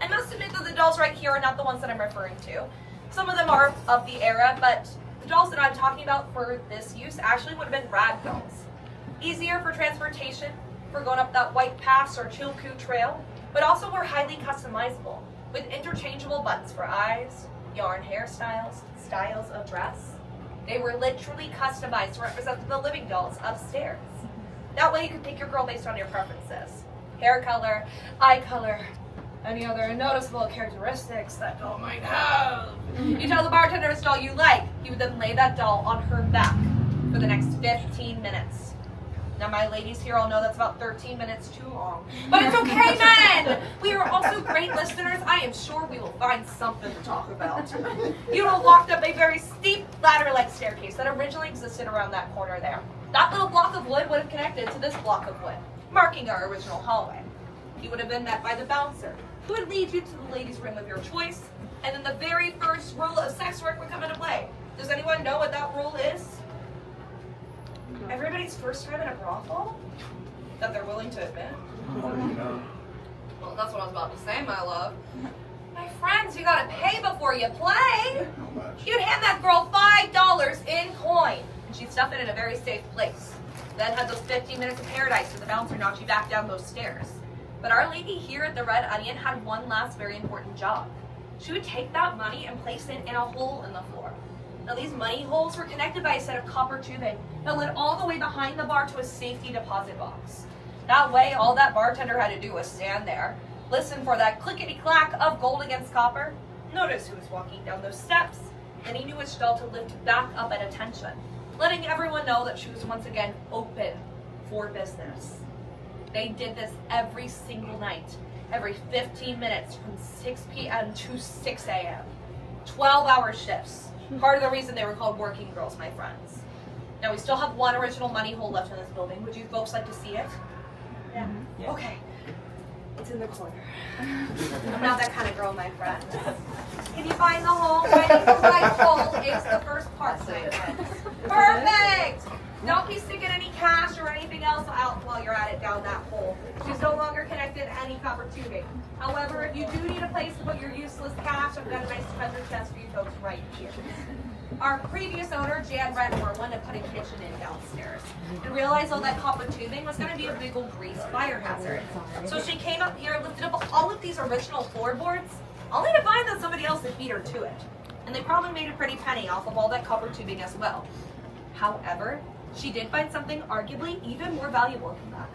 I must admit that the dolls right here are not the ones that I'm referring to. Some of them are of the era, but the dolls that I'm talking about for this use actually would have been rag dolls. Easier for transportation, for going up that White Pass or Chilkoot Trail, but also were highly customizable, with interchangeable buttons for eyes, yarn hairstyles, styles of dress. They were literally customized to represent the living dolls upstairs. That way you could pick your girl based on your preferences. Hair color, eye color, any other noticeable characteristics that doll might have. You tell the bartender which doll you like. He would then lay that doll on her back for the next 15 minutes. Now my ladies here all know that's about 13 minutes too long. But it's okay, men! We are also great listeners. I am sure we will find something to talk about. You will have walked up a very steep ladder-like staircase that originally existed around that corner there. That little block of wood would have connected to this block of wood, marking our original hallway. You would have been met by the bouncer, who would lead you to the ladies' room of your choice, and then the very first rule of sex work would come into play. Does anyone know what that rule is? Everybody's first time in a brothel? That they're willing to admit? Well, that's what I was about to say, my love. My friends, you gotta pay before you play. You'd hand that girl $5 in coin, and she'd stuff it in a very safe place. Then had those 15 minutes of paradise where the bouncer knocked you back down those stairs. But Our Lady here at the Red Onion had one last very important job. She would take that money and place it in a hole in the floor. Now these money holes were connected by a set of copper tubing that led all the way behind the bar to a safety deposit box. That way, all that bartender had to do was stand there, listen for that clickety-clack of gold against copper, notice who was walking down those steps, then he knew which doll to lift back up at attention, letting everyone know that she was once again open for business. They did this every single night, every 15 minutes from 6 p.m. to 6 a.m. 12-hour shifts. Part of the reason they were called working girls, my friends. Now, we still have one original money hole left in this building. Would you folks like to see it? Yeah. Okay. It's in the corner. I'm not that kind of girl, my friend. If you find the hole, finding the right hole is the first part, my friend. Perfect! Don't be sticking any cash or anything else out while you're at it down that hole. She's no longer connected to any copper tubing. However, if you do need a place to put your useless cash, I've got a nice treasure chest for you folks right here. Our previous owner, Jan Redmore, wanted to put a kitchen in downstairs and realized all that copper tubing was going to be a big old grease fire hazard. So she came up here and lifted up all of these original floorboards, only to find that somebody else had beat her to it. And they probably made a pretty penny off of all that copper tubing as well. However, she did find something arguably even more valuable than that.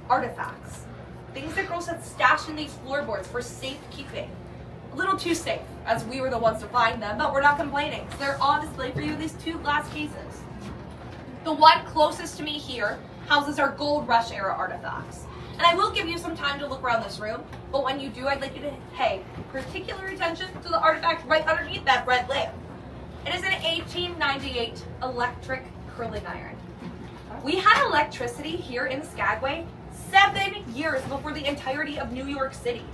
Artifacts. Things that girls had stashed in these floorboards for safekeeping. A little too safe, as we were the ones to find them, but we're not complaining. So they're on display for you in these two glass cases. The one closest to me here houses our Gold Rush era artifacts. And I will give you some time to look around this room, but when you do, I'd like you to pay particular attention to the artifact right underneath that red lamp. It is an 1898 electric curling iron. We had electricity here in Skagway 7 years before the entirety of New York City.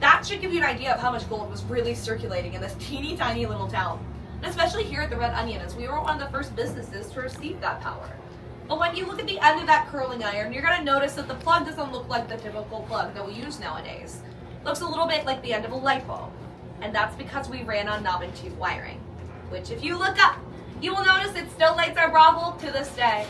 That should give you an idea of how much gold was really circulating in this teeny tiny little town. And especially here at the Red Onion, as we were one of the first businesses to receive that power. But when you look at the end of that curling iron, you're going to notice that the plug doesn't look like the typical plug that we use nowadays. It looks a little bit like the end of a light bulb. And that's because we ran on knob and tube wiring. Which, if you look up, You will notice it still lights our brothel to this day.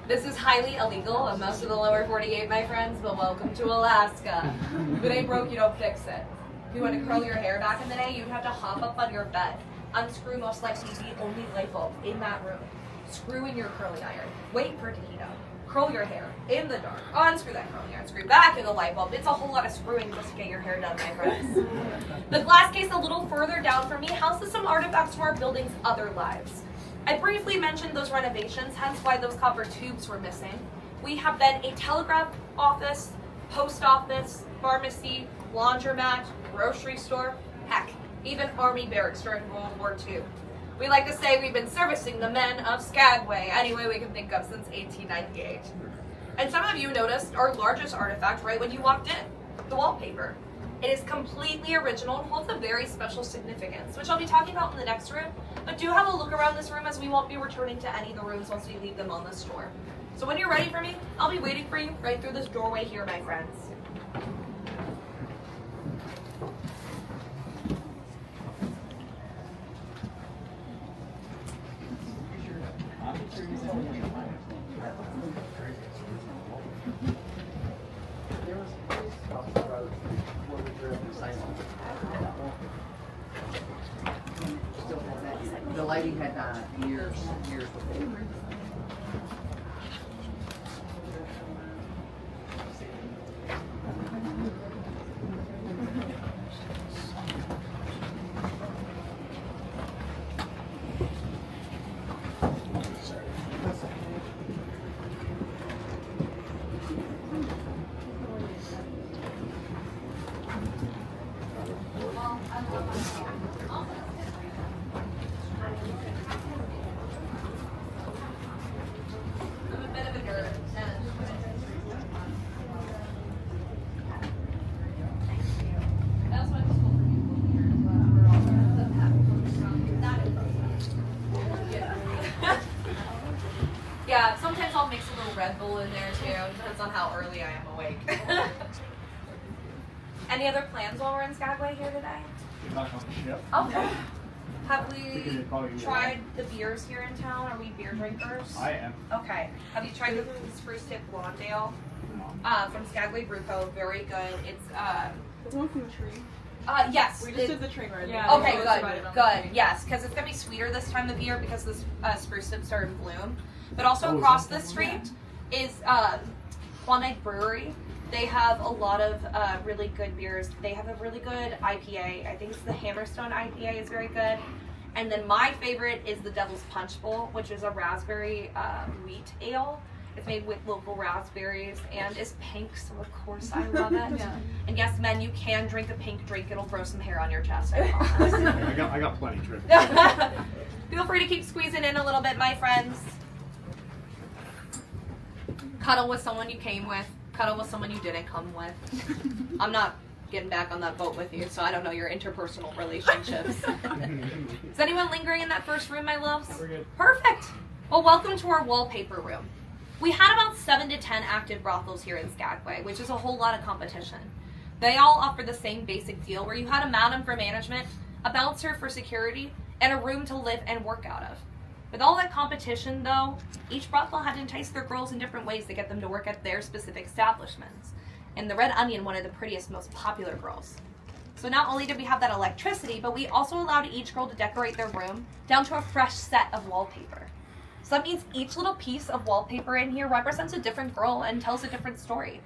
This is highly illegal in most of the lower 48, my friends, but welcome to Alaska. If it ain't broke, you don't fix it. If you want to curl your hair back in the day, you'd have to hop up on your bed, unscrew most likely the only light bulb in that room, screw in your curling iron, wait for it to heat up, curl your hair in the dark, unscrew that curling iron, screw back in the light bulb. It's a whole lot of screwing just to get your hair done, my friends. The glass case a little further down from me houses some artifacts from our building's other lives. I briefly mentioned those renovations, hence why those copper tubes were missing. We have then a telegraph office, post office, pharmacy, laundromat, grocery store, heck, even army barracks during World War II. We like to say we've been servicing the men of Skagway any way we can think of since 1898. And some of you noticed our largest artifact right when you walked in, the wallpaper. It is completely original and holds a very special significance, which I'll be talking about in the next room, but do have a look around this room as we won't be returning to any of the rooms once we leave them on this tour. So when you're ready for me, I'll be waiting for you right through this doorway here, my friends. The lady had died years before. Yeah, sometimes I'll mix a little Red Bull in there too. Depends on how early I am awake. Any other plans while we're in Skagway here today? Get back on the ship. Okay. Have We we could probably tried the beers here in town? Are we beer drinkers? I am. Okay. Have you tried the Spruce Tip Blonde Ale? From Skagway Brew Co. Very good. It's The one from the tree. yes. We just did the train ride. Yeah. Okay, So it's good, right on good. Yes, because it's gonna be sweeter this time of year because this spruce tips are in bloom. But also across the street is Klondike Brewery. They have a lot of really good beers. They have a really good IPA. I think it's the Hammerstone IPA is very good. And then my favorite is the Devil's Punch Bowl, which is a raspberry wheat ale. It's made with local raspberries and is pink, so of course I love it. Yeah. And yes, men, you can drink a pink drink. It'll grow some hair on your chest, I promise. I got plenty trip. Feel free to keep squeezing in a little bit, my friends. Cuddle with someone you came with. Cuddle with someone you didn't come with. I'm not getting back on that boat with you, so I don't know your interpersonal relationships. Is anyone lingering in that first room, my loves? We're good. Perfect. Well, welcome to our wallpaper room. We had about 7 to 10 active brothels here in Skagway, which is a whole lot of competition. They all offer the same basic deal where you had a madam for management, a bouncer for security, and a room to live and work out of. With all that competition, though, each brothel had to entice their girls in different ways to get them to work at their specific establishments. And the Red Onion wanted the prettiest, most popular girls. So not only did we have that electricity, but we also allowed each girl to decorate their room down to a fresh set of wallpaper. So that means each little piece of wallpaper in here represents a different girl and tells a different story.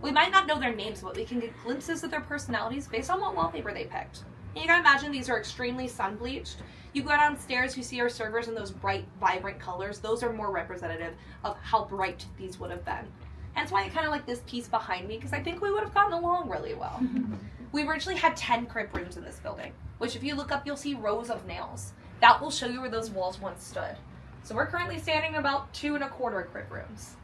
We might not know their names, but we can get glimpses of their personalities based on what wallpaper they picked. And you gotta imagine these are extremely sun bleached. You go downstairs, you see our servers in those bright, vibrant colors. Those are more representative of how bright these would have been. Hence why I kind of like this piece behind me, because I think we would have gotten along really well. We originally had 10 crib rooms in this building, which if you look up, you'll see rows of nails. That will show you where those walls once stood. So we're currently standing about 2 1/4 crib rooms.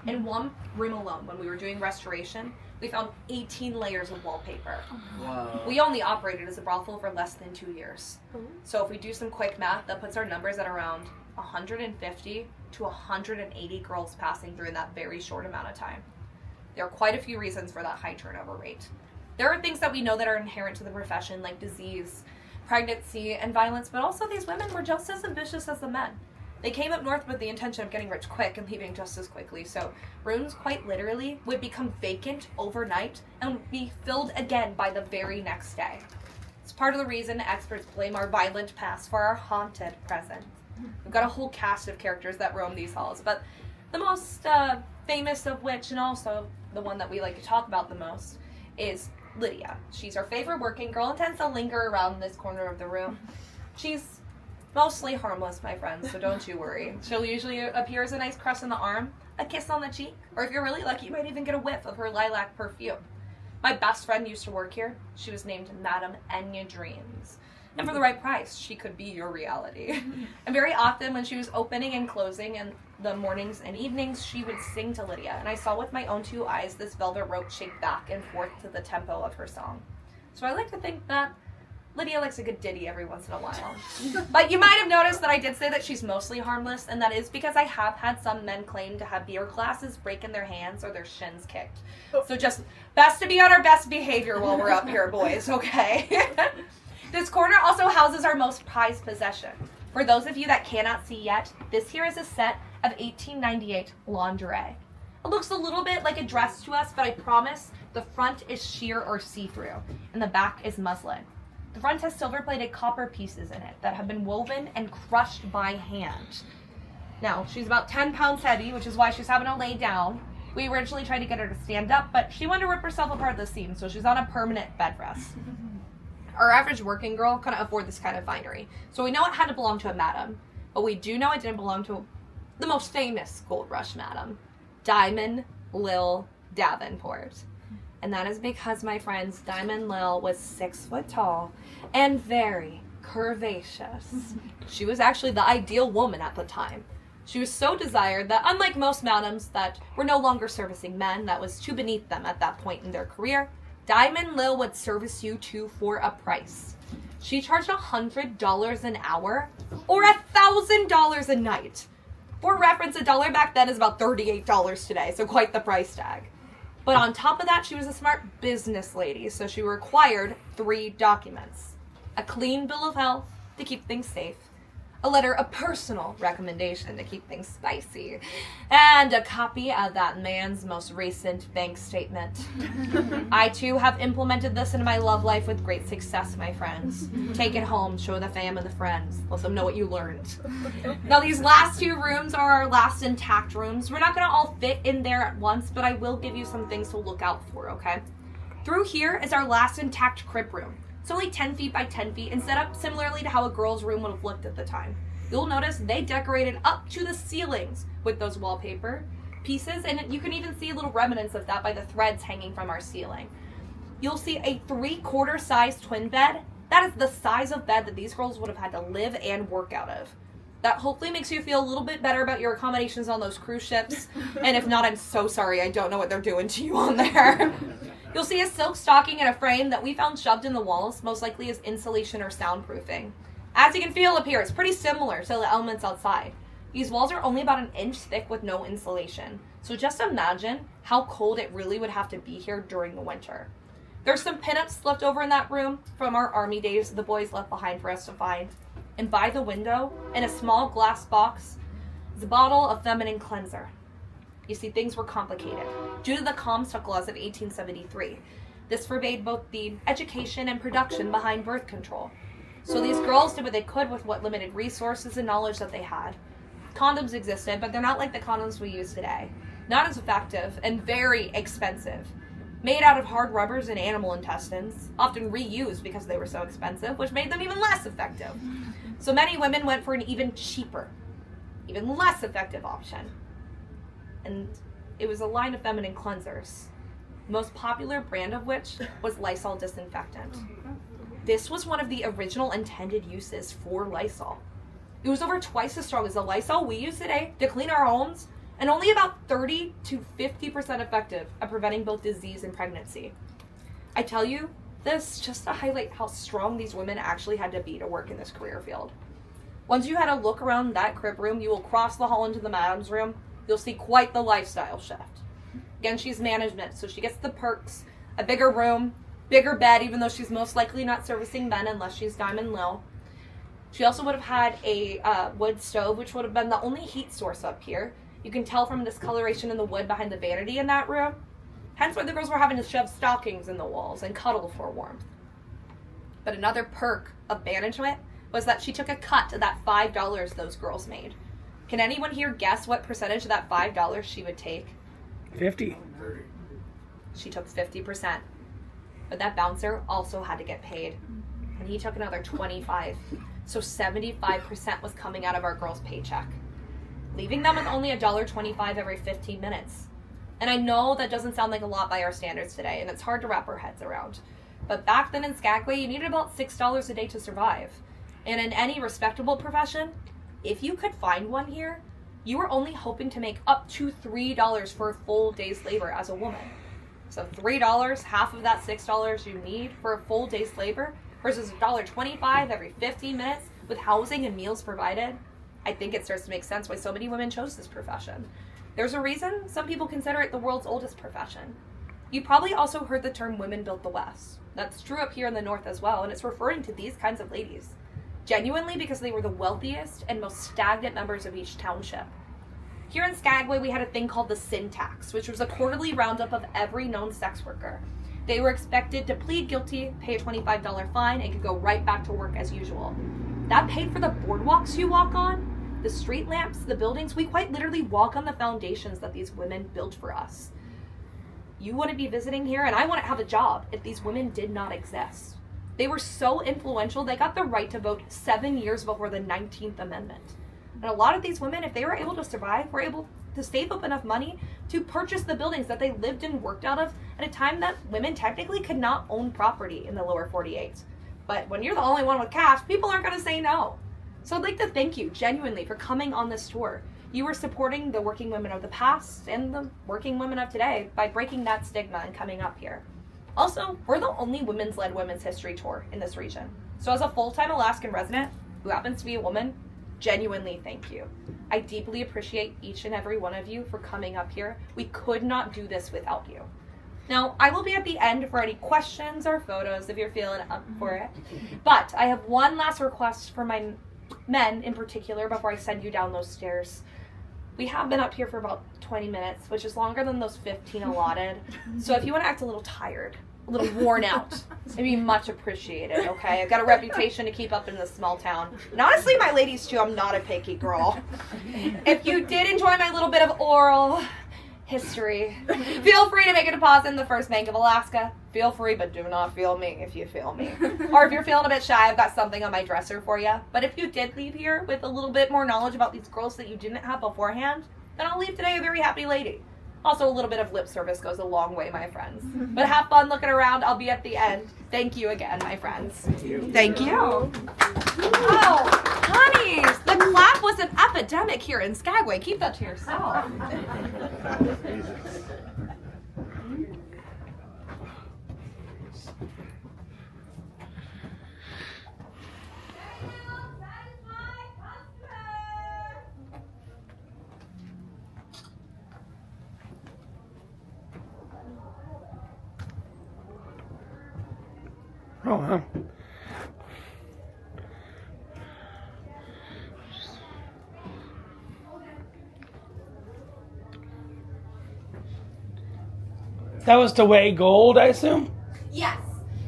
In one room alone, when we were doing restoration, we found 18 layers of wallpaper. Whoa. We only operated as a brothel for less than 2 years. So if we do some quick math, that puts our numbers at around 150 to 180 girls passing through in that very short amount of time. There are quite a few reasons for that high turnover rate. There are things that we know that are inherent to the profession, like disease, pregnancy, and violence, but also these women were just as ambitious as the men. They came up north with the intention of getting rich quick and leaving just as quickly, so rooms quite literally would become vacant overnight and would be filled again by the very next day. It's part of the reason experts blame our violent past for our haunted present. We've got a whole cast of characters that roam these halls, but the most famous of which, and also the one that we like to talk about the most, is Lydia. She's our favorite working girl and tends to linger around this corner of the room. She's mostly harmless, my friends, so don't you worry. She'll usually appear as a nice caress on the arm, a kiss on the cheek, or if you're really lucky, you might even get a whiff of her lilac perfume. My best friend used to work here. She was named Madame Enya Dreams. And for the right price, she could be your reality. And very often when she was opening and closing in the mornings and evenings, she would sing to Lydia. And I saw with my own two eyes this velvet rope shake back and forth to the tempo of her song. So I like to think that Lydia likes a good ditty every once in a while. But you might have noticed that I did say that she's mostly harmless, and that is because I have had some men claim to have beer glasses break in their hands or their shins kicked. So just best to be on our best behavior while we're up here, boys, okay? This corner also houses our most prized possession. For those of you that cannot see yet, this here is a set of 1898 lingerie. It looks a little bit like a dress to us, but I promise the front is sheer or see-through, and the back is muslin. The front has silver-plated copper pieces in it that have been woven and crushed by hand. Now, she's about 10 pounds heavy, which is why she's having to lay down. We originally tried to get her to stand up, but she wanted to rip herself apart at the seams, so she's on a permanent bed rest. Our average working girl couldn't afford this kind of finery, so we know it had to belong to a madam, but we do know it didn't belong to the most famous gold rush madam, Diamond Lil Davenport. And that is because, my friends, Diamond Lil was 6 foot tall and very curvaceous. She was actually the ideal woman at the time. She was so desired that, unlike most madams that were no longer servicing men, that was too beneath them at that point in their career, Diamond Lil would service you two for a price. She charged $100 an hour or $1,000 a night. For reference, $1 back then is about $38 today, so quite the price tag. But on top of that, she was a smart business lady, so she required 3 documents. A clean bill of health to keep things safe, a letter of personal recommendation to keep things spicy, and a copy of that man's most recent bank statement. I too have implemented this into my love life with great success, my friends. Take it home, show the fam and the friends, let them know what you learned. Now these last 2 rooms are our last intact rooms. We're not gonna all fit in there at once, but I will give you some things to look out for, okay? Through here is our last intact crib room. It's only 10 feet by 10 feet and set up similarly to how a girl's room would have looked at the time. You'll notice they decorated up to the ceilings with those wallpaper pieces, and you can even see little remnants of that by the threads hanging from our ceiling. You'll see a 3/4 size twin bed. That is the size of bed that these girls would have had to live and work out of. That hopefully makes you feel a little bit better about your accommodations on those cruise ships. And if not, I'm so sorry. I don't know what they're doing to you on there. You'll see a silk stocking and a frame that we found shoved in the walls, most likely as insulation or soundproofing. As you can feel up here, it's pretty similar to the elements outside. These walls are only about 1 inch thick with no insulation. So just imagine how cold it really would have to be here during the winter. There's some pinups left over in that room from our army days the boys left behind for us to find. And by the window, in a small glass box, is a bottle of feminine cleanser. You see, things were complicated. Due to the Comstock laws of 1873, this forbade both the education and production behind birth control. So these girls did what they could with what limited resources and knowledge that they had. Condoms existed, but they're not like the condoms we use today. Not as effective and very expensive. Made out of hard rubbers and animal intestines, often reused because they were so expensive, which made them even less effective. So many women went for an even cheaper, even less effective option. And it was a line of feminine cleansers, the most popular brand of which was Lysol disinfectant. This was one of the original intended uses for Lysol. It was over twice as strong as the Lysol we use today to clean our homes, and only about 30 to 50% effective at preventing both disease and pregnancy. I tell you this just to highlight how strong these women actually had to be to work in this career field. Once you had a look around that crib room, you will cross the hall into the madam's room. You'll see quite the lifestyle shift. Again, she's management, so she gets the perks, a bigger room, bigger bed, even though she's most likely not servicing men unless she's Diamond Lil. She also would have had a wood stove, which would have been the only heat source up here. You can tell from discoloration in the wood behind the vanity in that room. Hence why the girls were having to shove stockings in the walls and cuddle for warmth. But another perk of management was that she took a cut of that $5 those girls made. Can anyone here guess what percentage of that $5 she would take? 50. She took 50%. But that bouncer also had to get paid. And he took another 25. So 75% was coming out of our girls' paycheck, leaving them with only $1.25 every 15 minutes. And I know that doesn't sound like a lot by our standards today, and it's hard to wrap our heads around. But back then in Skagway, you needed about $6 a day to survive. And in any respectable profession, if you could find one here, you were only hoping to make up to $3 for a full day's labor as a woman. So $3, half of that $6 you need for a full day's labor, versus $1.25 every 15 minutes with housing and meals provided. I think it starts to make sense why so many women chose this profession. There's a reason some people consider it the world's oldest profession. You probably also heard the term women built the West. That's true up here in the North as well, and it's referring to these kinds of ladies. Genuinely because they were the wealthiest and most stagnant members of each township. Here in Skagway, we had a thing called the sin tax, which was a quarterly roundup of every known sex worker. They were expected to plead guilty, pay a $25 fine, and could go right back to work as usual. That paid for the boardwalks you walk on, the street lamps, the buildings. We quite literally walk on the foundations that these women built for us. You wouldn't be visiting here, and I wouldn't have a job if these women did not exist. They were so influential, they got the right to vote 7 years before the 19th Amendment. And a lot of these women, if they were able to survive, were able to save up enough money to purchase the buildings that they lived and worked out of at a time that women technically could not own property in the lower 48. But when you're the only one with cash, people aren't going to say no. So I'd like to thank you genuinely for coming on this tour. You are supporting the working women of the past and the working women of today by breaking that stigma and coming up here. Also, we're the only women's-led women's history tour in this region. So as a full-time Alaskan resident who happens to be a woman, genuinely thank you. I deeply appreciate each and every one of you for coming up here. We could not do this without you. Now, I will be at the end for any questions or photos if you're feeling up for it. But I have one last request for my men in particular before I send you down those stairs. We have been up here for about 20 minutes, which is longer than those 15 allotted. So if you want to act a little tired, a little worn out, it'd be much appreciated, okay? I've got a reputation to keep up in this small town. And honestly, my ladies too, I'm not a picky girl. If you did enjoy my little bit of oral history, feel free to make a deposit in the First Bank of Alaska. Feel free, but do not feel me if you feel me. Or if you're feeling a bit shy, I've got something on my dresser for you. But if you did leave here with a little bit more knowledge about these girls that you didn't have beforehand, then I'll leave today a very happy lady. Also, a little bit of lip service goes a long way, my friends. But have fun looking around. I'll be at the end. Thank you again, my friends. Thank you. Oh, honeys, the clap was an epidemic here in Skagway. Keep that to yourself. Oh, wow. That was to weigh gold, I assume? Yes.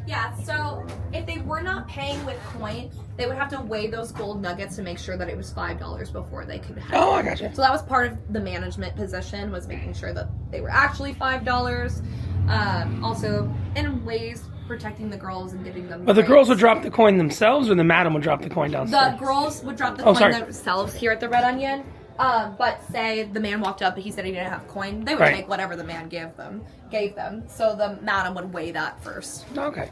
Yeah, so if they were not paying with coin, they would have to weigh those gold nuggets to make sure that it was $5 before they could have Oh, I gotcha. So that was part of the management position, was making sure that they were actually $5. Also, in ways, protecting the girls and giving them But the grades. girls would drop the coin themselves, or the madam would drop the coin downstairs? The girls would drop the Oh, coin sorry. themselves here at the Red Onion. But say the man walked up and he said he didn't have coin, they would Right. take whatever the man gave them. So the madam would weigh that first. Okay.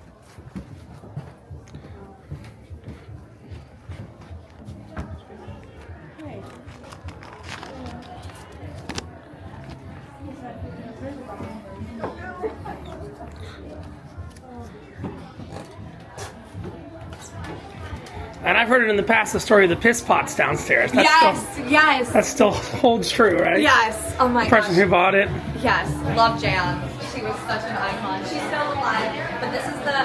And I've heard it in the past, the story of the piss pots downstairs. Yes. That still holds true, right? Yes. Oh my The person gosh. who bought it. Yes. Love Jan. She was such an icon. She's still alive, but But this is the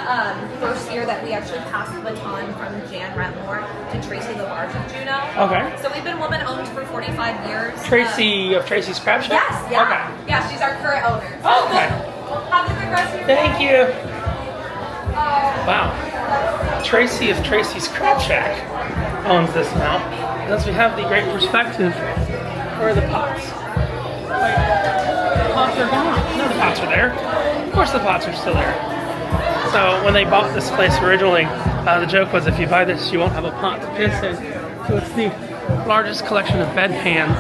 first year that we actually passed the baton from Jan Retmore to Tracy LaBarge of Juneau. Okay. So we've been woman-owned for 45 years. Tracy of Tracy's Crab Shack? Yes, yeah. Okay. Yeah, she's our current owner. Okay. Have a good rest of your Thank you. Wow. Tracy of Tracy's Crab Shack owns this now. Thus we have the great perspective. Where are the pots? Wait, the pots are gone. No, the pots are there. Of course the pots are still there. So when they bought this place originally, the joke was if you buy this, you won't have a pot to piss in. So it's the largest collection of bedpans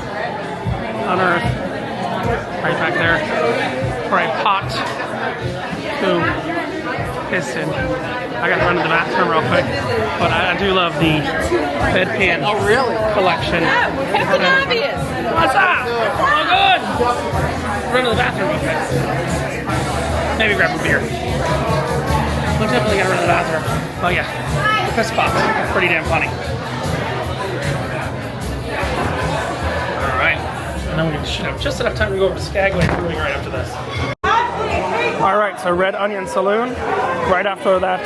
on earth. Right back there. Or a pot to piss in. I gotta run to the bathroom real quick, but I do love the bedpan collection. Captain Obvious! What's up? All good! Run to the bathroom real quick. Maybe grab a beer. We're definitely gonna run to the bathroom. Oh yeah, the piss spots. Pretty damn funny. Alright, and then we should have just enough time to go over to Skagway Brewing right after this. All right, so Red Onion Saloon, right after that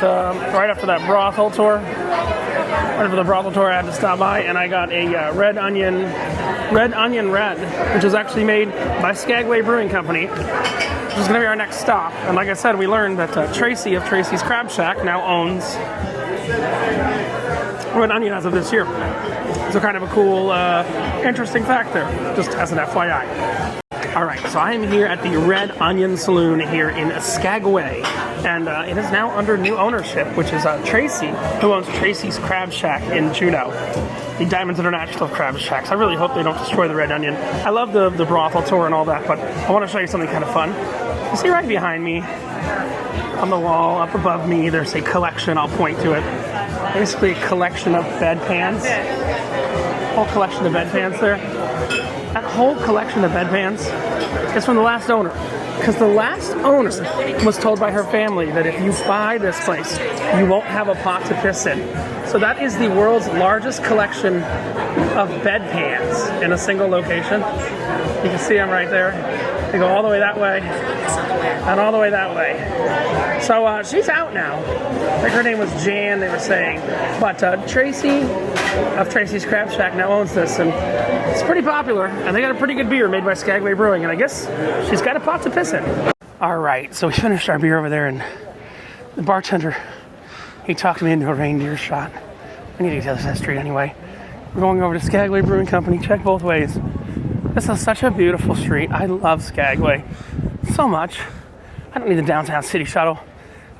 brothel tour. Right after the brothel tour, I had to stop by, and I got a Red Onion Red, which is actually made by Skagway Brewing Company, which is going to be our next stop. And like I said, we learned that Tracy of Tracy's Crab Shack now owns Red Onion as of this year. So kind of a cool, interesting fact there, just as an FYI. All right, so I am here at the Red Onion Saloon here in Skagway, and it is now under new ownership, which is Tracy, who owns Tracy's Crab Shack in Juneau, the Diamonds International Crab Shacks. I really hope they don't destroy the Red Onion. I love the brothel tour and all that, but I want to show you something kind of fun. You see right behind me, on the wall, up above me, there's a collection, I'll point to it. Basically a collection of bedpans. Whole collection of bedpans there. That whole collection of bedpans is from the last owner. Because the last owner was told by her family that if you buy this place, you won't have a pot to piss in. So that is the world's largest collection of bedpans in a single location. You can see them right there. They go all the way that way and all the way that way. So she's out now. I think her name was Jan, they were saying. But Tracy of Tracy's Crab Shack now owns this, and it's pretty popular. And they got a pretty good beer made by Skagway Brewing, and I guess she's got a pot to piss in. All right, so we finished our beer over there, and the bartender, he talked me into a reindeer shot. I need to get to the other side of the street anyway. We're going over to Skagway Brewing Company, check both ways. This is such a beautiful street. I love Skagway so much. I don't need the downtown city shuttle.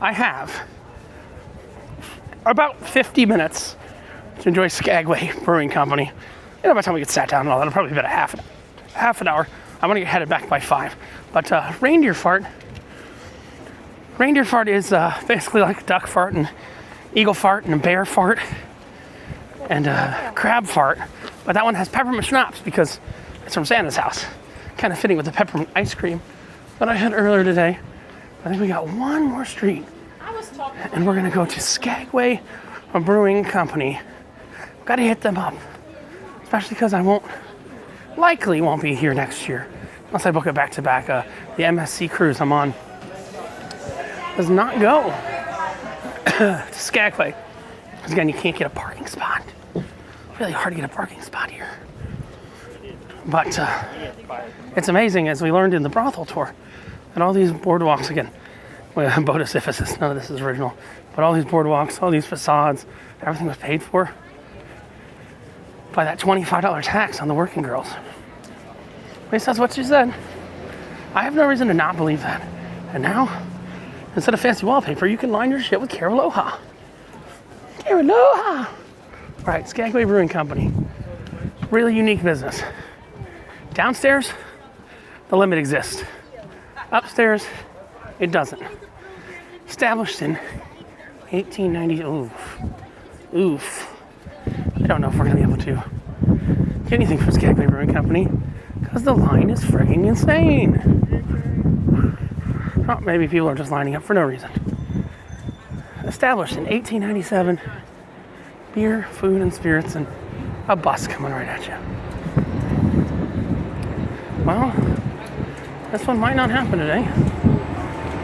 I have about 50 minutes to enjoy Skagway Brewing Company. You know, by the time we get sat down and all that, it'll probably be about a half an hour. I want to get headed back by 5. But reindeer fart is basically like duck fart and eagle fart and bear fart and crab fart. But that one has peppermint schnapps because it's from Santa's house. Kind of fitting with the peppermint ice cream that I had earlier today. I think we got one more street. And we're going to go to Skagway Brewing Company. Got to hit them up. Especially because I likely won't be here next year. Unless I book it back-to-back. The MSC cruise I'm on does not go to Skagway. Because again, you can't get a parking spot. Really hard to get a parking spot here. But it's amazing, as we learned in the brothel tour, that all these boardwalks, again, Bodiciphysis, none of this is original, but all these boardwalks, all these facades, everything was paid for by that $25 tax on the working girls. At least that's what she said. I have no reason to not believe that. And now, instead of fancy wallpaper, you can line your shit with Caraloha. Caraloha! All right, Skagway Brewing Company. Really unique business. Downstairs, the limit exists. Upstairs, it doesn't. Established in 1890. Oof. I don't know if we're going to be able to get anything from Skagway Brewing Company because the line is frigging insane. Oh, maybe people are just lining up for no reason. Established in 1897. Beer, food, and spirits, and a bus coming right at you. Well, this one might not happen today.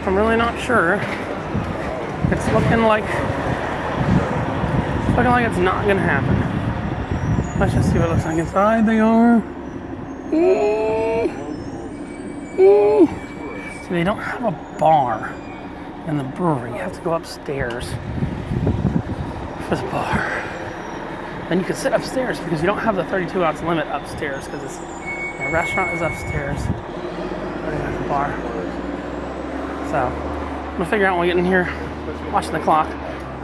I'm really not sure. It's looking like it's not gonna happen. Let's just see what it looks like inside. They are. So they don't have a bar in the brewery. You have to go upstairs for the bar. Then you can sit upstairs because you don't have the 32-ounce limit upstairs because the restaurant is upstairs. They have the bar. So I'm gonna figure out when we get in here, watching the clock.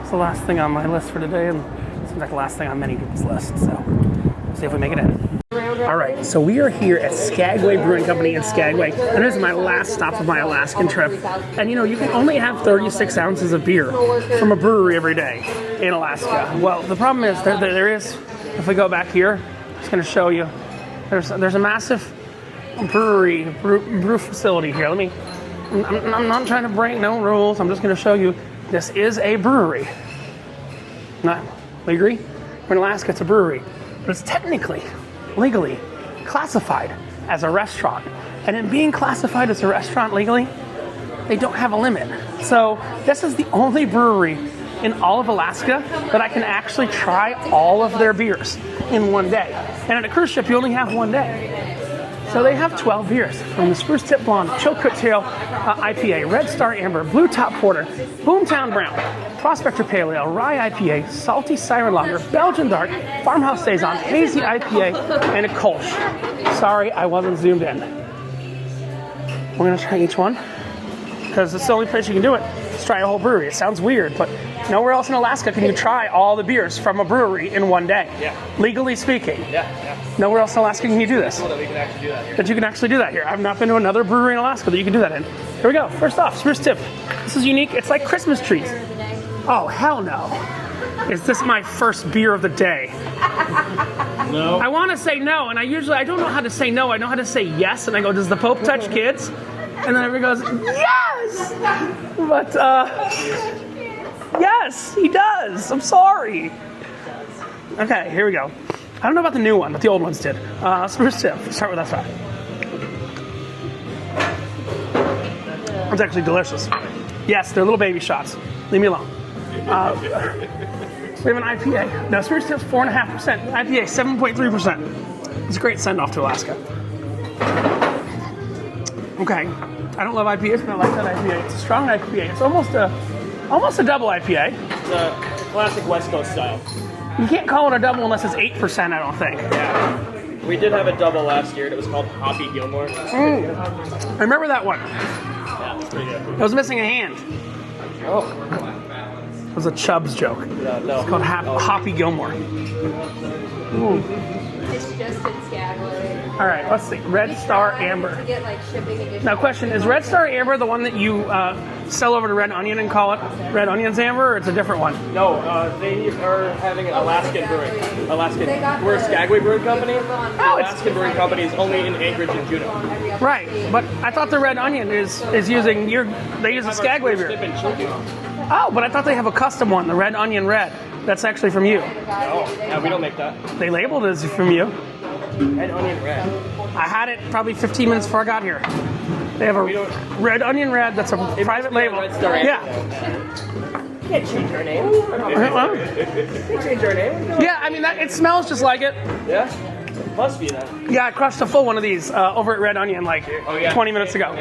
It's the last thing on my list for today, and it seems like the last thing on many people's lists. So we'll see if we make it in. All right, so we are here at Skagway Brewing Company in Skagway, and this is my last stop of my Alaskan trip. And you know, you can only have 36 ounces of beer from a brewery every day in Alaska. Well, the problem is there is, if we go back here, it's going to show you, there's a massive brew facility here. I'm not trying to break no rules. I'm just going to show you this is a brewery. We agree? We're in Alaska, it's a brewery, but it's technically, legally classified as a restaurant. And in being classified as a restaurant legally, they don't have a limit. So this is the only brewery in all of Alaska that I can actually try all of their beers in one day. And at a cruise ship, you only have one day. So they have 12 beers, from the Spruce Tip Blonde, Chilkoot Tail IPA, Red Star Amber, Blue Top Porter, Boomtown Brown, Prospector Pale Ale, Rye IPA, Salty Siren Lager, Belgian Dark, Farmhouse Saison, Hazy IPA, and a Kolsch. Sorry, I wasn't zoomed in. We're gonna try each one, because it's the only place you can do it. Let's try a whole brewery. It sounds weird, but nowhere else in Alaska can you try all the beers from a brewery in one day. Yeah. Legally speaking. Yeah. Nowhere else in Alaska can you do this. Cool that we can actually do that here. That you can actually do that here. I've not been to another brewery in Alaska that you can do that in. Here we go. First off, Spruce Tip. This is unique. It's like Christmas trees. Oh, hell no. Is this my first beer of the day? No. I want to say no, and I don't know how to say no. I know how to say yes, and I go, does the Pope touch kids? And then everybody goes, yes! But, yes, he does. I'm sorry. Okay, here we go. I don't know about the new one, but the old ones did. Spruce Tip. Let's start with that side. It's actually delicious. Yes, they're little baby shots. Leave me alone. We have an IPA. No, Spruce Tip's 4.5%. IPA 7.3%. It's a great send-off to Alaska. Okay. I don't love IPAs, but I like that IPA. It's a strong IPA. It's almost a double IPA. It's a classic West Coast style. You can't call it a double unless it's 8%, I don't think. Yeah. We did have a double last year, and it was called Hoppy Gilmore. I remember that one. Yeah, it's pretty good. It was missing a hand. Oh. It was a Chubbs joke. No. It's called Hoppy Gilmore. Ooh. It's just in Skagway. All right, let's see. Red Star Amber. To get like shipping edition. Now, question: is Red Star Amber the one that you sell over to Red Onion and call it Red Onion's Amber, or it's a different one? No, they are having an Alaskan brewing. We're a Skagway Brewing Company. Alaskan Brewing Company is only in Anchorage and Juneau. Right, but I thought the Red Onion is using they use a Skagway beer. Oh, but I thought they have a custom one, the Red Onion Red. That's actually from you. Oh, yeah, we don't make that. They labeled it as from you. Red Onion Red. I had it probably 15 minutes before I got here. They have a Red Onion Red. That's a private label. Red Star yeah. You can't change our name. You can't change our name. Yeah, I mean it smells just like it. Yeah. Must be that. Yeah, I crushed a full one of these over at Red Onion 20 minutes ago.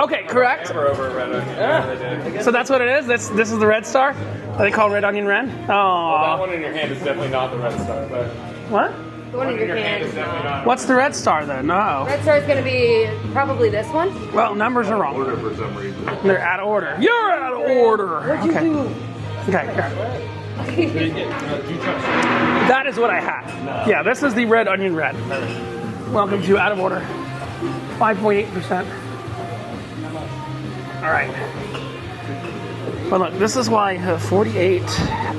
Okay, correct. So that's what it is? This is the Red Star? Are they called Red Onion Red? Oh. Well, that one in your hand is definitely not the Red Star, but... What? The one in your hand is definitely not. What's the Red Star then? No. Red Star is going to be probably this one. Well, numbers are wrong. Order for some reason. They're out of order. You're out of order. What'd you do? Okay, here. That is what I had. No. Yeah, this is the Red Onion Red. Welcome to Out of Order. 5.8%. All right. Well, look, this is why 48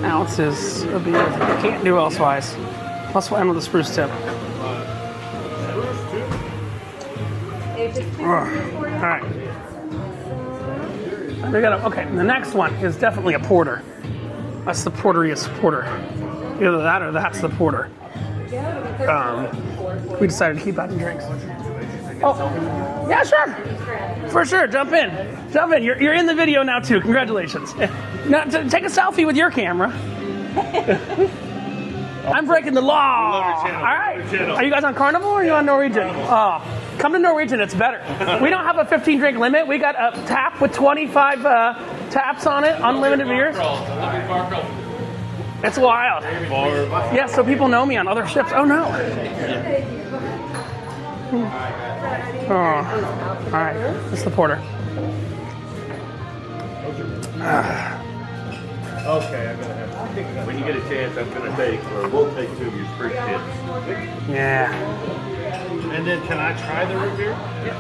ounces of beer you can't do elsewise. Plus, we'll end with a Spruce Tip. All right. Okay, the next one is definitely a porter. That's the porteriest porter. Either that or that's the porter. We decided to keep adding drinks. Oh, yeah, sure. For sure. Jump in. Jump in. You're in the video now too. Congratulations. Now, take a selfie with your camera. I'm breaking the law. All right. Are you guys on Carnival or are you on Norwegian? Come to Norwegian. It's better. We don't have a 15 drink limit. We got a tap with 25 taps on it, unlimited beers. It's wild. Yeah, so people know me on other ships. Oh no. Oh. All right. This is the porter. Okay, I'm gonna have. When you get a chance, I'm gonna take, or we'll take 2 of your spring tips. Yeah. And then, can I try the root beer? Yeah.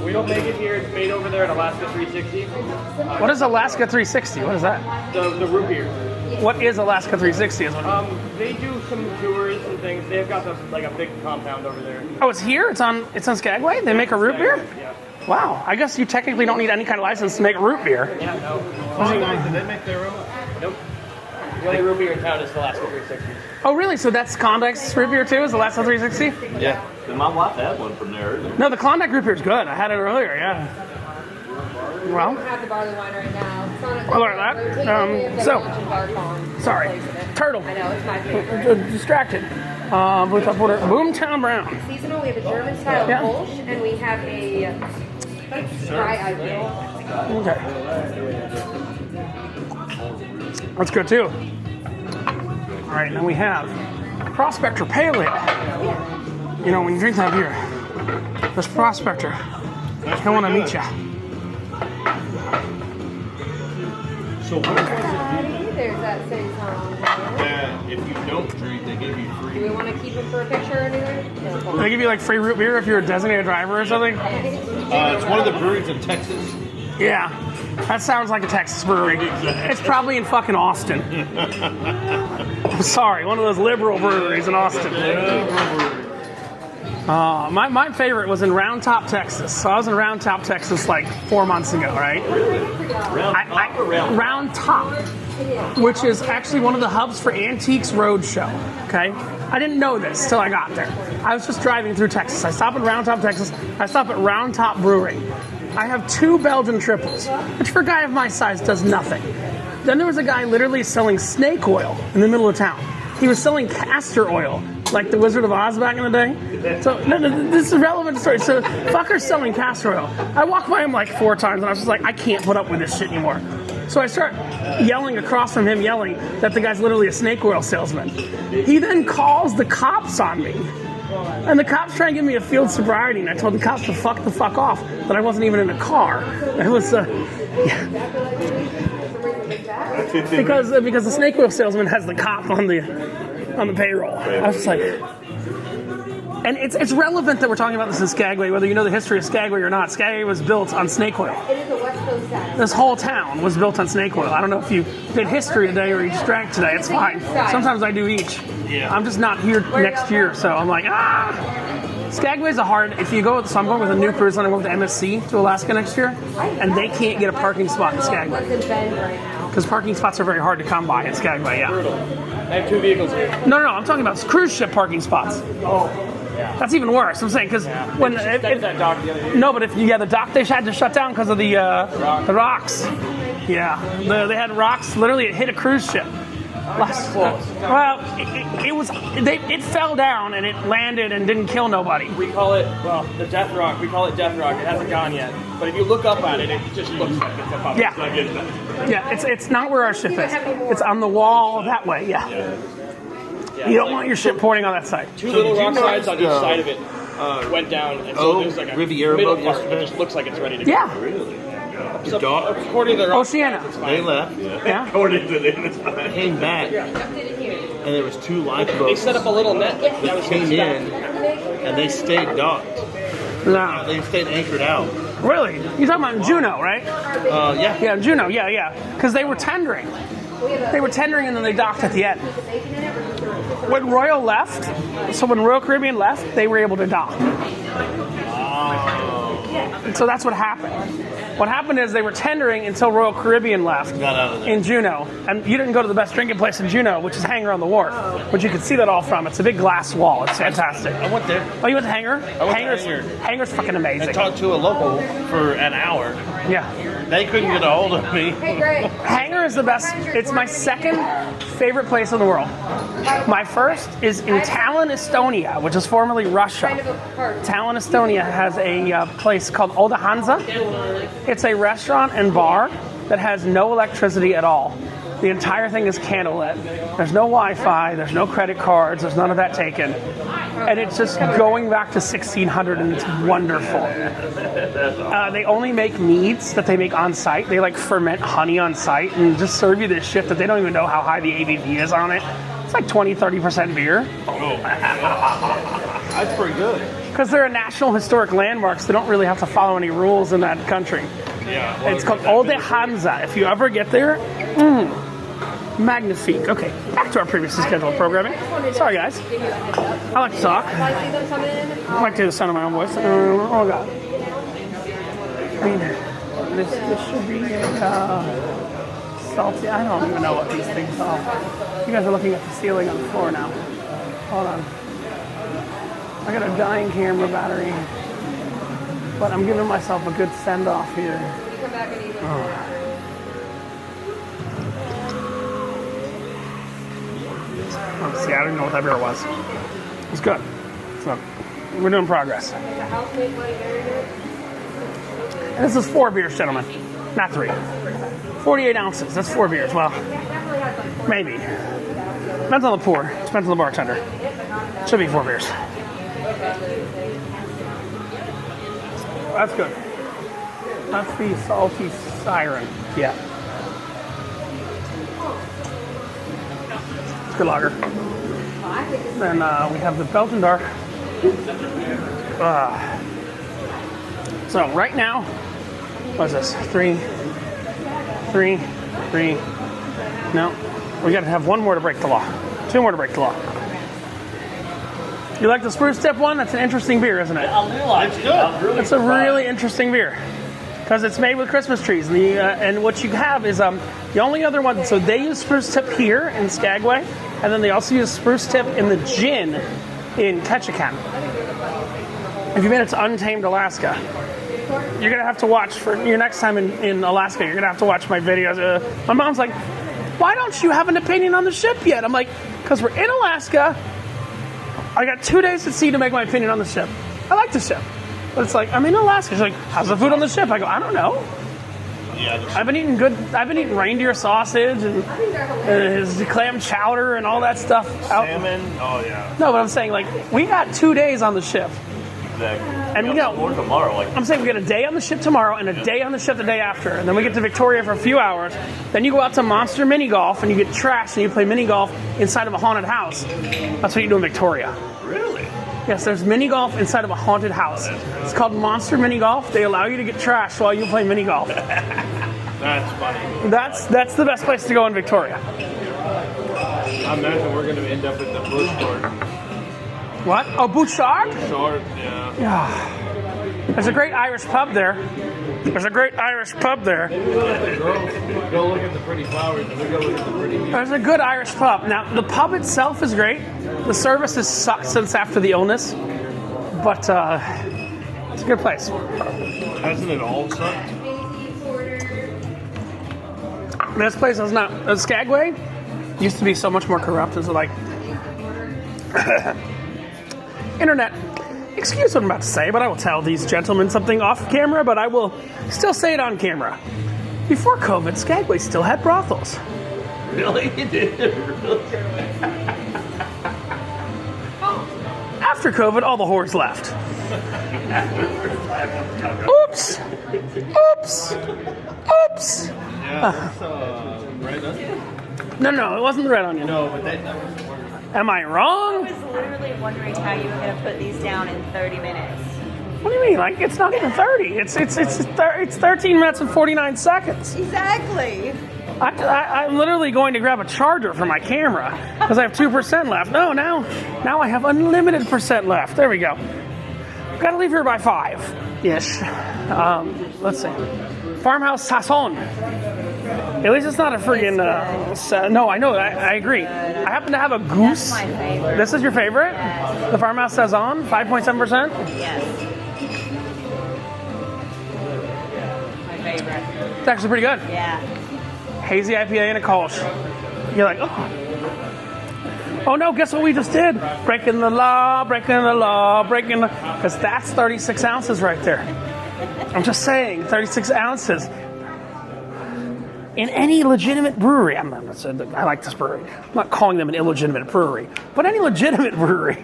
We don't make it here. It's made over there at Alaska 360. What is Alaska 360? What is that? The root beer. What is Alaska 360? Is what they do some tours and things. They've got like a big compound over there. Oh, it's here. It's on Skagway. They make a root beer. Yeah. Wow. I guess you technically don't need any kind of license to make root beer. Yeah. No. Do they make their own? Nope. The only root beer in town is the Alaska 360. Oh, really? So that's Klondike's root beer too? Is Alaska 360? Yeah. And my wife had one from there earlier. No, the Klondike root beer is good. I had it earlier. Yeah. Well. We have the barley wine right now. It's on a I'll learn that. Sorry. Turtle. I know, it's my favorite. Distracted. Boomtown Brown. Seasonal, we have a German style Kolsch, and we have a dry IPA. Okay. That's good too. All right, now we have Prospector Pale Ale. You know, when you drink that beer, this Prospector, I want to meet you. So what was There's that same song. if you don't drink, they give you free? Do we want to keep it for a picture or anything? Do they give you like free root beer if you're a designated driver or something? It's one of the breweries in Texas. Yeah, that sounds like a Texas brewery. It's probably in fucking Austin. I'm sorry, one of those liberal breweries in Austin. My favorite was in Round Top, Texas. So I was in Round Top, Texas like 4 months ago, right? Round Top, which is actually one of the hubs for Antiques Roadshow, okay? I didn't know this till I got there. I was just driving through Texas. I stop at Round Top, Texas. I stop at Round Top Brewery. I have 2 Belgian triples, which for a guy of my size does nothing. Then there was a guy literally selling snake oil in the middle of town. He was selling castor oil, like the Wizard of Oz back in the day. So, no, this is a relevant story. So, fucker's selling castor oil. I walked by him like 4 times, and I was just like, I can't put up with this shit anymore. So I start yelling across from him, yelling that the guy's literally a snake oil salesman. He then calls the cops on me. And the cops try and give me a field sobriety, and I told the cops to fuck the fuck off, that I wasn't even in a car. It was, because the snake oil salesman has the cop on the payroll. I was just like, and it's relevant that we're talking about this in Skagway, whether you know the history of Skagway or not. Skagway was built on snake oil. It is a West Coast style. This whole town was built on snake oil. I don't know if you did history today or you just drank today. It's fine. Sometimes I do each. Yeah. I'm just not here next year, so I'm like, Skagway's a hard, if you go, so I'm going with a new cruise line. I'm going with MSC to Alaska next year, and they can't get a parking spot in Skagway. Because parking spots are very hard to come by in Skagway, yeah. I have 2 vehicles here. No, I'm talking about cruise ship parking spots. Oh. Yeah. That's even worse. I'm saying because when that dock the other day. No, but the dock they had to shut down because of the rocks. Yeah, they had rocks. Literally, it hit a cruise ship. Well, it fell down and it landed and didn't kill nobody. We call it the Death Rock. We call it Death Rock. It hasn't gone yet, but if you look up at it, it just looks like it's a puppet. Yeah, it's not where our ship is. It's on the wall that way. Yeah. You don't want your ship pointing on that side. 2 little rock sides on each side of it went down, and so there's like a Riviera middle boat part yesterday? that just looks like it's ready to go. Yeah. Really? So, according to the Oceana. They left. Yeah. According to them, came back, and there was 2 lifeboats. They set up a little net. That came in, and they stayed docked. No. They stayed anchored out. Really? You're talking about Juneau, right? Yeah. Yeah, Juneau. Yeah. Because they were tendering. They were tendering, and then they docked at the end. When Royal left, so when Royal Caribbean left, they were able to dock. So that's what happened. What happened is they were tendering until Royal Caribbean left in Juneau. And you didn't go to the best drinking place in Juneau, which is Hangar on the Wharf, which you can see that all from. It's a big glass wall. It's fantastic. I went there. Oh, you went to Hangar? I went to Hangar. Hangar's fucking amazing. I talked to a local for an hour. Yeah. They couldn't get a hold of me. Hey, great. Hangar is the best. It's my second favorite place in the world. My first is in Tallinn, Estonia, which is formerly Russia. Tallinn, Estonia has a place called Oda Hansa. It's a restaurant and bar that has no electricity at all. The entire thing is candlelit. There's no Wi-Fi, there's no credit cards, there's none of that taken. And it's just going back to 1600 and it's wonderful. They only make meads that they make on site. They like ferment honey on site and just serve you this shit that they don't even know how high the ABV is on it. It's like 20-30% beer. Oh, that's pretty good. Because they're a national historic landmark, so they don't really have to follow any rules in that country. Yeah, well, it's called Ode Hansa. If you ever get there, magnifique. Okay, back to our previously scheduled programming. Sorry, guys. I like to talk. I like to hear the sound of my own voice. Oh, God. I mean, this should be salty. I don't even know what these things are. You guys are looking at the ceiling on the floor now. Hold on. I got a dying camera battery, but I'm giving myself a good send-off here. Let's see, I don't even know what that beer was. It's good. So, we're doing progress. And this is 4 beers, gentlemen, not 3. 48 ounces, that's 4 beers. Well, maybe. Depends on the pour, depends on the bartender. Should be 4 beers. That's good. That's the salty siren. Yeah. It's good lager. Then we have the Belgian Dark. So right now, what is this? 3. No, we got to have 1 more to break the law. 2 more to break the law. You like the Spruce Tip one? That's an interesting beer, isn't it? It's good. It's a really interesting beer because it's made with Christmas trees. And what you have is the only other one. So they use Spruce Tip here in Skagway, and then they also use Spruce Tip in the gin in Ketchikan. If you've been to Untamed Alaska, you're gonna have to watch for your next time in Alaska. You're gonna have to watch my videos. My mom's like, "Why don't you have an opinion on the ship yet?" I'm like, "Because we're in Alaska. I got 2 days at sea to make my opinion on the ship. I like the ship, but it's like I'm in Alaska." She's like, "How's the food on the ship?" I go, "I don't know. Yeah, I've been eating reindeer sausage and his clam chowder and all that stuff." Salmon. Oh yeah. No, but I'm saying like we got 2 days on the ship. Exactly. And we got more tomorrow. I'm saying we get a day on the ship tomorrow and a day on the ship the day after, and then we get to Victoria for a few hours. Then you go out to Monster Mini Golf and you get trashed and you play mini golf inside of a haunted house. That's what you do in Victoria. Really? Yes, there's mini golf inside of a haunted house. It's called Monster Mini Golf. They allow you to get trashed while you play mini golf. That's funny. That's the best place to go in Victoria. I imagine we're going to end up at the Bush Court. What? Oh, Bouchard? Bouchard, yeah. Yeah. There's a great Irish pub there. Go look at the pretty flowers and we go look at the pretty music. There's a good Irish pub. Now, the pub itself is great. The service has sucked since after the illness. But it's a good place. Hasn't it all sucked? This place is not. Skagway used to be so much more corrupt. It's like internet. Excuse what I'm about to say, but I will tell these gentlemen something off camera, but I will still say it on camera. Before COVID, Skagway still had brothels. Really? You did? After COVID, all the whores left. Oops! Yeah, red onion? No, it wasn't the red onion. No, but that Am I wrong? I was literally wondering how you were going to put these down in 30 minutes. What do you mean? Like, it's not even 30. It's 13 minutes and 49 seconds. Exactly. I'm literally going to grab a charger for my camera because I have 2% left. No, now I have unlimited percent left. There we go. Gotta leave here by 5-ish. Let's see. Farmhouse Sasson. At least it's not a friggin' no, I know, I agree. I happen to have a goose. That's my favorite. This is your favorite? Yes. The Farmhouse Sasson, 5.7%? Yes. My favorite. It's actually pretty good. Yeah. Hazy IPA and a Kolsch. You're like, oh no, guess what we just did? Breaking the law, because that's 36 ounces right there. I'm just saying, 36 ounces. In any legitimate brewery, I like this brewery. I'm not calling them an illegitimate brewery, but any legitimate brewery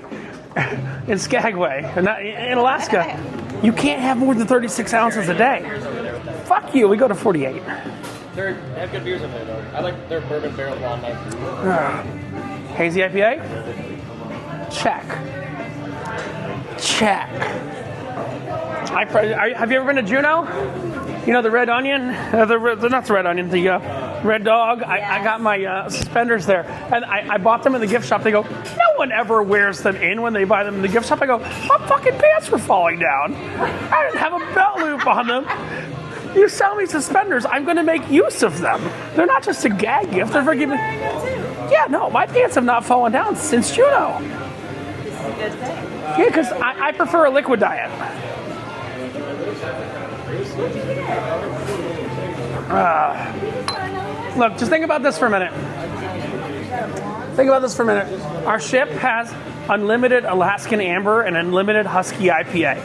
in Skagway, in Alaska, you can't have more than 36 ounces a day. Fuck you, we go to 48. They have good beers in there, though. I like their bourbon barrel blonde night. Hazy IPA? Check. Have you ever been to Juneau? You know the Red Onion? Not the Red Onion, the Red Dog. Yes. I got my suspenders there. And I bought them in the gift shop. They go, no one ever wears them in when they buy them in the gift shop. I go, my fucking pants were falling down. I didn't have a belt loop on them. You sell me suspenders, I'm going to make use of them. They're not just a gag gift. They're for giving. Yeah, no, my pants have not fallen down since Juneau. This is a good thing. Yeah, because I prefer a liquid diet. Look, just think about this for a minute. Our ship has unlimited Alaskan Amber and unlimited Husky IPA.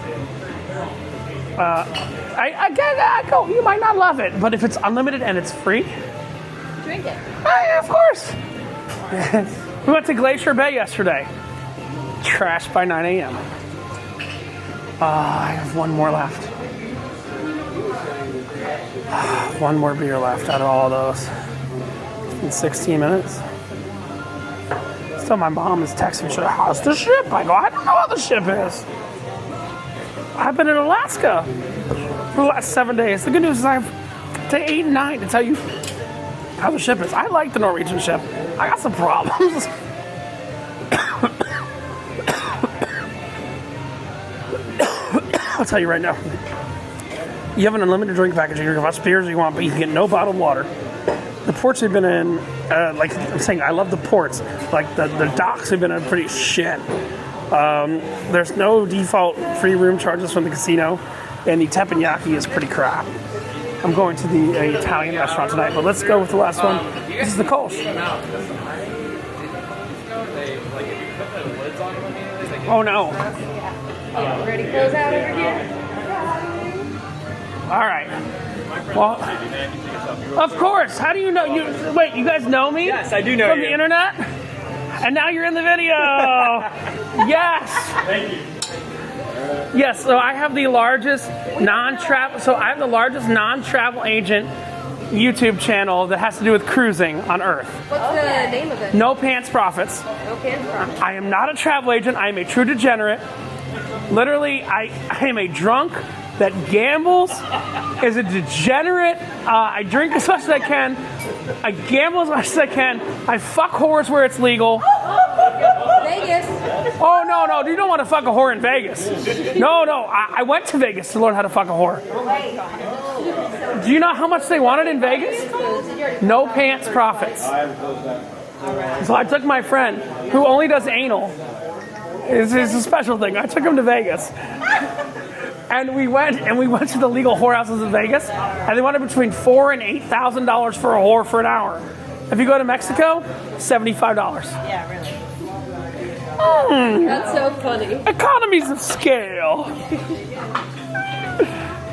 You might not love it, but if it's unlimited and it's free, Drink it. Of course. We went to Glacier Bay yesterday. Trash by 9 a.m. I have one more left. One more beer left out of all of those. In 16 minutes. So my mom is texting me, how's the ship? I go, I don't know how the ship is. I've been in Alaska for the last 7 days. The good news is I have to 8 and 9 to tell you how the ship is. I like the Norwegian ship. I got some problems. I'll tell you right now. You have an unlimited drink package. You can drink as much beers as you want, but you can get no bottled water. The ports we've been in, like I'm saying, I love the ports. Like the docks have been in pretty shit. There's no default free room charges from the casino, and the teppanyaki is pretty crap. I'm going to the Italian restaurant tonight, but let's go with the last one. This is the Kolsch. Oh no. Yeah, ready to close out over here? All right. Well, of course. How do you know? Wait, you guys know me? Yes, I do know from you. the internet. And now you're in the video. Yes. Thank you. Yes. So I have the largest non-travel. So I have the largest non-travel agent YouTube channel that has to do with cruising on Earth. What's the name of it? No Pants Profits. No Pants Profits. I am not a travel agent. I am a true degenerate. Literally, I am a drunk that gambles, is a degenerate. I drink as much as I can. I gamble as much as I can. I fuck whores where it's legal. Vegas. Oh, no. You don't want to fuck a whore in Vegas. No. I went to Vegas to learn how to fuck a whore. Do you know how much they wanted in Vegas? No Pants Profits. So I took my friend, who only does anal. It's a special thing. I took him to Vegas. And we went to the legal whorehouses in Vegas, and they wanted between $4,000 and $8,000 for a whore for an hour. If you go to Mexico, $75. Yeah, really. That's so funny. Economies of scale.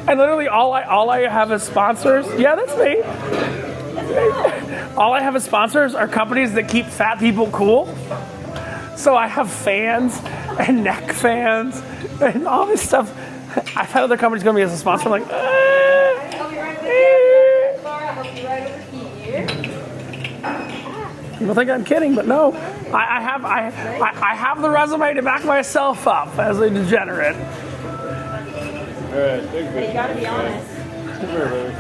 And literally all I have as sponsors. Yeah, that's me. All I have as sponsors are companies that keep fat people cool. So I have fans and neck fans and all this stuff. I've had other companies come to me as a sponsor. I'm like, I'll be right with you. Laura, I'll be right over here. People think I'm kidding, but no. I have the resume to back myself up as a degenerate. You gotta be honest. As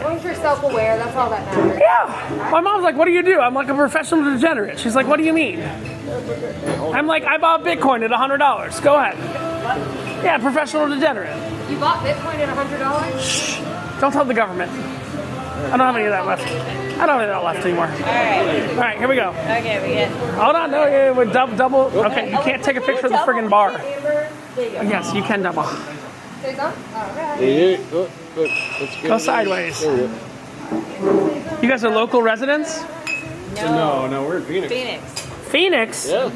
long as you're self-aware, that's all that matters. Yeah. My mom's like, what do you do? I'm like a professional degenerate. She's like, what do you mean? I'm like, I bought Bitcoin at $100. Go ahead. Yeah, professional degenerate. You bought Bitcoin at $100? Don't tell the government. I don't have any of that left. I don't have any of that left anymore. All right, here we go. Okay, we get. Hold on, no, yeah, we're double. Okay, you can't take a picture of the friggin' bar. Yes, you can double. Go sideways. You guys are local residents? No, we're in Phoenix. Phoenix? Yeah.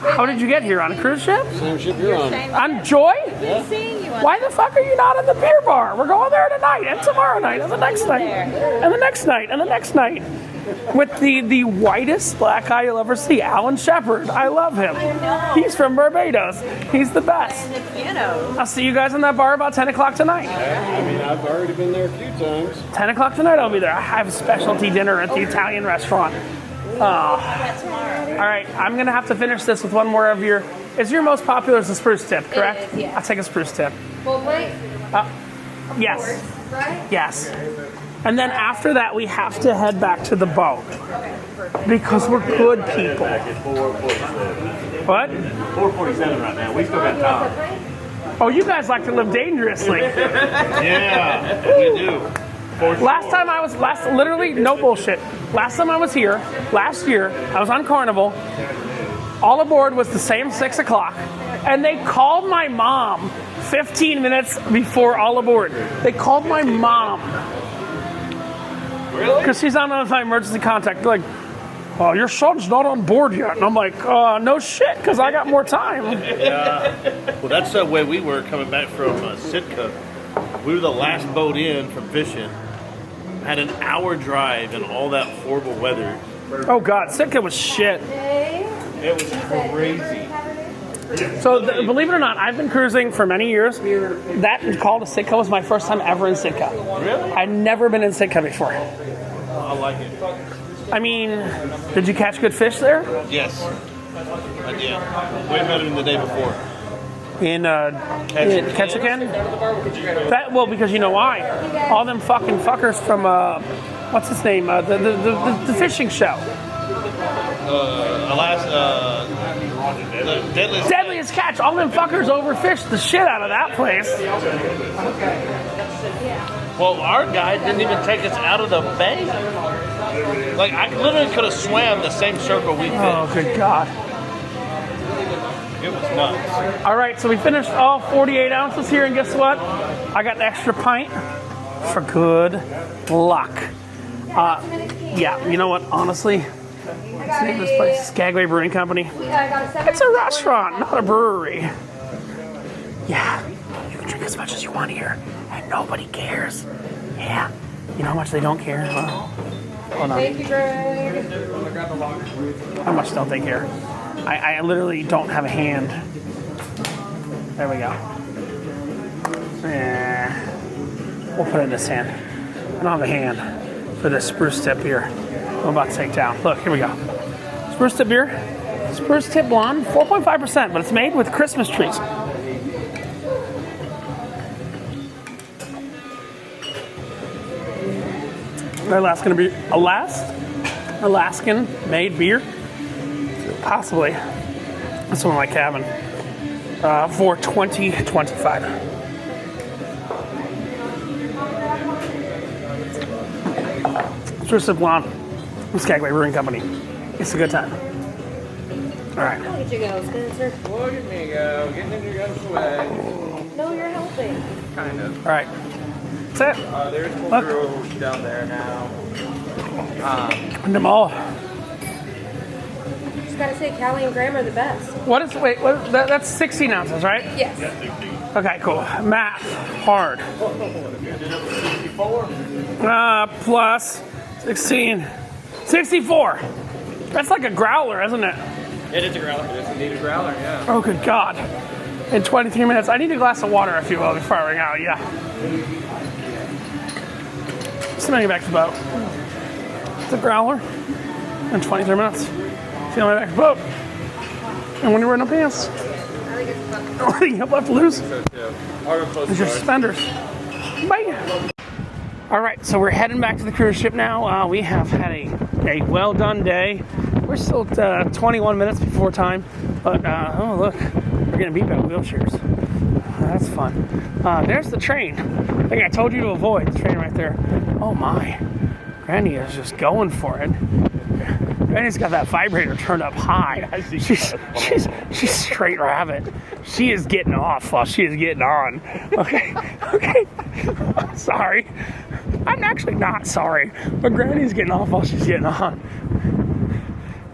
How did you get here? On a cruise ship? Same ship you're on. On Joy? Yeah. Why the fuck are you not in the beer bar? We're going there tonight and tomorrow night and the next night and the next night and the next night. With the whitest black eye you'll ever see, Alan Shepard. I love him. He's from Barbados. He's the best. I'll see you guys in that bar about 10 o'clock tonight. I mean, I've already been there a few times. 10 o'clock tonight I'll be there. I have a specialty dinner at the Italian restaurant. All right, I'm going to have to finish this with one more of your... Is your most popular is the spruce tip, correct? It is, yeah. I'll take a spruce tip. Full plate? Yes. Course, right? Yes. And then after that, we have to head back to the boat. Because we're good people. What? 4:47 right now. We still got time. Oh, you guys like to live dangerously. Yeah, we do. Last time I was, literally, no bullshit. Last time I was here, last year, I was on Carnival. All aboard was the same 6 o'clock. And they called my mom 15 minutes before all aboard. They called my mom. Really? Because she's on my emergency contact. They're like, oh, your son's not on board yet. And I'm like, no shit, because I got more time. Yeah. Well, that's the way we were coming back from Sitka. We were the last boat in from fishing. Had an hour drive in all that horrible weather. Oh, God, Sitka was shit. It was crazy. So, believe it or not, I've been cruising for many years. That call to Sitka was my first time ever in Sitka. Really? I'd never been in Sitka before. I like it. I mean, did you catch good fish there? Yes, I did. Way better than the day before. In Ketchikan? Well, because you know why? All them fucking fuckers from, what's his name? The fishing show. Alaska, Deadliest Catch. All them fuckers overfished the shit out of that place. Well, our guy didn't even take us out of the bay. Like, I literally could have swam the same circle we fished. Oh, good God. It was nuts. All right, so we finished all 48 ounces here, and guess what? I got an extra pint for good luck. Yeah, you know what? Honestly, what's the name of this place? Skagway Brewing Company. It's a restaurant, not a brewery. Yeah, you can drink as much as you want here, and nobody cares. Yeah, you know how much they don't care? Well, hold on. Thank you, Greg. How much don't they care? I literally don't have a hand. There we go. We'll put it in this hand. I don't have a hand for this spruce tip beer I'm about to take down. Look, here we go. Spruce tip beer. Spruce tip blonde, 4.5%, but it's made with Christmas trees. Alaskan made beer. Possibly. That's one in my cabin. For $20.25. Spruce tip blonde from Skagway Brewing Company. It's a good time. All right. Look at you go, Spencer. Look at me go, getting in your guns' way. No, you're helping. Kind of. All right. That's it. There's full Look. girls down there now. And them all. Just gotta say, Callie and Graham are the best. That's 16 ounces, right? Yes. Okay, cool. Math, hard. Plus 16. 64. That's like a growler, isn't it? It is a growler. It is indeed a growler, yeah. Oh, good God. In 23 minutes. I need a glass of water, if you will, before I ring out. Yeah. Just make it back to the boat. It's a growler. In 23 minutes. Feel my back to the boat. And when you're wearing no pants. The only thing you have left to lose is your suspenders. Bye. All right, so we're heading back to the cruise ship now. We have had a well-done day. We're still at 21 minutes before time. But, oh, look. We're getting beat by wheelchairs. That's fun. There's the train. I think I told you to avoid the train right there. Oh my. Granny is just going for it. Granny's got that vibrator turned up high. She's straight rabbit. She is getting off while she is getting on. Okay. Sorry. I'm actually not sorry. But Granny's getting off while she's getting on.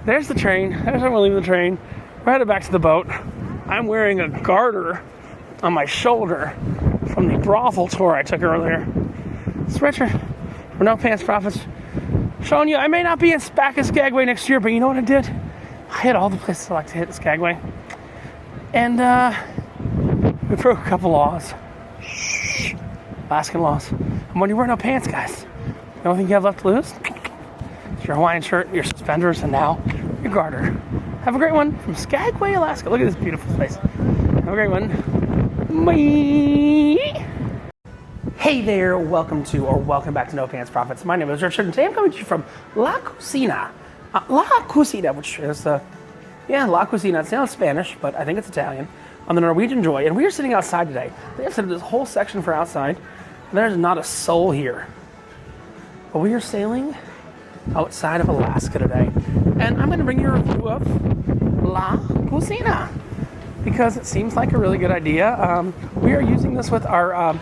There's the train. There's how we're leaving the train. We're headed back to the boat. I'm wearing a garter on my shoulder from the brothel tour I took earlier. It's Richard from No Pants Profits, showing you I may not be back in Skagway next year, but you know what I did? I hit all the places I like to hit in Skagway. And we broke a couple laws. Shh. Alaskan laws. And when you wear no pants, guys, the only thing you have left to lose is your Hawaiian shirt, your suspenders, and now your garter. Have a great one from Skagway, Alaska. Look at this beautiful place. Have a great one. Bye. Hey there, welcome back to No Pants Profits. My name is Richard, and today I'm coming to you from La Cucina. La Cucina, which is, La Cucina. It sounds Spanish, but I think it's Italian. On the Norwegian Joy, and we are sitting outside today. They have set up this whole section for outside, and there's not a soul here. But we are sailing outside of Alaska today, and I'm going to bring you a review of La Cucina, because it seems like a really good idea. We are using this with our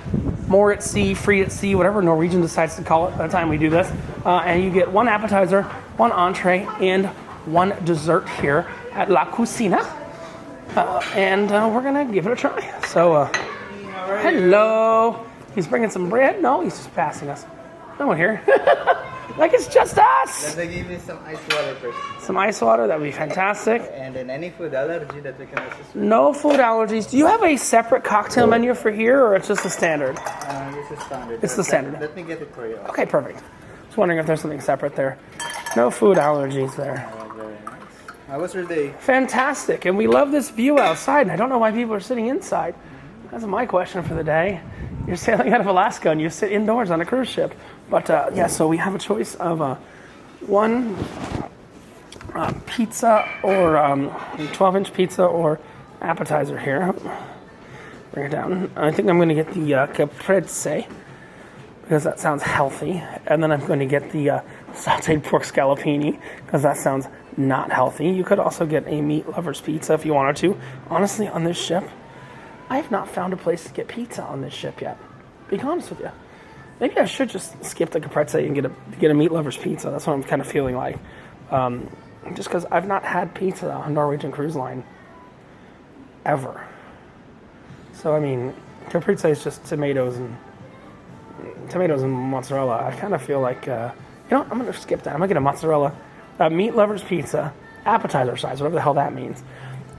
more at sea, free at sea, whatever Norwegian decides to call it by the time we do this. And you get one appetizer, one entree, and one dessert here at La Cucina. And we're going to give it a try. So, hello. He's bringing some bread? No, he's just passing us. No one here. Like it's just us. Let me give you some ice water first. Some ice water, that would be fantastic. And then any food allergy that we can assist with. No food allergies. Do you have a separate cocktail menu for here, or it's just the standard? This is standard. It's the standard. Let me get it for you. Okay, perfect. Just wondering if there's something separate there. No food allergies there. Very nice. How was your day? Fantastic. And we love this view outside. And I don't know why people are sitting inside. That's my question for the day. You're sailing out of Alaska and you sit indoors on a cruise ship. But so we have a choice of one pizza or 12-inch pizza or appetizer here. Bring it down. I think I'm going to get the caprese because that sounds healthy. And then I'm going to get the sauteed pork scallopini because that sounds not healthy. You could also get a meat lover's pizza if you wanted to. Honestly, on this ship, I have not found a place to get pizza on this ship yet. Being honest with you. Maybe I should just skip the caprese and get a meat lover's pizza. That's what I'm kind of feeling like. Just because I've not had pizza on Norwegian Cruise Line ever. So I mean, caprese is just tomatoes and mozzarella. I kind of feel like I'm gonna skip that. I'm gonna get a mozzarella, meat lover's pizza, appetizer size, whatever the hell that means,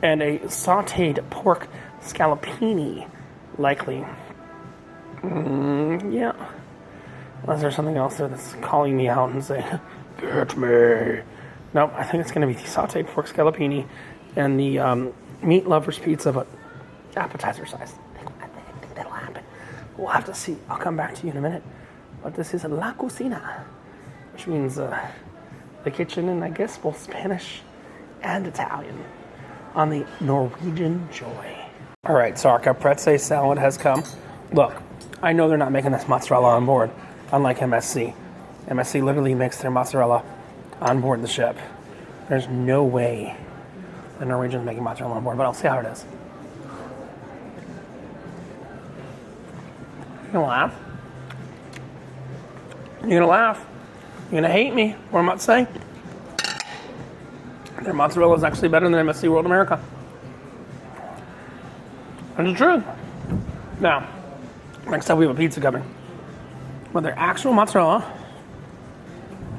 and a sauteed pork scallopini, likely. Yeah. Unless there's something else there that's calling me out and saying, get me. Nope, I think it's going to be the sauteed pork scallopini and the meat lover's pizza, but appetizer size. I think that'll happen. We'll have to see. I'll come back to you in a minute. But this is La Cucina, which means the kitchen, and I guess both Spanish and Italian on the Norwegian Joy. All right, so our caprese salad has come. Look, I know they're not making this mozzarella on board, unlike MSC. MSC literally makes their mozzarella on board the ship. There's no way the Norwegians making mozzarella on board, but I'll see how it is. You're gonna laugh? You're gonna laugh? You're gonna hate me, what I'm about to say? Their mozzarella is actually better than MSC World America. That's the truth. Now, next up we have a pizza coming. But their actual mozzarella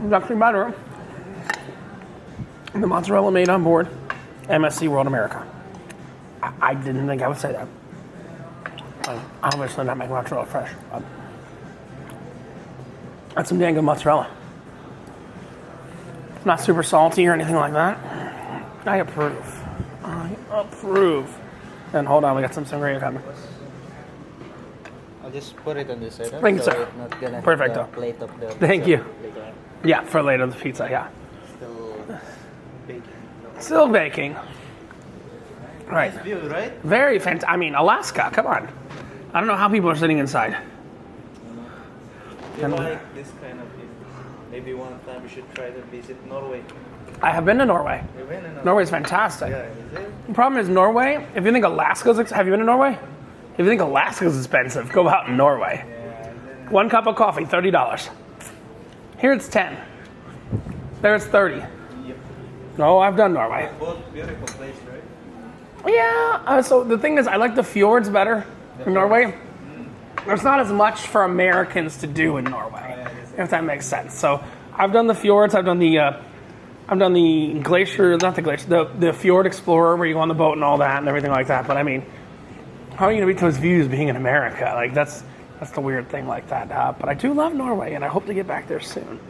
is actually better than the mozzarella made on board MSC World America. I didn't think I would say that. I'm obviously not making mozzarella fresh. That's some dang good mozzarella. Not super salty or anything like that. I approve. I approve. And hold on, we got some sangria coming. I'll just put it on this side. Thank you, sir. Not gonna Perfecto. plate of the Thank pizza you. later. Yeah, for later, the pizza, yeah. Still baking. Still baking. Right. Nice view, right? Very fantastic. I mean, Alaska, come on. I don't know how people are sitting inside. You like this kind of view. Maybe one time we should try to visit Norway. I have been to Norway. You've been in Norway? Norway's fantastic. Yeah, is it? The problem is Norway, if you think Alaska's have you been to Norway? If you think Alaska's expensive, go out in Norway. One cup of coffee, $30. Here it's 10. There it's 30. Yep. No, I've done Norway. Both beautiful place, right? Yeah, so the thing is, I like the fjords better in Norway. There's not as much for Americans to do in Norway, if that makes sense. So I've done the fjords, I've done the glacier, not the glacier, the fjord explorer where you go on the boat and all that and everything like that. But I mean, how are you going to beat those views being in America? Like that's the weird thing like that. But I do love Norway, and I hope to get back there soon.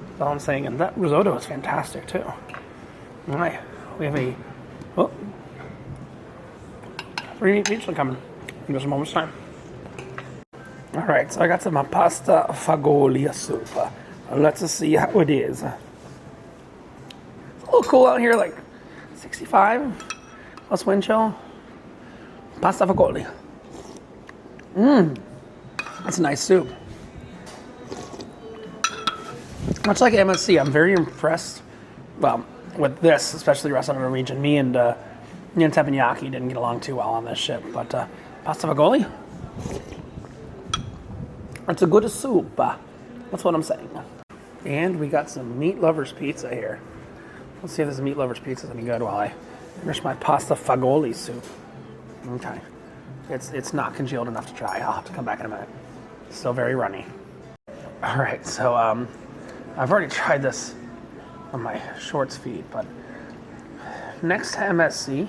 That's all I'm saying. And that risotto is fantastic too. All right, we have a free pizza coming in just a moment's time. All right, so I got some pasta fagioli soup. Let's see how it is. It's a little cool out here, like 65 plus wind chill. Pasta fagioli. That's a nice soup. Much like MSC, I'm very impressed. Well, with this, especially the rest of the region. Me and Teppanyaki didn't get along too well on this ship, but pasta fagioli. It's a good soup. That's what I'm saying. And we got some Meat Lovers Pizza here. Let's see if this Meat Lovers Pizza is any good while I finish my pasta fagioli soup. Okay. It's not congealed enough to try. I'll have to come back in a minute. It's still very runny. All right, so I've already tried this on my shorts feed, but next to MSC,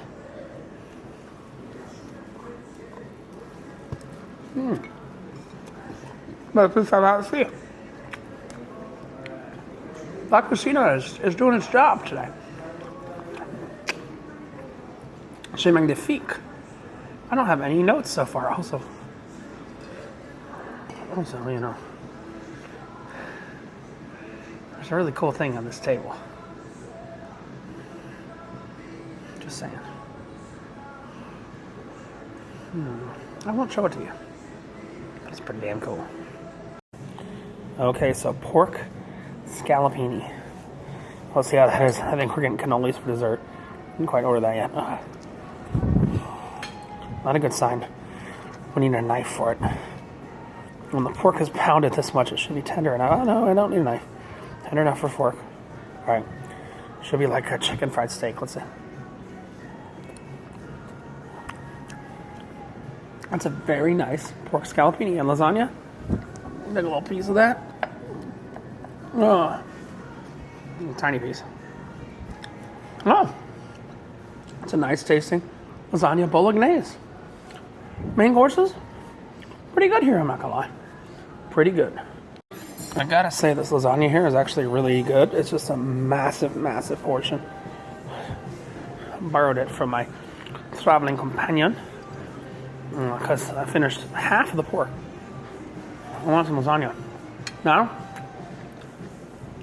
but please have out see. La Cucina is doing its job today. C'est magnifique. I don't have any notes so far. Also, you know, there's a really cool thing on this table. Just saying. I won't show it to you. It's pretty damn cool. Okay, so pork scallopini. Let's see how that is. I think we're getting cannolis for dessert. Didn't quite order that yet. Not a good sign. We need a knife for it. When the pork is pounded this much, it should be tender enough. Oh no, I don't need a knife. Tender enough for fork. All right. Should be like a chicken fried steak. Let's see. That's a very nice pork scallopini and lasagna. Take a little piece of that. Oh, a tiny piece. Oh, it's a nice tasting lasagna bolognese. Main courses, pretty good here, I'm not gonna lie. Pretty good. I gotta say, this lasagna here is actually really good. It's just a massive, massive portion. I borrowed it from my traveling companion because I finished half of the pork. I want some lasagna. Now,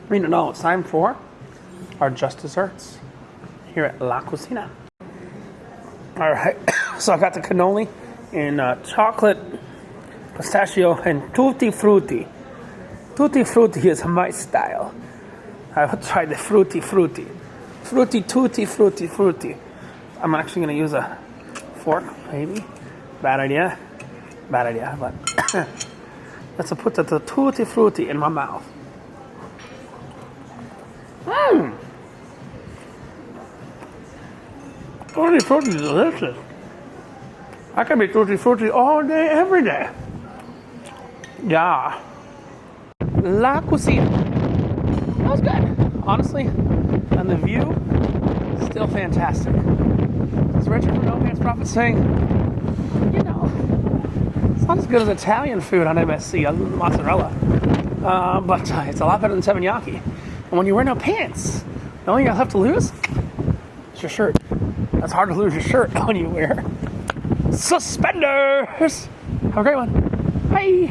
it's time for our just desserts here at La Cucina. All right, so I got the cannoli in chocolate, pistachio, and tutti frutti. Tutti frutti is my style. I will try the frutti frutti. Frutti, tutti, frutti, frutti. I'm actually going to use a fork, maybe. Bad idea, but let's put the tutti frutti in my mouth. Tutti frutti is delicious. I can be tutti frutti all day, every day. Yeah. La Cucina. That was good, honestly. And the view, still fantastic. As Richard from No Man's Prophet saying, you know, it's not as good as Italian food on MSC, other than the mozzarella. But it's a lot better than teppanyaki. And when you wear no pants, the only thing you have to lose is your shirt. It's hard to lose your shirt when you wear suspenders. Have a great one. Bye.